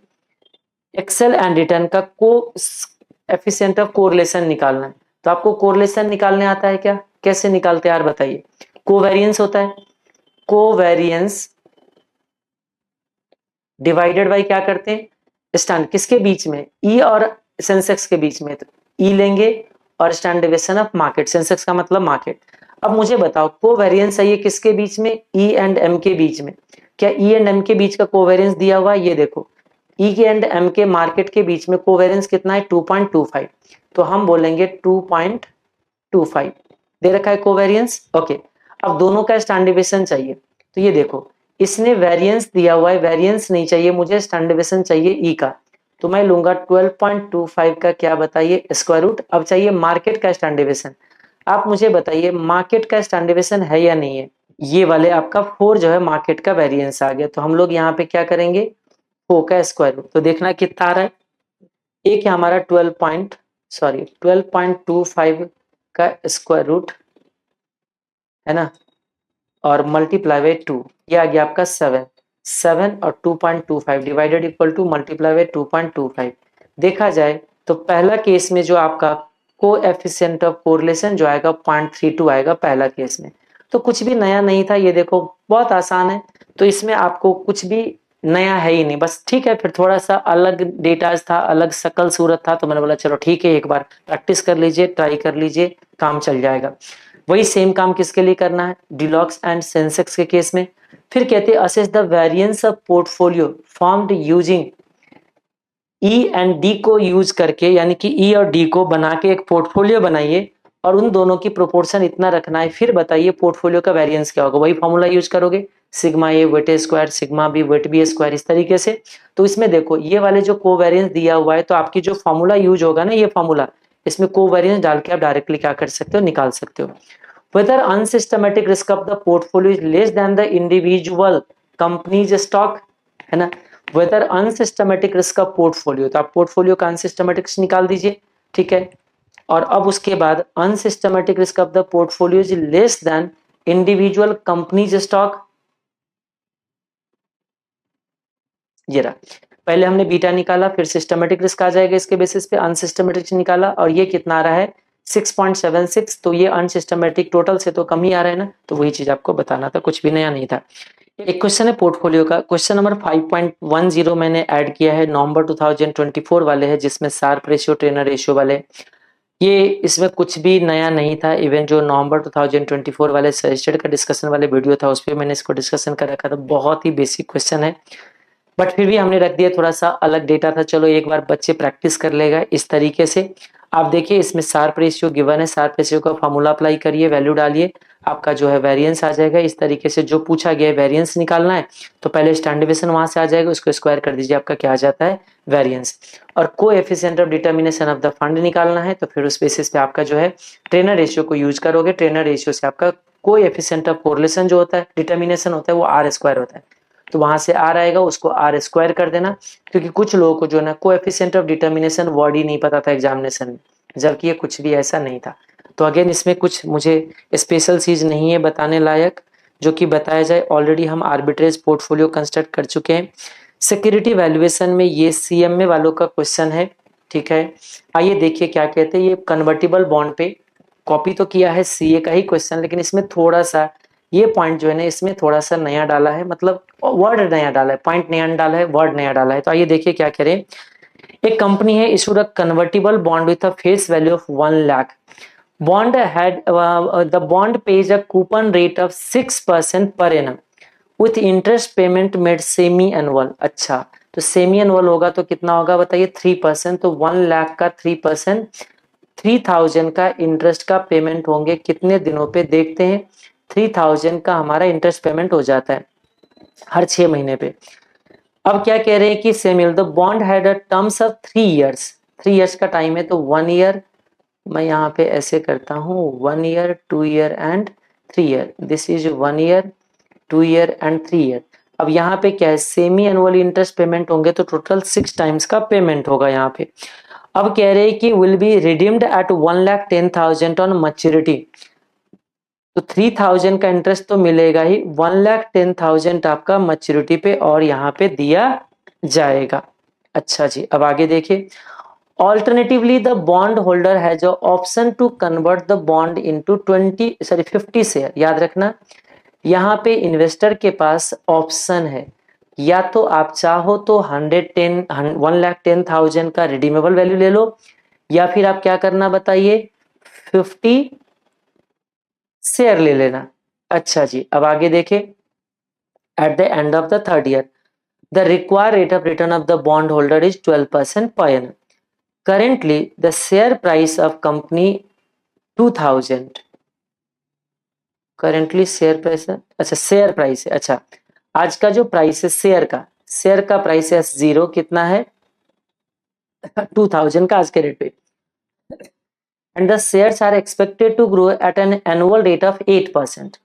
Excel and return का कोएफिशिएंट ऑफ कोरिलेशन निकालना है। तो आपको कोरिलेशन निकालने आता है क्या, कैसे निकालते हैं यार बताइए। कोवेरिएंस होता है, कोवेरिएंस डिवाइडेड बाय क्या करते हैं, स्टैंड किसके बीच में, ई और सेंसेक्स के बीच में। तो ई लेंगे और stand deviation of market, Sensex का मतलब मार्केट। अब मुझे बताओ कोवेरिएंस है ये किसके बीच में, ई एंड एम के बीच में। क्या ई एंड एम के बीच का कोवेरिएंस दिया हुआ है, ये देखो ई के एंड एम के मार्केट के बीच में कोवेरिएंस कितना है, 2.25। तो हम बोलेंगे 2.25 दे रखा है कोवेरिएंस, ओके। अब दोनों का स्टैंड डेविएशन चाहिए, तो ये देखो इसने वेरिएंस दिया हुआ है, वेरिएंस नहीं चाहिए मुझे, स्टैंड डेविएशन चाहिए ई का। तो मैं लूंगा 12.25 का क्या बताइए, स्क्वायर रूट। अब चाहिए मार्केट का स्टैंड डेविएशन। आप मुझे बताइए मार्केट का स्टैंड डेविएशन है या नहीं है। ये वाले आपका 4 जो है मार्केट का वेरिएंस आ गया। तो हम लोग यहाँ पे क्या करेंगे, 4 का स्क्वायर रूट। तो देखना कितना आ रहा है, एक है हमारा 12.25 का स्क्वायर रूट है ना, और मल्टीप्लाई बाय 2, ये आ गया आपका 7 और 2.25 divided equal to multiply by 2.25। देखा जाए तो पहला केस में जो आपका कोएफिशिएंट ऑफ कोरिलेशन जो आएगा 0.32 आएगा पहला केस में। तो कुछ भी नया नहीं था, ये देखो बहुत आसान है। तो इसमें आपको कुछ भी नया है ही नहीं, बस ठीक है। फिर थोड़ा सा अलग डेटाज था, अलग शकल सूरत था, तो मैंने बोला चलो ठीक है एक बार प्रैक्टिस कर लीजिए, ट्राई कर लीजिए, काम चल जाएगा। वही सेम काम किसके लिए करना है, डिलॉक्स एंड सेंसेक्स के केस में। फिर कहते हैं assess the variance of portfolio formed using E and D को यूज करके, यानी कि ई और डी को बना के एक पोर्टफोलियो बनाइए और उन दोनों की प्रोपोर्शन इतना रखना है। फिर बताइए पोर्टफोलियो का वेरिएंस क्या होगा, वही फॉर्मूला यूज करोगे, सिग्मा ए वेट ए square, sigma B weight B square, इस तरीके से। तो इसमें देखो ये वाले जो कोवेरिएंस दिया हुआ है, तो आपकी जो फॉर्मूला यूज होगा ना, ये फॉर्मूला, इसमें कोवेरिएंस डाल के आप डायरेक्टली क्या कर सकते हो, निकाल सकते हो। Whether unsystematic risk of the portfolio is less than the individual company's stock, है ना। वेदर अनसिस्टमेटिक रिस्क का पोर्टफोलियो, तो आप पोर्टफोलियो का अनसिस्टमेटिक रिस्क निकाल दीजिए, ठीक है। और अब उसके बाद unsystematic risk of the portfolio is less than individual companies stock, ये रहा। पहले हमने बीटा निकाला, फिर सिस्टमेटिक रिस्क आ जाएगा इसके बेसिस पे, अनसिस्टमेटिक निकाला, और ये कितना आ रहा है 6.76, तो ये अनसिस्टमेटिक टोटल से तो कम ही आ रहा है ना, तो वही चीज आपको बताना था, कुछ भी नया नहीं था। एक क्वेश्चन है पोर्टफोलियो का, क्वेश्चन नंबर 5.10 मैंने ऐड किया है, नवंबर 2024 वाले है, जिसमें शार्प रेशियो ट्रेनर रेशियो वाले, ये इसमें कुछ भी नया नहीं था। इवन जो नवंबर 2024 वाले सजेस्टेड का डिस्कशन वाले वीडियो था उस पर मैंने इसको डिस्कशन कर रखा था, बहुत ही बेसिक क्वेश्चन है, बट फिर भी हमने रख दिया, थोड़ा सा अलग डेटा था, चलो एक बार बच्चे प्रैक्टिस कर लेगा इस तरीके से। आप देखिए इसमें शार्प रेशियो गिवन है, शार्प रेशियो का फॉर्मूला अप्लाई करिए, वैल्यू डालिए, आपका जो है वेरिएंस आ जाएगा। इस तरीके से जो पूछा गया है वेरिएंस निकालना है, तो पहले स्टैंडर्ड डेविएशन वहां से आ जाएगा, उसको स्क्वायर कर दीजिए, आपका क्या आ जाता है वेरिएंस। और coefficient of determination of the fund निकालना है, तो फिर उस बेसिस पे आपका जो है ट्रेनर रेशियो को यूज करोगे, ट्रेनर रेशियो से आपका कोएफिशिएंट ऑफ कोरिलेशन जो होता है डिटर्मिनेशन होता है वो आर स्क्वायर होता है, तो वहां से आर आएगा, उसको आर स्क्वायर कर देना, क्योंकि कुछ लोगों को जो है ना कोएफिशिएंट ऑफ डिटर्मिनेशन वर्ड ही नहीं पता था एग्जामिनेशन में, जबकि ये कुछ भी ऐसा नहीं था। तो अगेन इसमें कुछ मुझे स्पेशल चीज नहीं है बताने लायक जो कि बताया जाए, ऑलरेडी हम आर्बिट्रेज पोर्टफोलियो कंस्ट्रक्ट कर चुके हैं। सिक्योरिटी वैल्यूएशन में ये सीएमए वालों का क्वेश्चन है, ठीक है। आइए देखिए क्या कहते हैं, ये कन्वर्टिबल बॉन्ड पे कॉपी तो किया है सीए का ही क्वेश्चन, लेकिन इसमें थोड़ा सा ये पॉइंट जो है ना इसमें थोड़ा सा नया डाला है, मतलब वर्ड नया डाला है, पॉइंट नया डाला है, वर्ड नया डाला है। तो आइए देखिए क्या करें। एक कंपनी है issued a convertible bond with a face value of 1 lakh, bond had the bond page a coupon rate of 6% per annum with interest payment made semi annual. अच्छा, तो सेमी एनुअल होगा तो कितना होगा बताइए 3%, तो 1 लाख का 3%, 3000 का इंटरेस्ट का पेमेंट होंगे कितने दिनों पे देखते हैं। 3000 का हमारा इंटरेस्ट पेमेंट हो जाता है हर 6 महीने पे। अब क्या कह रहे हैं कि सेमिल the bond had a terms of 3 years, 3 years का टाइम है, तो 1 ईयर, मैं यहाँ पे ऐसे करता हूँ 1 year 2 year and 3 year, this is 1 year 2 year and 3 year. अब यहाँ पे क्या है सेमी एनुअल इंटरेस्ट पेमेंट होंगे तो टोटल 6 टाइम्स का पेमेंट होगा यहाँ पे। अब कह रहे हैं कि will be redeemed eight 1,10,000 on maturity, तो 3000 का इंटरेस्ट तो मिलेगा ही, 1,10,000 आपका मैच्योरिटी पे और यहाँ पे दिया जाएगा। अच्छा जी, अब आगे देखिए। Alternatively the bond holder has option to convert the bond into 50 share, याद रखना यहाँ पे इन्वेस्टर के पास ऑप्शन है, या तो आप चाहो तो 1,10,000 का रिडीमेबल वैल्यू ले लो, या फिर आप क्या करना बताइए 50 शेयर ले लेना। अच्छा जी, अब आगे देखें। At the end of the third year the required rate of return of the bond holder is 12% per annum. Currently the share price of company 2000, currently share price है, अच्छा शेयर प्राइस है, अच्छा आज का जो प्राइस है share का price है 0 कितना है 2000 का आज के रेट पे, and the shares are expected to grow at an annual rate of 8%,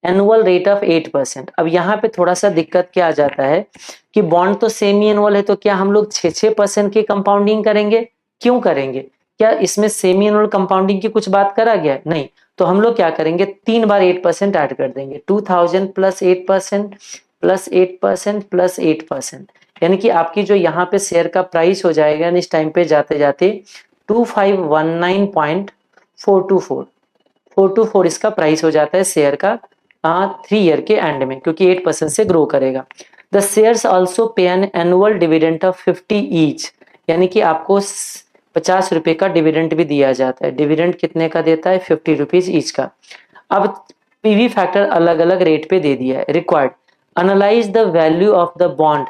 annual rate of 8%। अब यहाँ पे थोड़ा सा दिक्कत क्या आ जाता है कि बॉन्ड तो सेमी एनुअल है, तो क्या हम लोग 6% की कंपाउंडिंग करेंगे, क्यों करेंगे, क्या इसमें सेमी एनुअल कंपाउंडिंग की कुछ बात करा गया नहीं, तो हम लोग क्या करेंगे 3 बार 8% ऐड कर देंगे, 2000 प्लस 8% प्लस 8% प्लस 8%, यानी कि आपकी जो यहाँ पे शेयर का प्राइस हो जाएगा इस टाइम पे जाते जाते 2519.424 इसका प्राइस हो जाता है शेयर का 3 ईयर के एंड में, क्योंकि 8% से ग्रो करेगा। द शेयर्स ऑल्सो पे an annual dividend of 50 each, यानी कि आपको 50 रुपए का डिविडेंड भी दिया जाता है। डिविडेंड कितने का देता है 50 रुपीज ईच का। अब पीवी फैक्टर अलग अलग रेट पे दे दिया है। Required analyse the value of the bond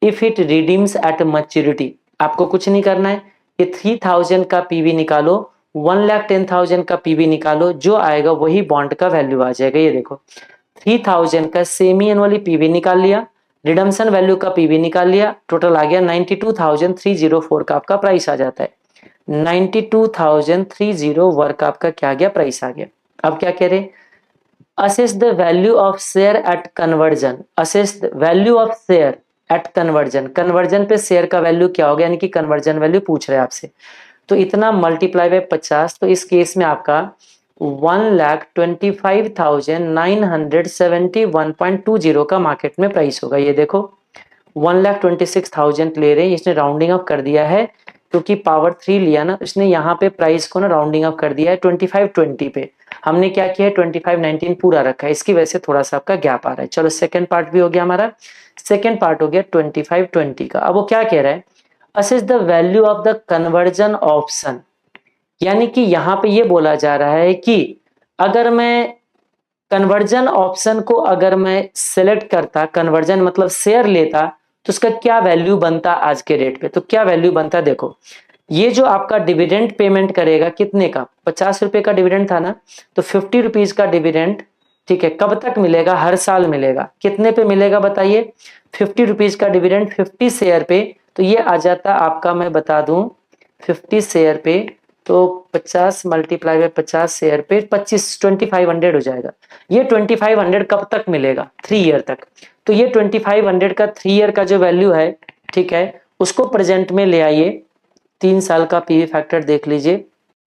if it redeems at maturity, आपको कुछ नहीं करना है, ये 3000 का पीवी निकालो, 1,10,000 का पीवी निकालो, जो आएगा वही बॉन्ड का वैल्यू आ जाएगा। ये देखो 3000 का सेमी एनुअली पीवी निकाल लिया, रिडम्शन वैल्यू का पीवी निकाल लिया, टोटल आ गया 92,304 का आपका प्राइस आ जाता है। 92,304 का आपका क्या आ गया प्राइस आ गया। अब क्या कह रहे assess the value of share eight conversion, assess the value of share eight conversion, conversion पे शेयर का वैल्यू क्या होगा, यानी कि कन्वर्जन वैल्यू पूछ रहे हैं आपसे। तो इतना मल्टीप्लाई बाय 50, तो इस केस में आपका 1,25,971.20 का मार्केट में प्राइस होगा। ये देखो 1,26,000 ले रहे हैं, इसने राउंडिंग अप कर दिया है क्योंकि पावर 3 लिया ना, इसने यहाँ पे प्राइस को ना राउंडिंग अप कर दिया है 2520 पे। हमने क्या किया है 2519 पूरा रखा है, इसकी वजह से थोड़ा सा आपका गैप आ रहा है। चलो सेकंड पार्ट भी हो गया हमारा। सेकंड पार्ट हो गया 2520 का। अब वो क्या कह रहा है, assess the value of the conversion option, यानी कि यहाँ पे ये बोला जा रहा है कि अगर मैं कन्वर्जन ऑप्शन को अगर मैं सेलेक्ट करता, कन्वर्जन मतलब शेयर लेता, तो उसका क्या वैल्यू बनता आज के रेट पे। तो क्या वैल्यू बनता, देखो ये जो आपका डिविडेंड पेमेंट करेगा कितने का, 50 रुपए का डिविडेंड था ना, तो 50 रुपीज का डिविडेंड, ठीक है, कब तक मिलेगा, हर साल मिलेगा। कितने पे मिलेगा बताइए, 50 रुपीज का डिविडेंड 50 शेयर पे, तो ये आ जाता आपका, मैं बता दूं 50 शेयर पे, तो 50 मल्टीप्लाई बाय 50 शेयर पे 2500 हो जाएगा। ये 2500 कब तक मिलेगा, 3 ईयर तक। तो ये 2500 का 3 ईयर का जो वैल्यू है, ठीक है, उसको प्रेजेंट में ले आइए। 3 साल का पीवी फैक्टर देख लीजिए,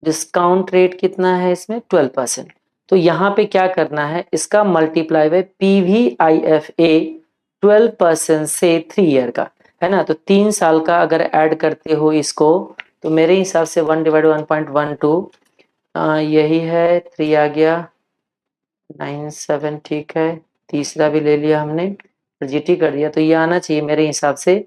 डिस्काउंट रेट कितना है इसमें 12%। तो यहाँ पे क्या करना है, इसका मल्टीप्लाई बाय PVIFA 12% से 3 ईयर का है ना, तो 3 साल का अगर ऐड करते हो इसको, तो मेरे हिसाब से 1/1.12 यही है, 3 आ गया 97, ठीक है, तीसरा भी ले लिया हमने, जीटी कर दिया, तो ये आना चाहिए मेरे हिसाब से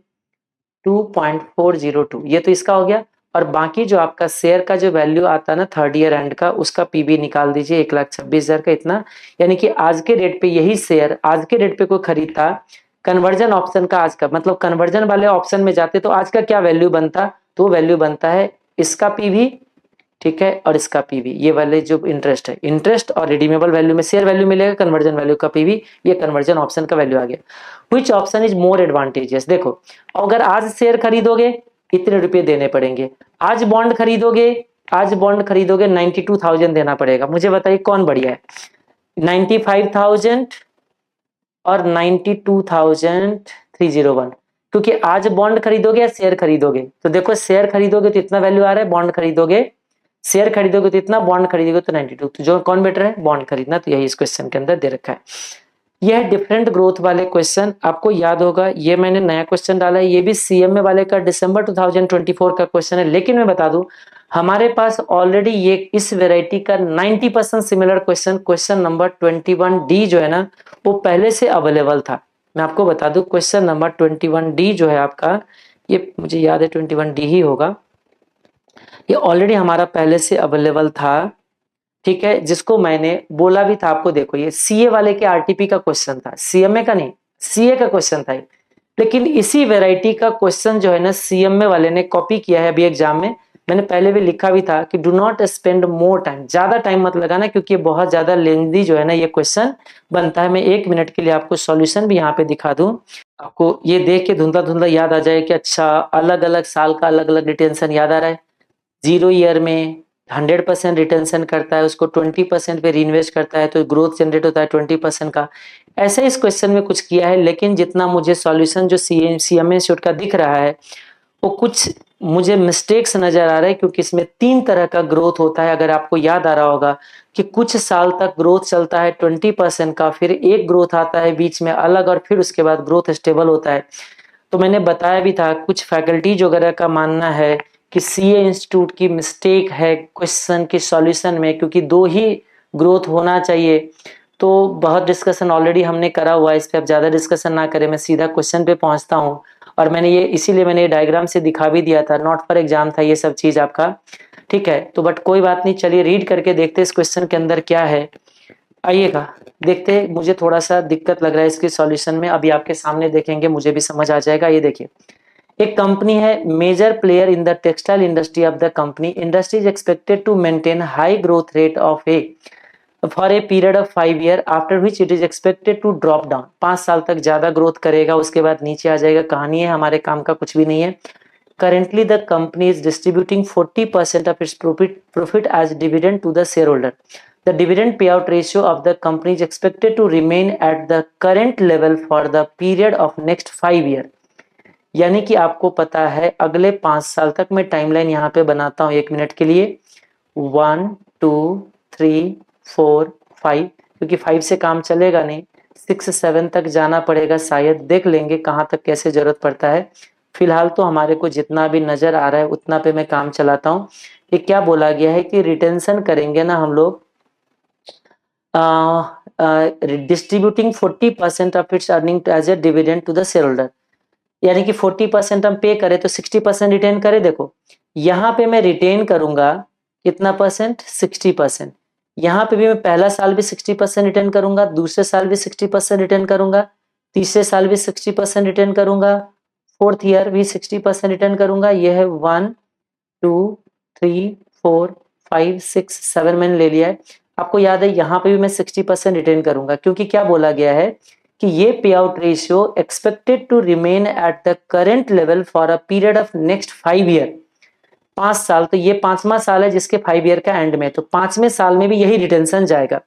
2.402। ये तो इसका हो गया। और बाकी जो आपका शेयर का जो वैल्यू आता है ना थर्ड ईयर एंड का, उसका पीबी निकाल दीजिए 1,26,000 का इतना, यानी कि आज के डेट पे यही शेयर आज के डेट पे कोई खरीदता, कन्वर्जन ऑप्शन का आज का मतलब कन्वर्जन वाले ऑप्शन में जाते, तो आज का क्या वैल्यू बनता, तो वैल्यू बनता है इसका पीवी, ठीक है, और इसका पीवी, ये वाले जो इंटरेस्ट है, इंटरेस्ट और रिडीमेबल वैल्यू में शेयर वैल्यू मिलेगा, कन्वर्जन वैल्यू का पीवी, ये कन्वर्जन ऑप्शन का वैल्यू आ गया। Which option is more advantageous, देखो अगर आज शेयर खरीदोगे इतने रुपए देने पड़ेंगे, आज बॉन्ड खरीदोगे, आज बॉन्ड खरीदोगे 92,000 देना पड़ेगा। मुझे बताइए कौन बढ़िया है, 95,000 और 92,301, क्योंकि आज बॉन्ड खरीदोगे या शेयर खरीदोगे, तो देखो शेयर खरीदोगे तो इतना वैल्यू आ रहा है, बॉन्ड खरीदोगे, शेयर खरीदोगे तो इतना, बॉन्ड खरीदोगे तो 92, तो जो कौन बेटर है, बॉन्ड खरीदना। तो यही इस क्वेश्चन के अंदर दे रखा है। यह डिफरेंट ग्रोथ वाले क्वेश्चन आपको याद होगा, ये मैंने नया क्वेश्चन डाला है, ये भी सीएमए वाले का दिसंबर 2024 का क्वेश्चन है। लेकिन मैं बता दूं हमारे पास ऑलरेडी ये इस वेराइटी का 90% similar question, question number 21D जो है ना, वो पहले से अवेलेबल था। मैं आपको बता दूं क्वेश्चन नंबर 21D जो है आपका, ये मुझे याद है 21D ही होगा, ये ऑलरेडी हमारा पहले से अवेलेबल था, ठीक है, जिसको मैंने बोला भी था आपको। देखो ये सीए वाले के आरटीपी का क्वेश्चन था, सीएमए का नहीं, सीए का क्वेश्चन था। लेकिन इसी वैरायटी का क्वेश्चन जो है ना सीएमए वाले ने कॉपी किया है अभी एग्जाम में। मैंने पहले भी लिखा भी था कि do not spend more time, ज्यादा टाइम मत लगाना, क्योंकि ये बहुत ज्यादा लेंथी जो है ना ये क्वेश्चन बनता है। मैं 1 मिनट के लिए आपको सॉल्यूशन भी यहाँ पे दिखा दूं, आपको ये देख के धुंधला धुंधला याद आ जाए कि अच्छा अलग अलग साल का अलग अलग रिटेंशन याद आ रहा है। 0 ईयर में 100% रिटेंशन करता है, उसको 20% पे रीइन्वेस्ट करता है, तो ग्रोथ जनरेट होता है 20% का। ऐसे इस क्वेश्चन में कुछ किया है, लेकिन जितना मुझे सॉल्यूशन जो सीएमए इंस्टीट्यूट का दिख रहा है, वो कुछ मुझे मिस्टेक्स नजर आ रहा है, क्योंकि इसमें 3 तरह का ग्रोथ होता है। अगर आपको याद आ रहा होगा कि कुछ साल तक ग्रोथ चलता है 20% का, फिर एक ग्रोथ आता है बीच में अलग, और फिर उसके बाद ग्रोथ स्टेबल होता है। तो मैंने बताया भी था कुछ फैकल्टीज वगैरह का मानना है कि सीए इंस्टीट्यूट की मिस्टेक है क्वेश्चन के सॉल्यूशन में, क्योंकि 2 ही ग्रोथ होना चाहिए। तो बहुत डिस्कशन ऑलरेडी हमने करा हुआ है इस पे, अब ज्यादा डिस्कशन ना करें, मैं सीधा क्वेश्चन पे पहुंचता हूँ। और मैंने ये इसीलिए मैंने ये डायग्राम से दिखा भी दिया था, नॉट फॉर एग्जाम था ये सब चीज आपका, ठीक है। तो बट कोई बात नहीं, चलिए रीड करके देखते इस क्वेश्चन के अंदर क्या है। आइएगा देखते, मुझे थोड़ा सा दिक्कत लग रहा है इसके सॉल्यूशन में, अभी आपके सामने देखेंगे मुझे भी समझ आ जाएगा। ये देखिए एक कंपनी है, major player in the textile industry of the company, industry is expected to maintain high growth rate of a for a period of 5 year, after which it is expected to drop down. 5 साल तक ज्यादा growth करेगा, उसके बाद नीचे आ जाएगा। कहानी है, हमारे काम का कुछ भी नहीं है। Currently, the company is distributing 40% of its profit as dividend to the shareholder. The dividend pay out ratio of the company is expected to remain at the current level for the period of next 5 year. यानी कि आपको पता है अगले 5 साल तक, मैं timeline यहाँ पे बनाता हूँ 1 मिनट के लिए, 1 2 3 4 5, क्योंकि 5 से काम चलेगा नहीं, 6 7 तक जाना पड़ेगा, शायद देख लेंगे कहाँ तक कैसे जरूरत पड़ता है। फिलहाल तो हमारे को जितना भी नजर आ रहा है उतना पे मैं काम चलाता हूँ। ये क्या बोला गया है कि रिटेंशन करेंगे ना हम लोग, distributing 40% of its earning as a dividend to the share holder. यानी कि 40% हम पे करें तो 60% रिटेन करें। देखो यहाँ पे मैं रिटेन करूंगा कितना परसेंट, 60%। यहाँ पे भी मैं पहला साल भी 60% रिटेन करूंगा, दूसरे साल भी 60% रिटेन करूंगा, तीसरे साल भी 60% रिटेन करूंगा, फोर्थ ईयर भी 60% रिटर्न करूंगा। यह है 1 2 3 4 5 6 7 मैंने ले लिया है। आपको याद है यहाँ पे भी मैं 60% रिटर्न करूंगा, क्योंकि क्या बोला गया है कि ये pay out ratio expected to remain at the current level for a period of next 5 year. 5 साल, तो ये 5वां साल है जिसके 5 ईयर का एंड में, तो 5वें साल में भी यही रिटेंशन जाएगा।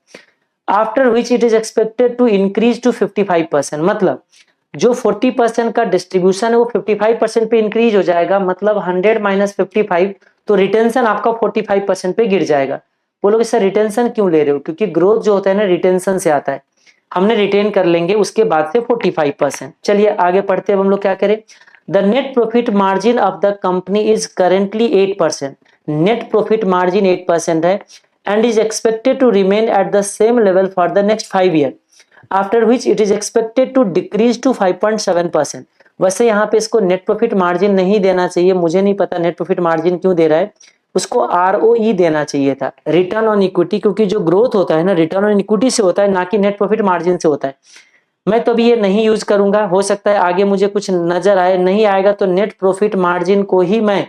After which it is expected to increase to 55%। मतलब जो 40% का डिस्ट्रीब्यूशन है वो 55% पे इंक्रीज हो जाएगा, मतलब 100 माइनस 55, तो रिटेंशन आपका 45% पे गिर जाएगा। बोलोगे सर रिटेंशन क्यों ले रहे हो, क्योंकि ग्रोथ जो होता है ना रिटेंशन से आता है। हमने रिटेन कर लेंगे उसके बाद से 45%। चलिए आगे पढ़ते हैं, हम लोग क्या करें। The net profit margin of the company is currently 8%। Net profit margin 8% है and is expected to remain at the same level for the next 5 years, after which it is expected to decrease to 5.7%। वैसे यहाँ पे इसको net profit margin नहीं देना चाहिए, मुझे नहीं पता नेट प्रॉफिट मार्जिन क्यों दे रहा है, उसको आरओई देना चाहिए था, रिटर्न ऑन इक्विटी, क्योंकि जो ग्रोथ होता है ना रिटर्न ऑन इक्विटी से होता है, ना कि नेट प्रॉफिट मार्जिन से होता है। मैं तो अभी ये नहीं यूज करूंगा, हो सकता है आगे मुझे कुछ नजर आए, नहीं आएगा तो नेट प्रॉफिट मार्जिन को ही मैं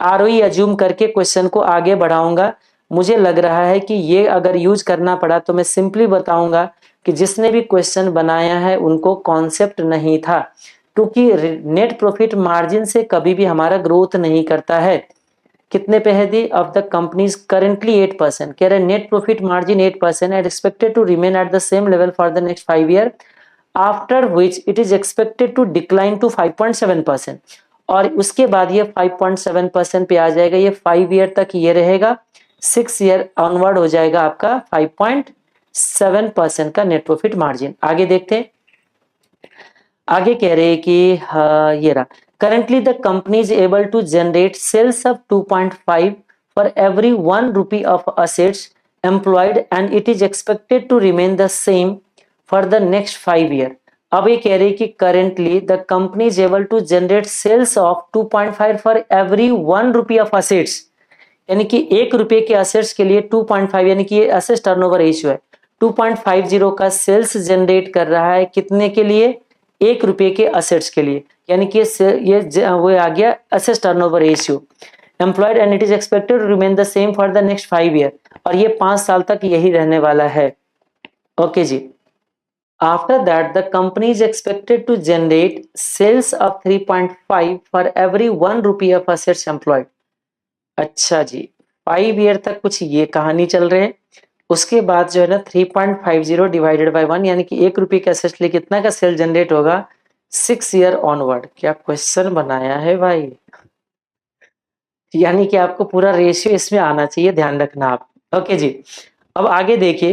आरओई अज्यूम करके क्वेश्चन को आगे बढ़ाऊंगा। मुझे लग रहा है कि ये अगर यूज करना पड़ा तो मैं सिंपली बताऊंगा कि जिसने भी क्वेश्चन बनाया है उनको कॉन्सेप्ट नहीं था, क्योंकि नेट प्रॉफिट मार्जिन से कभी भी हमारा ग्रोथ नहीं करता है। कितने पे है दी, ऑफ द कंपनीज करेंटली 8%, कह रहे net profit margin 8% and expected to remain at the same level for the next 5 year, after which it is expected to decline to 5.7%। और उसके बाद ये 5.7% पे आ जाएगा, ये 5 ईयर तक ये रहेगा, 6 ईयर ऑनवर्ड हो जाएगा आपका 5.7% का नेट प्रॉफिट मार्जिन। आगे देखते हैं, आगे कह रहे हैं कि ये रहा, currently the company is able to generate sales of 2.5 for every 1 rupee of assets employed and it is expected to remain the same for the next 5 year। अब ये कह रहे हैं कि currently the company is able to generate sales of 2.5 for every 1 rupee of assets, यानी कि 1 रुपये के असेट्स के लिए 2.5, यानी कि ये असेट्स टर्नओवर रेशियो है, 2.50 का सेल्स जनरेट कर रहा है, कितने के लिए, 1 रुपये के असेट्स के लिए, यानी कि ये वो आ गया assets turnover ratio. Employed and it is expected to remain the same for the next 5 year, और ये 5 साल तक यही रहने वाला है। ओके जी। After that the company is expected to generate sales of 3.5 for every 1 rupee of assets employed. अच्छा जी, 5 ईयर तक कुछ ये कहानी चल रहे हैं। उसके बाद जो है ना 3.50 डिवाइडेड बाय 1, यानी कि 1 रुपये के असेट्स लिए कितना का सेल जनरेट होगा, 6 ईयर ऑनवर्ड। क्या क्वेश्चन बनाया है भाई, यानी कि आपको पूरा रेशियो इसमें आना चाहिए, ध्यान रखना आप। ओके जी, अब आगे देखिए,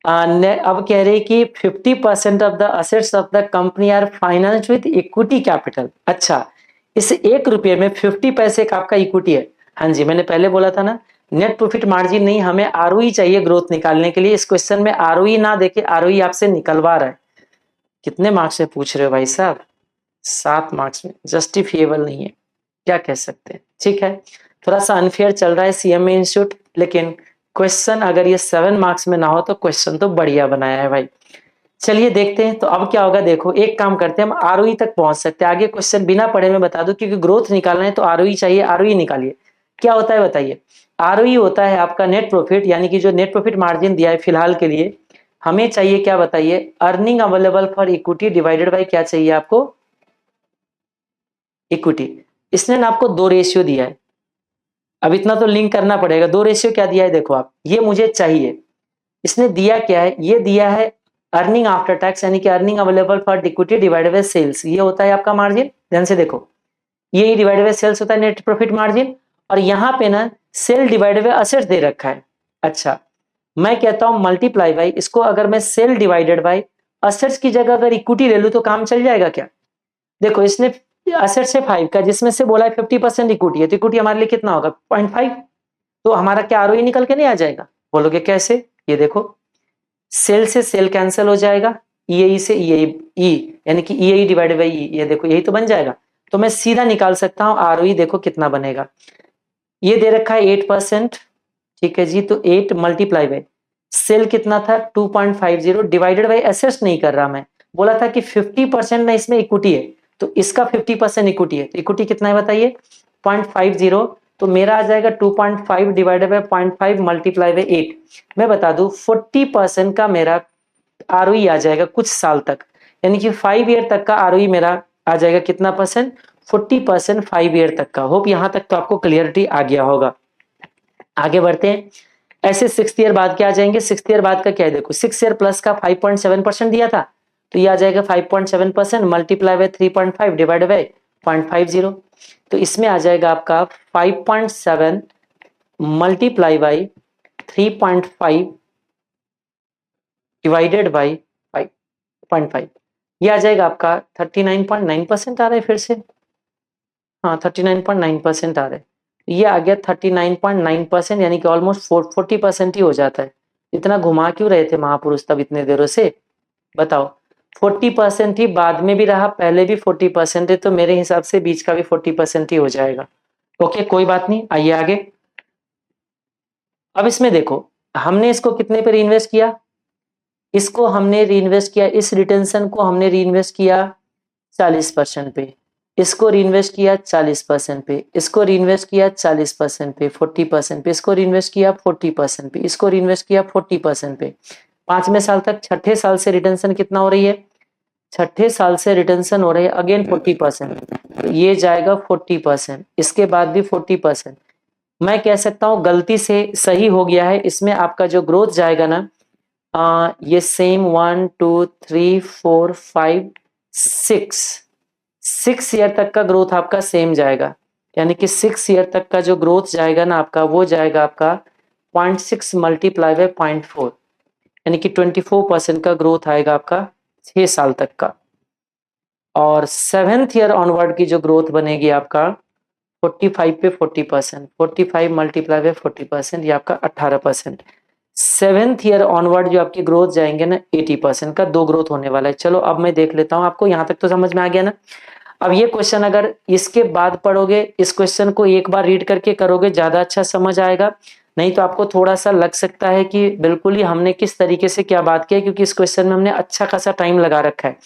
अब कह रहे हैं कि 50% of the assets of the company are financed with equity capital. अच्छा, इस 1 रुपये में 50 पैसे का आपका इक्विटी है। हाँ जी, मैंने पहले बोला था ना नेट प्रॉफिट मार्जिन नहीं, हमें आरओई चाहिए ग्रोथ निकालने के लिए। इस क्वेश्चन में आरओई ना देके आरओई आपसे निकलवा रहा है। कितने मार्क्स में पूछ रहे हो भाई साहब, 7 मार्क्स में, जस्टिफिएबल नहीं है, क्या कह सकते हैं। ठीक है, थोड़ा सा अनफेयर चल रहा है सीएमए इंस्टीट्यूट, लेकिन क्वेश्चन अगर ये 7 मार्क्स में ना हो तो क्वेश्चन तो बढ़िया बनाया है भाई। चलिए देखते हैं, तो अब क्या होगा, देखो एक काम करते हैं, हम आरओई तक पहुंच सकते हैं। आगे क्वेश्चन बिना पढ़े में बता दो, क्योंकि ग्रोथ निकालना है तो आरओई चाहिए, आरओई निकालिए। क्या होता है बताइए, आरओई होता है आपका नेट प्रॉफिट, यानी कि जो नेट प्रॉफिट मार्जिन दिया है फिलहाल के लिए, हमें चाहिए क्या बताइए, earning available for equity divided bye क्या चाहिए आपको, इक्विटी। इसने ना आपको 2 रेशियो दिया है, अब इतना तो लिंक करना पड़ेगा। 2 रेशियो क्या दिया है देखो आप, ये मुझे चाहिए, इसने दिया क्या है, ये दिया है अर्निंग आफ्टर टैक्स यानी कि earning available for equity divided by sales, ये होता है आपका मार्जिन। ध्यान से देखो, ये डिवाइडेड बाय सेल्स होता है नेट प्रॉफिट मार्जिन, और यहाँ पे ना सेल डिवाइडेड बाय असेट्स दे रखा है। अच्छा, मैं कहता हूं मल्टीप्लाई बाय, इसको अगर मैं सेल डिवाइडेड बाय असेट्स की जगह अगर इक्विटी ले लूं तो काम चल जाएगा क्या? देखो इसने असेट्स है 5 का, जिसमें से बोला है 50% इक्विटी है, तो इक्विटी हमारे लिए कितना होगा 0.5, तो हमारा क्या आरओई निकल के नहीं आ जाएगा? बोलोगे कैसे? ये देखो, सेल से सेल कैंसिल हो जाएगा, ईए से ईए यानी कि ईए डिवाइडेड बाय ई, ये देखो यही तो बन जाएगा। तो मैं सीधा निकाल सकता हूं आरओई, देखो कितना बनेगा, ये दे रखा है 8%, ठीक है जी, तो 8 मल्टीप्लाई बाय सेल कितना था 2.50 डिवाइडेड बाय एसेट्स नहीं कर रहा मैं, बोला था कि 50% ना इसमें इक्विटी है, तो इसका 50% इक्विटी है, तो इक्विटी कितना है बताइए 0.50, तो मेरा आ जाएगा 2.5 डिवाइडेड बाय 0.5 मल्टीप्लाई बाय 8। मैं बता दूं 40% का मेरा आरओई आ जाएगा कुछ साल तक, यानी कि 5 ईयर तक का आरओई मेरा आ जाएगा कितना परसेंट, 40% 5 ईयर तक का। होप यहां तक तो आपको क्लियरिटी आ गया होगा। आगे बढ़ते हैं, ऐसे 6th ईयर बाद क्या आ जाएंगे, 6th ईयर बाद का क्या है, देखो 6 ईयर प्लस का 5.7% दिया था, तो ये आ जाएगा 5.7% मल्टीप्लाई बाय 3.5 डिवाइड बाय 0.50, तो इसमें आ जाएगा आपका 5.7 मल्टीप्लाई बाय 3.5 डिवाइडेड बाय 5.5, ये आ जाएगा आपका 39.9% आ रहा है फिर से, हाँ 39.9% आ रहा है, ये आ गया 39.9%, यानी कि ऑलमोस्ट 40% ही हो जाता है। इतना घुमा क्यों रहे थे महापुरुष तब इतने देरों से, बताओ 40% ही बाद में भी रहा, पहले भी 40% है, तो मेरे हिसाब से बीच का भी 40% ही हो जाएगा। ओके कोई बात नहीं, आइए आगे। अब इसमें देखो हमने इसको कितने पे री किया, इसको हमने री किया, इस रिटेंशन को हमने री किया 40% पे, इसको रीइन्वेस्ट किया 40% पे, इसको रीइन्वेस्ट किया 40% पे, 40% पे, इसको रीइन्वेस्ट किया 40% पे, इसको रीइन्वेस्ट किया 40% पे, 5वें साल तक, छठे साल से रिटेंशन कितना हो रही है, छठे साल से रिटेंशन हो रही है अगेन 40%, तो ये जाएगा 40%, इसके बाद भी 40%। मैं कह सकता हूं गलती से सही हो गया है, इसमें आपका जो ग्रोथ जाएगा ना, ये सेम 1 2 3 4 5 6 ईयर तक का ग्रोथ आपका सेम जाएगा, यानी कि 6 ईयर तक का जो ग्रोथ जाएगा ना आपका, वो जाएगा आपका 0.6 मल्टीप्लाई बाय 0.4, यानी कि 24% का ग्रोथ आएगा आपका 6 साल तक का। और 7th ईयर ऑनवर्ड की जो ग्रोथ बनेगी आपका 45 पे 40%, 45 मल्टीप्लाई बाय 40%, ये आपका 18%। 7th ईयर ऑनवर्ड जो आपकी ग्रोथ जाएंगे ना 80% का, दो ग्रोथ होने वाला है। चलो अब मैं देख लेता हूं, आपको यहां तक तो समझ में आ गया ना। अब ये क्वेश्चन अगर इसके बाद पढ़ोगे, इस क्वेश्चन को एक बार रीड करके करोगे, ज्यादा अच्छा समझ आएगा, नहीं तो आपको थोड़ा सा लग सकता है कि बिल्कुल ही हमने किस तरीके से क्या बात की है, क्योंकि इस क्वेश्चन में हमने अच्छा खासा टाइम लगा रखा है।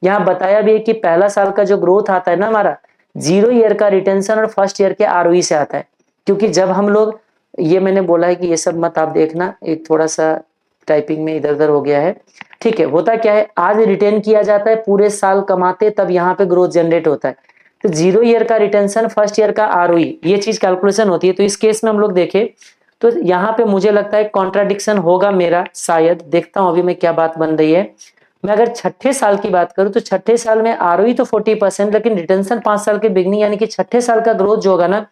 यहाँ बताया भी है कि पहला साल का जो ग्रोथ आता है ना हमारा, 0 ईयर का रिटेंशन और 1st ईयर के आरओई से आता है, क्योंकि जब हम लोग, ये मैंने बोला है कि ये सब मत आप देखना, एक थोड़ा सा टाइपिंग में इधर उधर हो गया है, ठीक है। होता क्या है, आज रिटेन किया जाता है, पूरे साल कमाते तब यहाँ पे ग्रोथ जनरेट होता है, तो 0 ईयर का रिटेंशन 1st ईयर का आरओई, ये चीज कैलकुलेशन होती है। तो इस केस में हम लोग देखें तो यहाँ पे मुझे लगता है कॉन्ट्राडिक्शन होगा मेरा, शायद, देखता हूं अभी मैं क्या बात बन रही है। मैं अगर छठे साल की बात करूं तो छठे साल में आरओई तो 40%, लेकिन रिटेंशन 5 साल के बिगनिंग, यानी कि छठे साल का ग्रोथ जो होगा ना,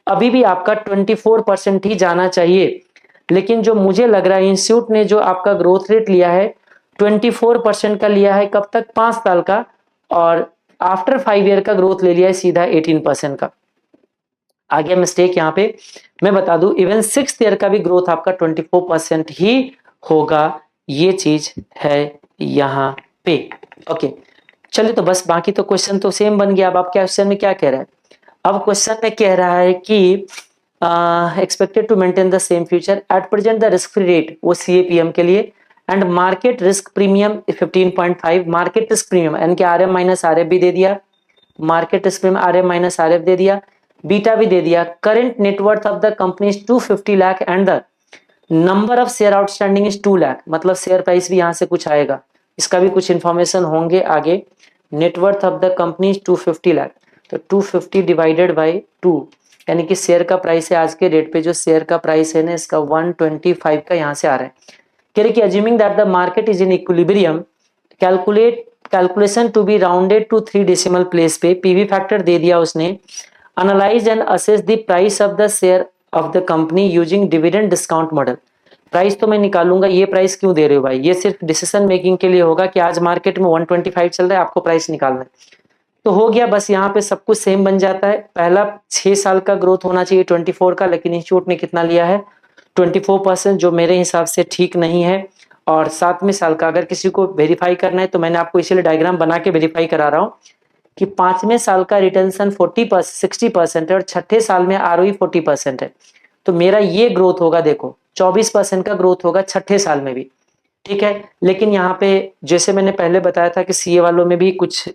अभी भी आपका 24% ही जाना चाहिए। लेकिन जो मुझे लग रहा है इंस्टीट्यूट ने जो आपका ग्रोथ रेट लिया है 24% का लिया है, कब तक, 5 साल का, और आफ्टर 5 ईयर का ग्रोथ ले लिया है सीधा 18% का। आ गया मिस्टेक यहाँ पे। मैं बता दूं इवन 6th ईयर का भी ग्रोथ आपका 24% ही होगा, ये चीज है यहाँ पे। ओके चलिए, तो बस बाकी तो क्वेश्चन तो सेम बन गया। अब आप क्वेश्चन में क्या कह रहा है, अब क्वेश्चन में कह रहा है कि expected to maintain the same future at present the risk free rate, वो CAPM के लिए, and market risk premium 15.5, market risk premium यानी कि RM माइनस RF भी दे दिया, market risk premium RM minus RF दे दिया, बीटा भी दे दिया, current net worth of the company is 250 lakh and the number of share outstanding is 2 lakh, मतलब शेयर प्राइस भी यहाँ से कुछ आएगा, इसका भी कुछ इंफॉर्मेशन होंगे आगे। Net worth of the company is 250 lakh, तो 250 डिवाइडेड बाई 2, यानी कि शेयर का प्राइस है आज के डेट पे, जो शेयर का प्राइस है ना इसका 125 का यहाँ से आ रहा है। कह रहे कि assuming that the market is in equilibrium, calculation to be rounded to 3 decimal place पे पीवी फैक्टर दे दिया उसने। Analyze and assess the price of the share of the company using dividend discount model. Price तो मैं निकालूंगा, ये price क्यों दे रहे हो भाई, ये सिर्फ डिसीजन मेकिंग के लिए होगा कि आज मार्केट में 125 चल रहा है, आपको प्राइस निकालना है। तो हो गया, बस यहाँ पे सब कुछ सेम बन जाता है। पहला 6 साल का ग्रोथ होना चाहिए 24 का, लेकिन इंस्टीट्यूट ने कितना लिया है 24%, जो मेरे हिसाब से ठीक नहीं है। और 7वें साल का अगर किसी को वेरीफाई करना है तो मैंने आपको इसीलिए डायग्राम बना के वेरीफाई करा रहा हूँ कि 5वें साल का रिटर्न 60% है और 6ठे साल में आरओई 40% है। तो मेरा ये ग्रोथ होगा, देखो 24% का ग्रोथ होगा 6ठे साल में भी, ठीक है। लेकिन यहाँ पे जैसे मैंने पहले बताया था कि सीए वालों में भी कुछ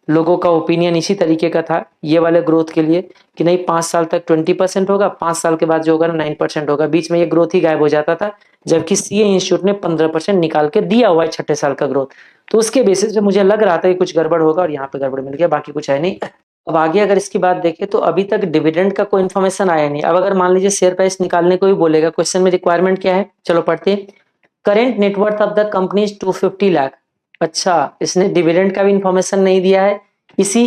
लोगों का ओपिनियन इसी तरीके का था ये वाले ग्रोथ के लिए कि नहीं 5 साल तक 20% होगा, 5 साल के बाद जो होगा ना 9% होगा, बीच में ये ग्रोथ ही गायब हो जाता था। जबकि सीए इंस्टीट्यूट ने 15% निकाल के दिया हुआ है 6ठे साल का ग्रोथ। तो उसके बेसिस पे मुझे लग रहा था कि कुछ गड़बड़ होगा और यहाँ पे गड़बड़ मिल गया, बाकी कुछ है नहीं। अब आगे अगर इसकी बात देखें तो अभी तक डिविडेंड का कोई इन्फॉर्मेशन आया नहीं। अब अगर मान लीजिए शेयर प्राइस निकालने को भी बोलेगा, क्वेश्चन में रिक्वायरमेंट क्या है, चलो पढ़ते हैं। Current net worth of the company is 250 lakh. अच्छा, इसने डिविडेंड का भी इंफॉर्मेशन नहीं दिया है। इसी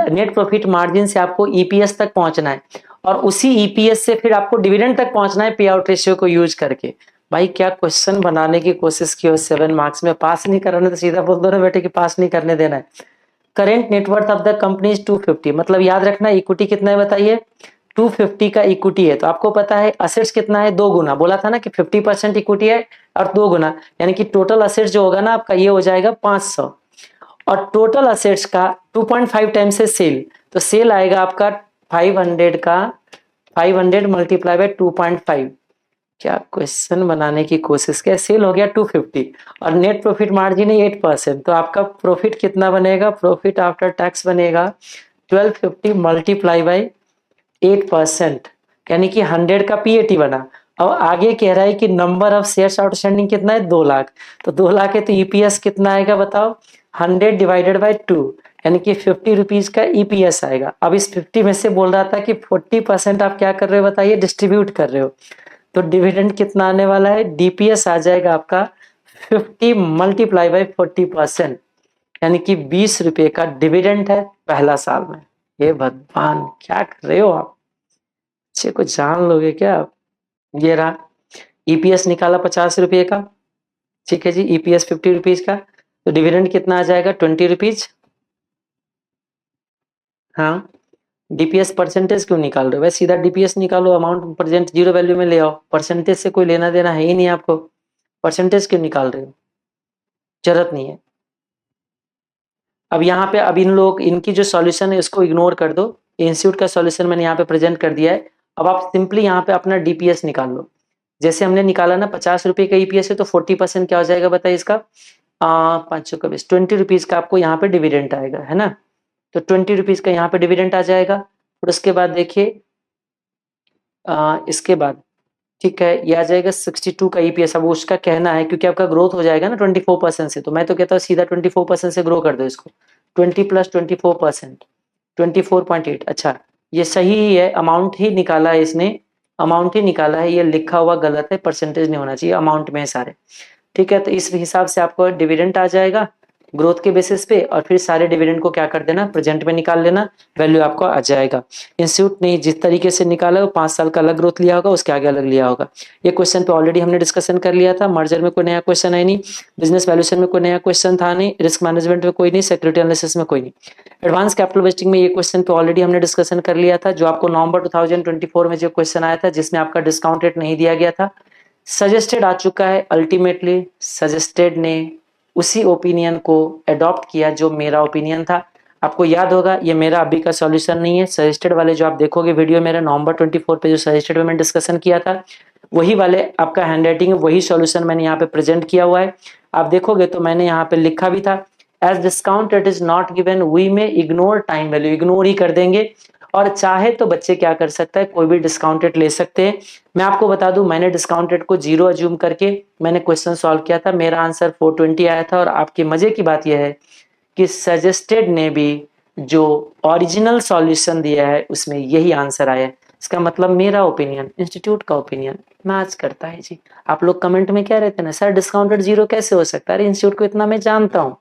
नेट प्रॉफिट मार्जिन से आपको ईपीएस तक पहुंचना है और उसी ईपीएस से फिर आपको डिविडेंड तक पहुंचना है पे आउट रेशियो को यूज करके। भाई क्या क्वेश्चन बनाने की कोशिश की हो 7 मार्क्स में, पास नहीं कराने तो सीधा बोल दो ना बेटे कि पास नहीं करने देना है। Current net worth of the company is 250, मतलब याद रखना इक्विटी कितना है बताइए, 250 का इक्विटी है। तो आपको पता है असेट्स कितना है, 2 गुना, बोला था ना कि 50% इक्विटी है और 2 गुना, यानी कि टोटल असेट्स जो होगा ना आपका ये हो जाएगा 500। और टोटल असेट्स का 2.5 टाइम्स से सेल, तो सेल आएगा आपका 500 का 500 मल्टीप्लाई बाय 2.5। क्या क्वेश्चन बनाने की कोशिश किया, सेल हो गया 250 और नेट प्रॉफिट मार्जिन है 8%, तो आपका प्रॉफिट कितना बनेगा, प्रॉफिट आफ्टर टैक्स बनेगा 1250 मल्टीप्लाई बाय 8%, यानी कि 100 का पीएटी बना। अब आगे कह रहा है कि नंबर ऑफ शेयर्स आउटस्टैंडिंग कितना है 2 लाख, तो 2 लाख है तो ईपीएस कितना आएगा बताओ, 100 डिवाइडेड बाय 2, यानी कि 50 रुपीज का ईपीएस आएगा। अब इस 50 में से बोल रहा था कि 40% आप क्या कर रहे हो बताइए, डिस्ट्रीब्यूट कर रहे हो। तो डिविडेंड कितना आने वाला है, डीपीएस आ जाएगा आपका 50 मल्टीप्लाई बाय 40%, यानी कि 20 रुपये का डिविडेंड है पहला साल में। ये भगवान क्या कर रहे हो आप, बच्चे को जान लोगे क्या आप। ये रहा ईपीएस निकाला 50 रुपये का, ठीक है जी, ईपीएस 50 रुपीज का, तो डिविडेंड कितना आ जाएगा 20 रुपीज। हाँ, डीपीएस परसेंटेज क्यों निकाल रहे हो, वैसे सीधा डीपीएस निकालो, अमाउंट प्रेजेंट जीरो वैल्यू में ले आओ, परसेंटेज से कोई लेना देना है ही नहीं आपको, परसेंटेज क्यों निकाल रहे हो, जरूरत नहीं है। अब यहाँ पे अब इन लोग इनकी जो सॉल्यूशन है उसको इग्नोर कर दो, इंस्टीट्यूट का सॉल्यूशन मैंने यहाँ पे प्रेजेंट कर दिया है। अब आप सिंपली यहाँ पे अपना डीपीएस निकाल लो, जैसे हमने निकाला ना 50 रुपये का ईपीएस है तो 40% क्या हो जाएगा बताइए इसका, 500 का 20 रुपीज का आपको यहाँ पे डिविडेंड आएगा, है ना। तो 20 रुपीज का यहाँ पे डिविडेंड आ जाएगा और उसके बाद देखिए इसके बाद ठीक है ये आ जाएगा 62 का ईपीएस। अब उसका कहना है क्योंकि आपका ग्रोथ हो जाएगा ना 24% से, तो मैं तो कहता हूँ सीधा 24% से ग्रो कर दो इसको, 20 प्लस 24%, 24.8। अच्छा ये सही ही है, अमाउंट ही निकाला है इसने, अमाउंट ही निकाला है, ये लिखा हुआ गलत है, परसेंटेज नहीं होना चाहिए, अमाउंट में है सारे, ठीक है। तो इस हिसाब से आपको डिविडेंड आ जाएगा ग्रोथ के बेसिस पे और फिर सारे डिविडेंड को क्या कर देना प्रेजेंट में निकाल लेना, वैल्यू आपको आ जाएगा। इंस्टीट्यूट ने जिस तरीके से निकाला है वो 5 साल का अलग ग्रोथ लिया होगा, उसके आगे अलग लिया होगा। ये क्वेश्चन पे ऑलरेडी हमने डिस्कशन कर लिया था, मर्जर में कोई नया क्वेश्चन है नहीं, बिजनेस वैल्यूएशन में कोई नया क्वेश्चन था नहीं, रिस्क मैनेजमेंट में कोई नहीं, सिक्योरिटी एनालिसिस में कोई नहीं। एडवांस कैपिटल वेस्टिंग में ये क्वेश्चन पे ऑलरेडी हमने डिस्कशन कर लिया था, जो आपको नवंबर 2024 में जो क्वेश्चन आया था जिसमें आपका डिस्काउंट रेट नहीं दिया गया था, सजेस्टेड आ चुका है। अल्टीमेटली सजेस्टेड ने उसी ओपिनियन को अडॉप्ट किया जो मेरा ओपिनियन था। आपको याद होगा ये मेरा अभी का सॉल्यूशन नहीं है, सजेस्टेड वाले जो आप देखोगे वीडियो मेरा नवंबर 24 पे जो सजेस्टेड में मैंने डिस्कशन किया था वही वाले आपका हैंडराइटिंग है, वही सॉल्यूशन मैंने यहाँ पे प्रेजेंट किया हुआ है। आप देखोगे तो मैंने यहाँ पे लिखा भी था as discount rate is not given we में इग्नोर टाइम वैल्यू, इग्नोर ही कर देंगे और चाहे तो बच्चे क्या कर सकता है कोई भी डिस्काउंट रेट ले सकते हैं। मैं आपको बता दूं मैंने डिस्काउंट रेट को 0 अज्यूम करके मैंने क्वेश्चन सॉल्व किया था, मेरा आंसर 420 आया था। और आपके मजे की बात यह है कि सजेस्टेड ने भी जो ओरिजिनल सॉल्यूशन दिया है उसमें यही आंसर आया है। इसका मतलब मेरा ओपिनियन, इंस्टीट्यूट का ओपिनियन मैच करता है जी। आप लोग कमेंट में क्या रहते हैं ना, सर डिस्काउंटेड जीरो कैसे हो सकता है? अरे इंस्टीट्यूट को इतना मैं जानता हूँ,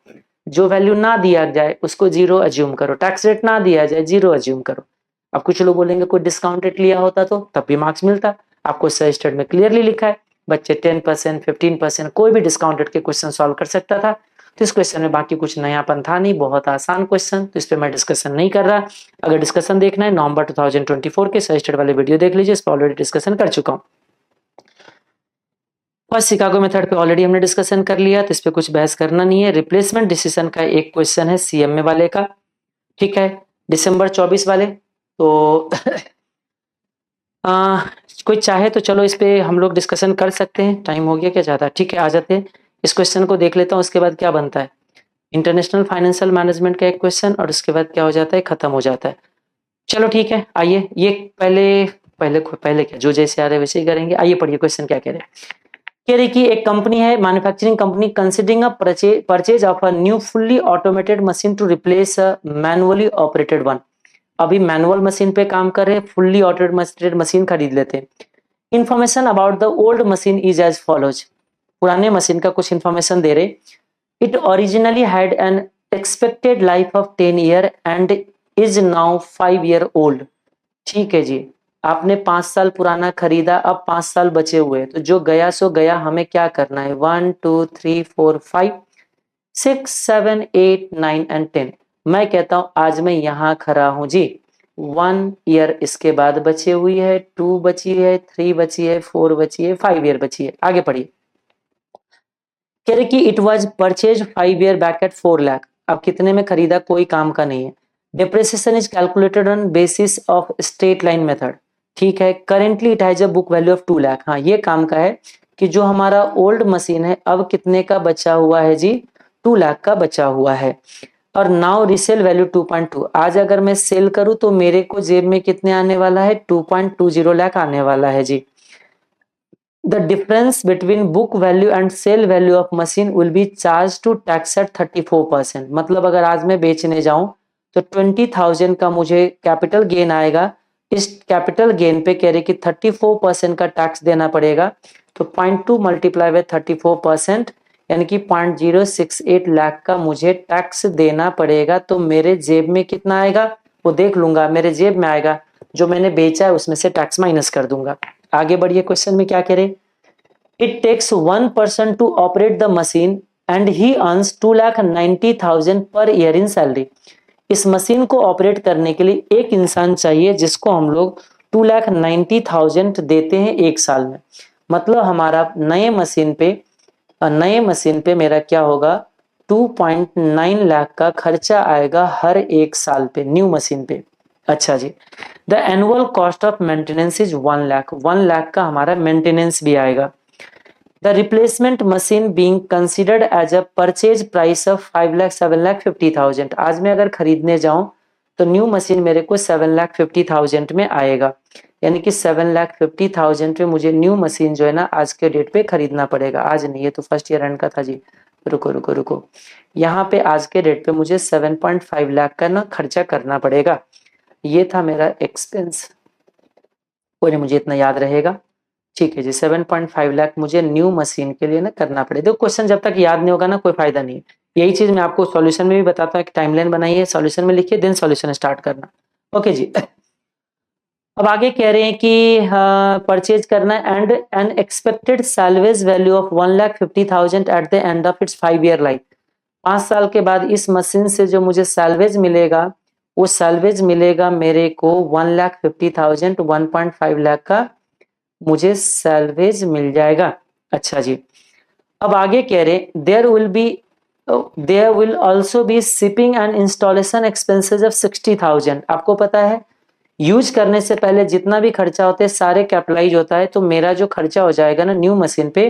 जो वैल्यू ना दिया जाए उसको जीरो अज्यूम करो, टैक्स रेट ना दिया जाए जीरो अज्यूम करो। अब कुछ लोग बोलेंगे कोई डिस्काउंटेड लिया होता तो तब भी मार्क्स मिलता। आपको सजेस्टेड में क्लियरली लिखा है बच्चे 10%, 15%, कोई भी डिस्काउंटेड के क्वेश्चन सॉल्व कर सकता था। तो इस क्वेश्चन में बाकी कुछ नयापन था नहीं, बहुत आसान क्वेश्चन, तो इस पे मैं डिस्कशन नहीं कर रहा। अगर डिस्कशन देखना है नवंबर 2024 के सजेस्टेड वाले वीडियो देख लीजिए, इस पर ऑलरेडी डिस्कशन कर चुका हूँ। फर्स्ट शिकागो मेथड पे ऑलरेडी हमने डिस्कशन कर लिया, तो इस पे कुछ बहस करना नहीं है। रिप्लेसमेंट डिसीजन का एक क्वेश्चन है सीएमए वाले का, ठीक है, दिसंबर 24 वाले। तो कोई चाहे तो चलो इस पे हम लोग डिस्कशन कर सकते हैं, टाइम हो गया क्या ज्यादा? ठीक है, आ जाते हैं, इस क्वेश्चन को देख लेता हूँ, उसके बाद क्या बनता है। इंटरनेशनल फाइनेंशियल मैनेजमेंट का एक क्वेश्चन और उसके बाद क्या हो जाता है, खत्म हो जाता है। चलो ठीक है, आइए ये पहले पहले पहले क्या, जो जैसे आ रहे वैसे ही करेंगे। आइए पढ़िए क्वेश्चन क्या कह रहे हैं। कह रही कि एक कंपनी है, manufacturing company, considering a purchase of a new fully automated machine to replace a manually operated one. अभी मैनुअल मशीन पे काम कर रहे हैं, फुल्ली ऑटोमेटेड मशीन खरीद लेते हैं। Information about the old machine is as follows. पुराने मशीन का कुछ इंफॉर्मेशन दे रहे। It originally had an expected life of 10 year and is now 5 year old. ठीक है जी, आपने 5 साल पुराना खरीदा, अब 5 साल बचे हुए हैं, तो जो गया सो गया, हमें क्या करना है, 1 2 3 4 5 6 7 8 9 एंड 10। मैं कहता हूं आज मैं यहां खड़ा हूं जी। 1 ईयर इसके बाद बची हुई है, 2 बची है, 3 बची है, 4 बची है, 5 ईयर बची है। आगे पढ़िए। कह रहे कि it was purchase 5 year back at 4 lakh. अब कितने में खरीदा, कोई काम का नहीं है। Depreciation is calculated on basis of straight line method. ठीक है, currently it has a book value of 2 lakh. हाँ, ये काम का है कि जो हमारा ओल्ड मशीन है अब कितने का बचा हुआ है जी, 2 लाख का बचा हुआ है। और नाउ रिसेल वैल्यू 2.2। आज अगर मैं सेल करूं तो मेरे को जेब में कितने आने वाला है, 2.20 लाख आने वाला है जी। The difference between book value and sale value of machine will be charged to tax at 34%। मतलब अगर आज मैं बेचने जाऊं तो 20,000 का मुझे कैपिटल गेन आएगा। इस कैपिटल गेन पे कह रहे कि 34% का टैक्स देना पड़ेगा। तो 0.2 मल्टीप्लाई बाय 34%, यानी कि 0.068 लाख का मुझे टैक्स देना पड़ेगा। तो मेरे जेब में कितना आएगा वो देख लूंगा, मेरे जेब में आएगा, जो मैंने बेचा है उसमें से टैक्स माइनस कर दूंगा। आगे बढ़िए, क्वेश्चन में क्या कह रहे। It takes 1 person to operate the machine and he earns 2,90,000 per year in salary. इस मशीन को ऑपरेट करने के लिए एक इंसान चाहिए जिसको हम लोग 2,90,000 देते हैं एक साल में। मतलब हमारा नए मशीन पे मेरा क्या होगा, 2.9 लाख का खर्चा आएगा हर एक साल पे न्यू मशीन पे। अच्छा जी, the annual cost of maintenance is 1 lakh. 1 lakh का हमारा मेंटेनेंस भी आएगा। The replacement machine being considered as a purchase price of 5 lakh 7,50,000। आज मैं अगर खरीदने जाऊं तो न्यू मशीन मेरे को 7,50,000 में आएगा, यानी कि 7,50,000 में मुझे न्यू मशीन जो है ना आज के डेट पे खरीदना पड़ेगा। आज नहीं, ये तो फर्स्ट ईयर एंड का था जी। रुको रुको रुको, यहाँ पे आज के डेट पे मुझे 7.5 लाख का ना खर्चा करना पड़ेगा। ये था मेरा एक्सपेंस, कोई नहीं, मुझे इतना याद रहेगा। ठीक है जी, 7.5 लाख मुझे न्यू मशीन के लिए ना करना पड़ेगा। देखो क्वेश्चन जब तक याद नहीं होगा ना कोई फायदा नहीं है। यही चीज मैं आपको सॉल्यूशन में भी बताता हूँ, टाइमलाइन बनाइए, सॉल्यूशन में लिखिए, देन सॉल्यूशन स्टार्ट करना। ओके जी। अब आगे कह रहे हैं कि परचेज करना and N expected salvage value of 1,50,000 at the end of its 5 year life. 5 साल के बाद इस मशीन से जो मुझे सैलवेज मिलेगा, वो सैलवेज मिलेगा मेरे को 1,50,000, 1.5 लाख का मुझे सैलवेज मिल जाएगा। अच्छा जी, अब आगे कह रहे there will also be shipping and installation expenses of 60,000। आपको पता है यूज करने से पहले जितना भी खर्चा होता है सारे कैपिटलाइज होता है, तो मेरा जो खर्चा हो जाएगा ना न्यू मशीन पे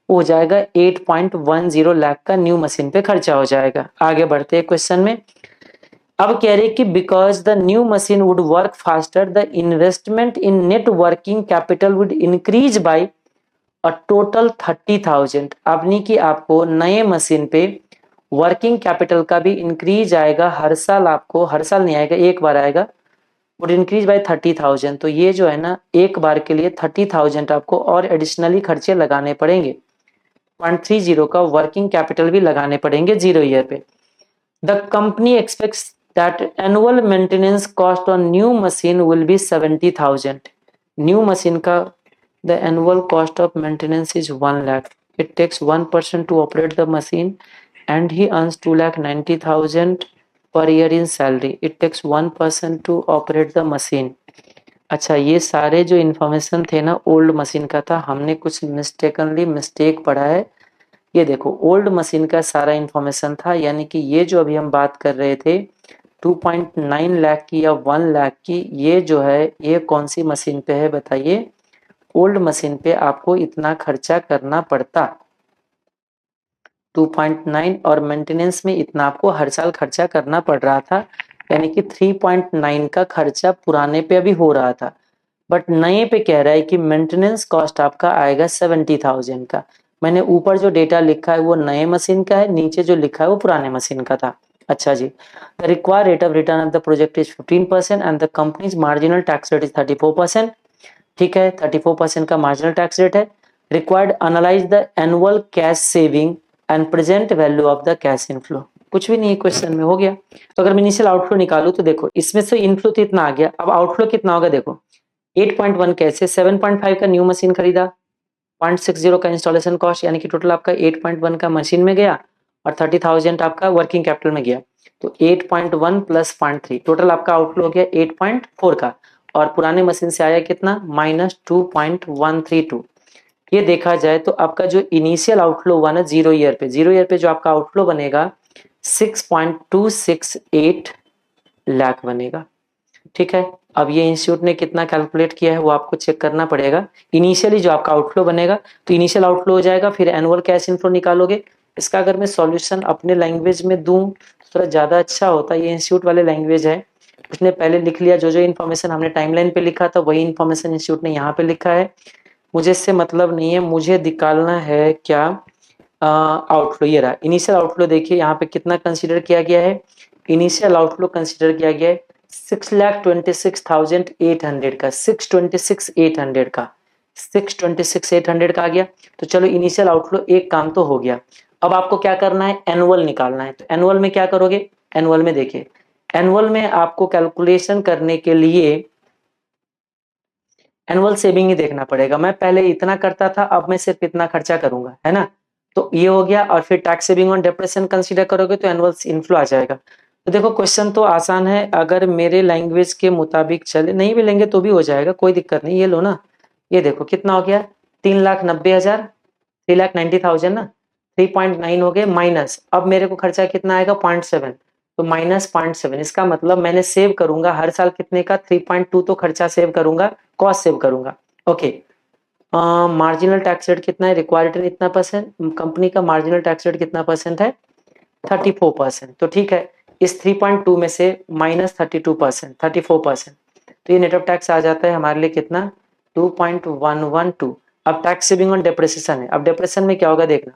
वो हो जाएगा 8.10 लाख का न्यू मशीन पे खर्चा हो जाएगा। आगे बढ़ते हैं क्वेश्चन में। अब कह रहे कि because the new machine would work faster the investment in net working capital would increase by a total 30,000। अब नहीं कि आपको नए मशीन पे वर्किंग कैपिटल का भी इंक्रीज आएगा हर साल, आपको हर साल नहीं आएगा, एक बार आएगा, वुड इंक्रीज बाय 30,000। तो ये जो है ना एक बार के लिए 30,000 आपको और एडिशनली खर्चे लगाने पड़ेंगे। 0.30 का वर्किंग कैपिटल भी लगाने पड़ेंगे 0 ईयर पे। The company expects that annual maintenance cost on new machine will be 70,000। New machine का the annual cost of maintenance is 1 lakh। It takes 1% to operate the machine and he earns 2,90,000 per year in salary. It takes 1% to operate the machine. अच्छा, ये सारे जो information थे ना old machine का था, हमने कुछ मिस्टेकनली मिस्टेक पढ़ा है। ये देखो ओल्ड मशीन का सारा इन्फॉर्मेशन था, यानी कि ये जो अभी हम बात कर रहे थे 2.9 लाख की या 1 लाख की, ये जो है ये कौन सी मशीन पे है बताइए? ओल्ड मशीन पे आपको इतना खर्चा करना पड़ता 2.9, और मेंटेनेंस में इतना आपको हर साल खर्चा करना पड़ रहा था, यानी कि 3.9 का खर्चा पुराने पे अभी हो रहा था। बट नए पे कह रहा है कि मेंटेनेंस कॉस्ट आपका आएगा 70,000 का। मैंने ऊपर जो डेटा लिखा है वो नए मशीन का है, नीचे जो लिखा है वो पुराने मशीन का था। अच्छा जी, the required rate of return of the project is 15% and the company's marginal tax rate is 34%। ठीक है, 34% का मार्जिनल टैक्स रेट है। Required analyse the annual cash saving and present value of the cash inflow. कुछ भी नहीं question में, हो गया। तो अगर मैं इनिशियल आउटफ्लो निकालू तो देखो इसमें से इनफ्लो तो इतना आ गया, अब आउटफ्लो कितना होगा देखो 8.1 कैसे 7.5 का न्यू मशीन खरीदा, 0.60 का इंस्टॉलेशन कॉस्ट, यानी कि टोटल आपका 8.1 का मशीन में गया और 30,000 आपका वर्किंग कैपिटल में गया। तो 8.1 प्लस 0.3 टोटल आपका आउटफ्लो हो गया 8.4 का, और पुराने मशीन से आया कितना -2.132। ये देखा जाए तो आपका जो इनिशियल आउटफ्लो हुआ ना 0 ईयर पे, 0 ईयर पे जो आपका आउटफ्लो बनेगा 6.268 लाख बनेगा। ठीक है, अब ये इंस्टीट्यूट ने कितना कैलकुलेट किया है वो आपको चेक करना पड़ेगा। इनिशियली जो आपका आउटफ्लो बनेगा तो इनिशियल आउटफ्लो हो जाएगा, फिर एनुअल कैश इनफ्लो निकालोगे। इसका अगर मैं सॉल्यूशन अपने लैंग्वेज में दूं तो थोड़ा ज़्यादा अच्छा होता। ये इंस्टीट्यूट वाले लैंग्वेज है, उसने पहले लिख लिया, जो जो इन्फॉर्मेशन हमने टाइमलाइन पे लिखा था वही इन्फॉर्मेशन इंस्टीट्यूट ने यहाँ पे लिखा है। मुझे इससे मतलब नहीं है, मुझे निकालना है क्या आउटफ्लो। ये रहा इनिशियल आउटफ्लो, देखिए यहाँ पे कितना कंसीडर किया गया है। इनिशियल आउटफ्लो कंसीडर किया गया है 6,26,800 का, 626,800 का, 626,800 का आ गया। तो चलो इनिशियल आउटफ्लो एक काम तो हो गया। अब आपको क्या करना है, एनुअल निकालना है। तो एनुअल में क्या करोगे, एनुअल में देखिए, एनुअल में आपको कैलकुलेशन करने के लिए एनुअल सेविंग ही देखना पड़ेगा। मैं पहले इतना करता था, अब मैं सिर्फ इतना खर्चा करूंगा, है ना। तो ये हो गया, और फिर tax saving on depreciation consider करोगे तो एनुअल इनफ्लो आ जाएगा। तो देखो क्वेश्चन तो आसान है, अगर मेरे लैंग्वेज के मुताबिक चले, नहीं भी लेंगे तो भी हो जाएगा, कोई दिक्कत नहीं। ये लो ना, ये देखो कितना हो गया 3,90,000, 3,90,000 ना, 3.9 हो गए माइनस, अब मेरे को खर्चा कितना आएगा 0.7, तो -0.7। इसका मतलब मैंने सेव करूंगा हर साल कितने का 3.2 तो खर्चा सेव करूंगा, कॉस्ट सेव करूंगा। ओके, मार्जिनल टैक्स रेट कितना है, रिक्वायर्ड रिटर्न इतना परसेंट, कंपनी का मार्जिनल टैक्स रेट कितना परसेंट है 34%। तो ठीक है, इस 3.2 में से -32%, 34%, तो ये नेट ऑफ टैक्स आ जाता है हमारे लिए कितना 2.112। अब टैक्स सेविंग ऑन डेप्रिसिएशन है, अब डेप्रिसिएशन में क्या होगा देखना,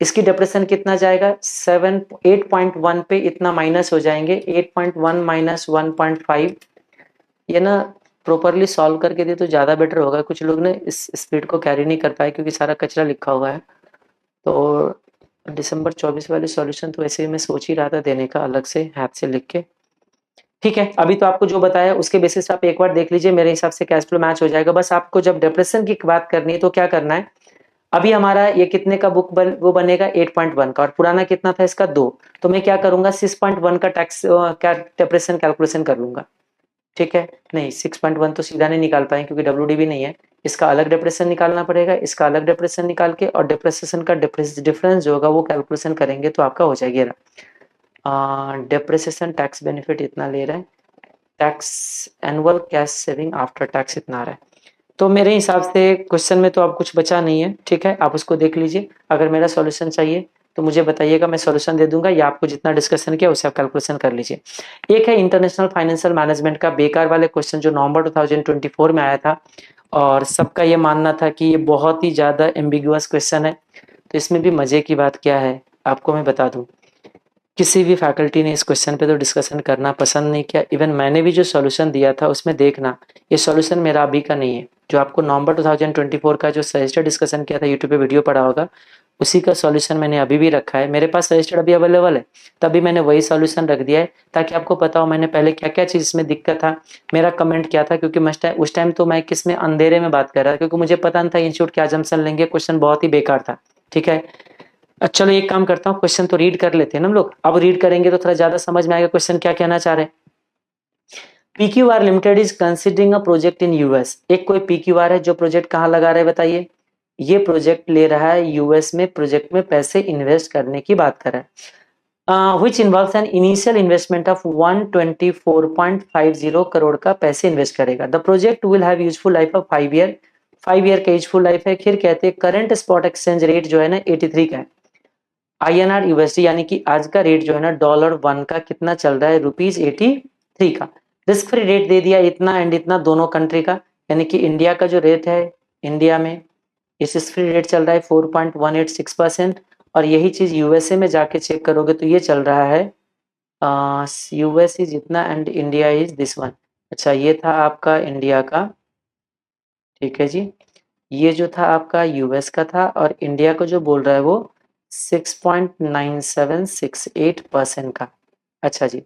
इसकी डेप्रिसिएशन कितना जाएगा 8.1 पे इतना माइनस हो जाएंगे, 8.1 माइनस 1.5। ये ना प्रॉपरली सॉल्व करके दे तो ज़्यादा बेटर होगा, कुछ लोग ना इस स्पीड को कैरी नहीं कर पाए क्योंकि सारा कचरा लिखा हुआ है। तो दिसंबर 24 वाले सॉल्यूशन तो वैसे ही मैं सोच ही रहा था देने का अलग से हाथ से लिख के। ठीक है, अभी तो आपको जो बताया उसके बेसिस आप एक बार देख लीजिए, मेरे हिसाब से कैश फ्लो मैच हो जाएगा। बस आपको जब डिप्रेशन की बात करनी है तो क्या करना है, अभी हमारा ये कितने का वो बनेगा 8.1 का, और पुराना कितना था इसका 2, तो मैं क्या करूंगा 6.1 का टैक्स क्या डिप्रेशन कैलकुलेशन कर लूंगा। ठीक है, नहीं 6.1 तो सीधा नहीं निकाल पाए क्योंकि WDB नहीं है, इसका अलग डिप्रेशन निकालना पड़ेगा, इसका अलग डिप्रेशन निकाल के और डिप्रेशन का डिफरेंस जो होगा वो कैलकुलेशन करेंगे तो आपका हो जाएगा। डिप्रेशन टैक्स बेनिफिट इतना ले रहा है, tax annual cash saving after tax इतना आ रहा है। तो मेरे हिसाब से क्वेश्चन में तो अब कुछ बचा नहीं है। ठीक है, आप उसको देख लीजिए, अगर मेरा सॉल्यूशन चाहिए तो मुझे बताइएगा, मैं सॉल्यूशन दे दूंगा, या आपको जितना डिस्कशन किया उसे आप कैलकुलेशन कर लीजिए। एक है इंटरनेशनल फाइनेंशियल मैनेजमेंट का बेकार वाले क्वेश्चन जो नवंबर 2024 में आया था, और सबका ये मानना था कि ये बहुत ही ज़्यादा एम्बिगुअस क्वेश्चन है। तो इसमें भी मज़े की बात क्या है आपको मैं बता दूं, किसी भी फैकल्टी ने इस क्वेश्चन पे तो डिस्कशन करना पसंद नहीं किया। इवन मैंने भी जो सॉल्यूशन दिया था उसमें देखना, ये सॉल्यूशन मेरा अभी का नहीं है, जो आपको नवंबर 2024 का जो सजेस्टेड डिस्कशन किया था, यूट्यूब पे वीडियो पड़ा होगा, उसी का सॉल्यूशन मैंने अभी भी रखा है। मेरे पास सजेस्टेड अभी अवेलेबल है, तभी मैंने वही सॉल्यूशन रख दिया है, ताकि आपको पता हो मैंने पहले क्या क्या चीज़ में दिक्कत था, मेरा कमेंट क्या था। क्योंकि उस टाइम तो मैं किस में अंधेरे में बात कर रहा था, क्योंकि मुझे पता नहीं था इंस्टीट्यूट क्या जम्सन लेंगे, क्वेश्चन बहुत ही बेकार था। ठीक है, चलो एक काम करता हूँ, क्वेश्चन तो रीड कर लेते हैं ना हम लोग। अब रीड करेंगे तो थोड़ा ज्यादा समझ में आएगा क्वेश्चन क्या कहना चाह रहे हैं। PQR limited is considering a project in US. एक कोई PQR है जो प्रोजेक्ट कहाँ लगा रहे हैं बताइए। ये प्रोजेक्ट ले रहा है यूएस में, प्रोजेक्ट में पैसे इन्वेस्ट करने की बात कर रहा है। Which involves an initial investment of 124.50 crore का पैसे इन्वेस्ट करेगा। The project will have useful life of 5 year. 5 year का यूजफुल लाइफ है। फिर कहते हैं करंट स्पॉट एक्सचेंज रेट जो है ना 83 का है। INR USD यानी कि आज का रेट जो है ना $1 का कितना चल रहा है, ₹83 का। रिस्क फ्री रेट दे दिया इतना एंड इतना दोनों कंट्री का, यानी कि इंडिया का जो रेट है, इंडिया में रिस्क फ्री रेट चल रहा है 4.186%। और यही चीज यूएसए में जाके चेक करोगे तो ये चल रहा है यूएस इज इतना and India is this one. अच्छा, ये था आपका इंडिया का, ठीक है जी। ये जो था आपका यूएस का था, और इंडिया को जो बोल रहा है वो 6.9768% का। अच्छा जी,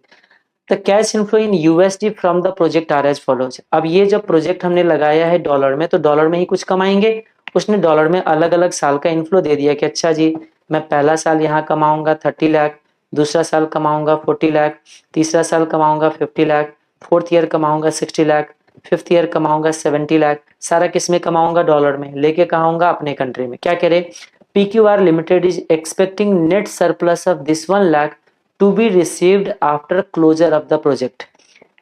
the cash inflow in USD from the project are as follows. अब ये जब प्रोजेक्ट हमने लगाया है डॉलर में, तो डॉलर में ही कुछ कमाएंगे। उसने डॉलर में अलग अलग साल का इनफ्लो दे दिया कि अच्छा जी, मैं पहला साल यहाँ कमाऊंगा 30 लाख, दूसरा साल कमाऊंगा 40 लाख, तीसरा साल कमाऊंगा 50 लाख, फोर्थ ईयर कमाऊंगा 60 लाख, फिफ्थ ईयर कमाऊंगा 70 लाख। सारा किस में कमाऊंगा, डॉलर में। लेके कहाऊंगा अपने कंट्री में। क्या कह रहे, PQR limited is expecting net surplus of this 1 lakh to be received after closure of the project.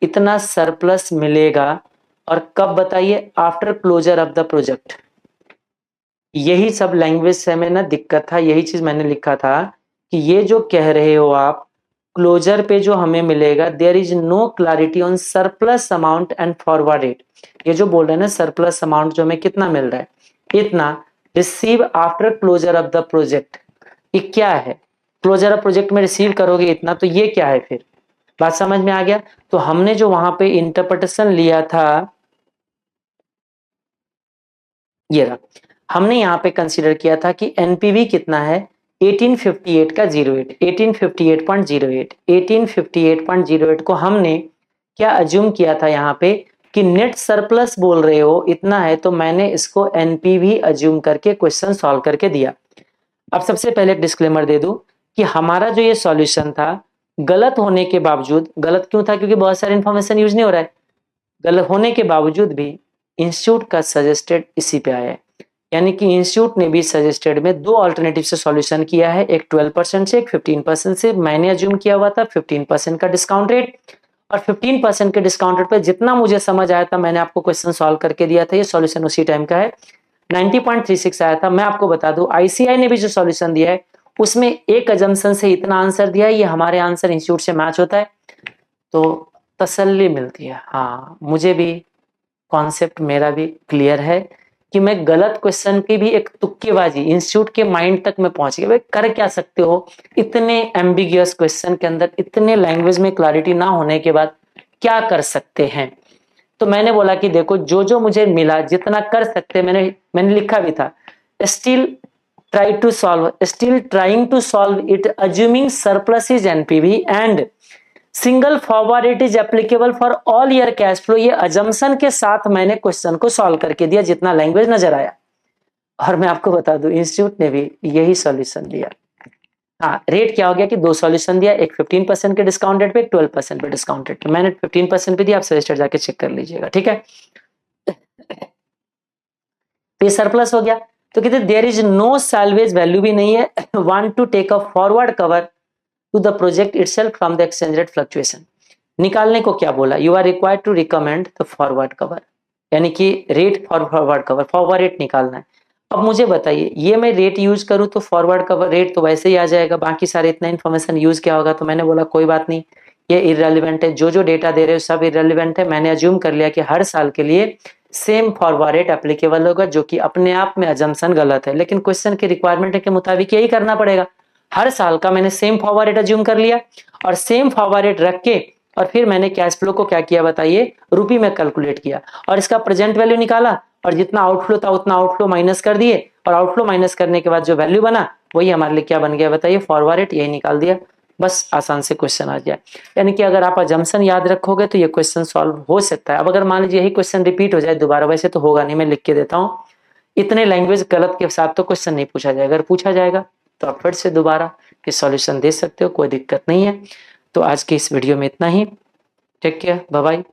इतना सरप्लस मिलेगा, और कब बताइए, after closure of the project. यही सब लैंग्वेज से में ना दिक्कत था, यही चीज मैंने लिखा था कि ये जो कह रहे हो आप, क्लोजर पे जो हमें मिलेगा, there is no clarity on surplus amount and forward rate. ये जो बोल रहे हैं ना सरप्लस अमाउंट जो हमें कितना मिल रहा है, इतना, receive after closure of the project, ये क्या है। क्लोजर ऑफ प्रोजेक्ट में रिसीव करोगे इतना, तो ये क्या है फिर, बात समझ में आ गया। तो हमने जो वहां पे इंटरप्रिटेशन लिया था, ये रहा, हमने यहाँ पे कंसीडर किया था कि एनपीवी कितना है, 1858 का 08, 1858.08, 1858.08 को हमने क्या अज्यूम किया था यहाँ पे कि नेट सरप्लस बोल रहे हो इतना है, तो मैंने इसको एनपीवी अज्यूम करके क्वेश्चन सॉल्व करके दिया। अब सबसे पहले एक डिस्क्लेमर दे दूं कि हमारा जो ये सॉल्यूशन था, गलत होने के बावजूद, गलत क्यों था, क्योंकि बहुत सारे इंफॉर्मेशन यूज नहीं हो रहा है, गलत होने के बावजूद भी इंस्टीट्यूट का सजेस्टेड इसी पे आया है। यानी कि इंस्टीट्यूट ने भी सजेस्टेड में दो अल्टरनेटिव से सॉल्यूशन किया है, एक 12% से, एक 15% से। मैंने अज्यूम किया हुआ था 15% का डिस्काउंट रेट, और 15% के डिस्काउंट रेट पर जितना मुझे समझ आया था मैंने आपको क्वेश्चन सॉल्व करके दिया था। ये सॉल्यूशन उसी टाइम का है, 90.36 आया था। मैं आपको बता दूं ICI ने भी जो सॉल्यूशन दिया है उसमें एक अजम्पशन से इतना आंसर दिया है, ये हमारे आंसर इंस्टीट्यूट से मैच होता है, तो तसल्ली मिलती है। हाँ, मुझे भी कॉन्सेप्ट मेरा भी क्लियर है कि मैं गलत क्वेश्चन की भी एक तुक्केबाजी इंस्टीट्यूट के माइंड तक में पहुंच गया। भाई कर क्या सकते हो, इतने एम्बिगियस क्वेश्चन के अंदर इतने लैंग्वेज में क्लैरिटी ना होने के बाद क्या कर सकते हैं। तो मैंने बोला कि देखो जो जो मुझे मिला, जितना कर सकते, मैंने लिखा भी था, still trying to solve it assuming surplus is NPV and single forward rate is applicable for all year cash flow. ये अजम्पशन के साथ मैंने क्वेश्चन को सॉल्व करके दिया जितना लैंग्वेज नजर आया। और मैं आपको बता दूं इंस्टीट्यूट ने भी यही सॉल्यूशन दिया। हाँ, रेट क्या हो गया कि दो सॉल्यूशन दिया, एक 15% के डिस्काउंट रेट पे, एक 12% पे डिस्काउंट रेट पे। मैंने 15% पे दिया, आप सजेस्टेड जाके चेक कर लीजिएगा, ठीक है। तो ये सरप्लस हो गया, तो कहते there is no salvage value भी नहीं है, want to take a forward cover to the project itself from the exchange rate fluctuation. निकालने को क्या बोला, you are required to recommend the forward cover, यानी कि rate for forward cover, forward rate निकालना है। अब मुझे बताइए, ये मैं रेट यूज करूं तो फॉरवर्ड कवर रेट तो वैसे ही आ जाएगा, बाकी सारे इतना इन्फॉर्मेशन यूज क्या होगा। तो मैंने बोला कोई बात नहीं, ये इररेलेवेंट है, जो जो डेटा दे रहे हो सब इररेलेवेंट है। मैंने अज्यूम कर लिया कि हर साल के लिए सेम फॉरवर्ड रेट एप्लीकेबल होगा, जो कि अपने आप में अजम्पशन गलत है, लेकिन क्वेश्चन के रिक्वायरमेंट के मुताबिक यही करना पड़ेगा। हर साल का मैंने सेम फॉरवर्ड रेट अज्यूम कर लिया और सेम फॉरवर्ड रेट रख के और फिर मैंने कैश फ्लो को क्या किया बताइए, रुपी में कैलकुलेट किया और इसका प्रेजेंट वैल्यू निकाला और जितना आउटफ्लो था उतना आउटफ्लो माइनस कर दिए और आउटफ्लो माइनस करने के बाद जो वैल्यू बना वही हमारे लिए क्या बन गया बताइए, फॉरवर्ड रेट, यही निकाल दिया। बस आसान से क्वेश्चन आ जाए। यानी कि अगर आप अजम्पशन याद रखोगे तो ये क्वेश्चन सॉल्व हो सकता है। अब अगर मान लीजिए यही क्वेश्चन रिपीट हो जाए दोबारा, वैसे तो होगा नहीं, मैं लिख के देता हूँ, इतने लैंग्वेज गलत के साथ तो क्वेश्चन नहीं पूछा जाएगा। अगर पूछा जाएगा तो आप फिर से दोबारा के सॉल्यूशन दे सकते हो, कोई दिक्कत नहीं है। तो आज के इस वीडियो में इतना ही। Take care, bye bye.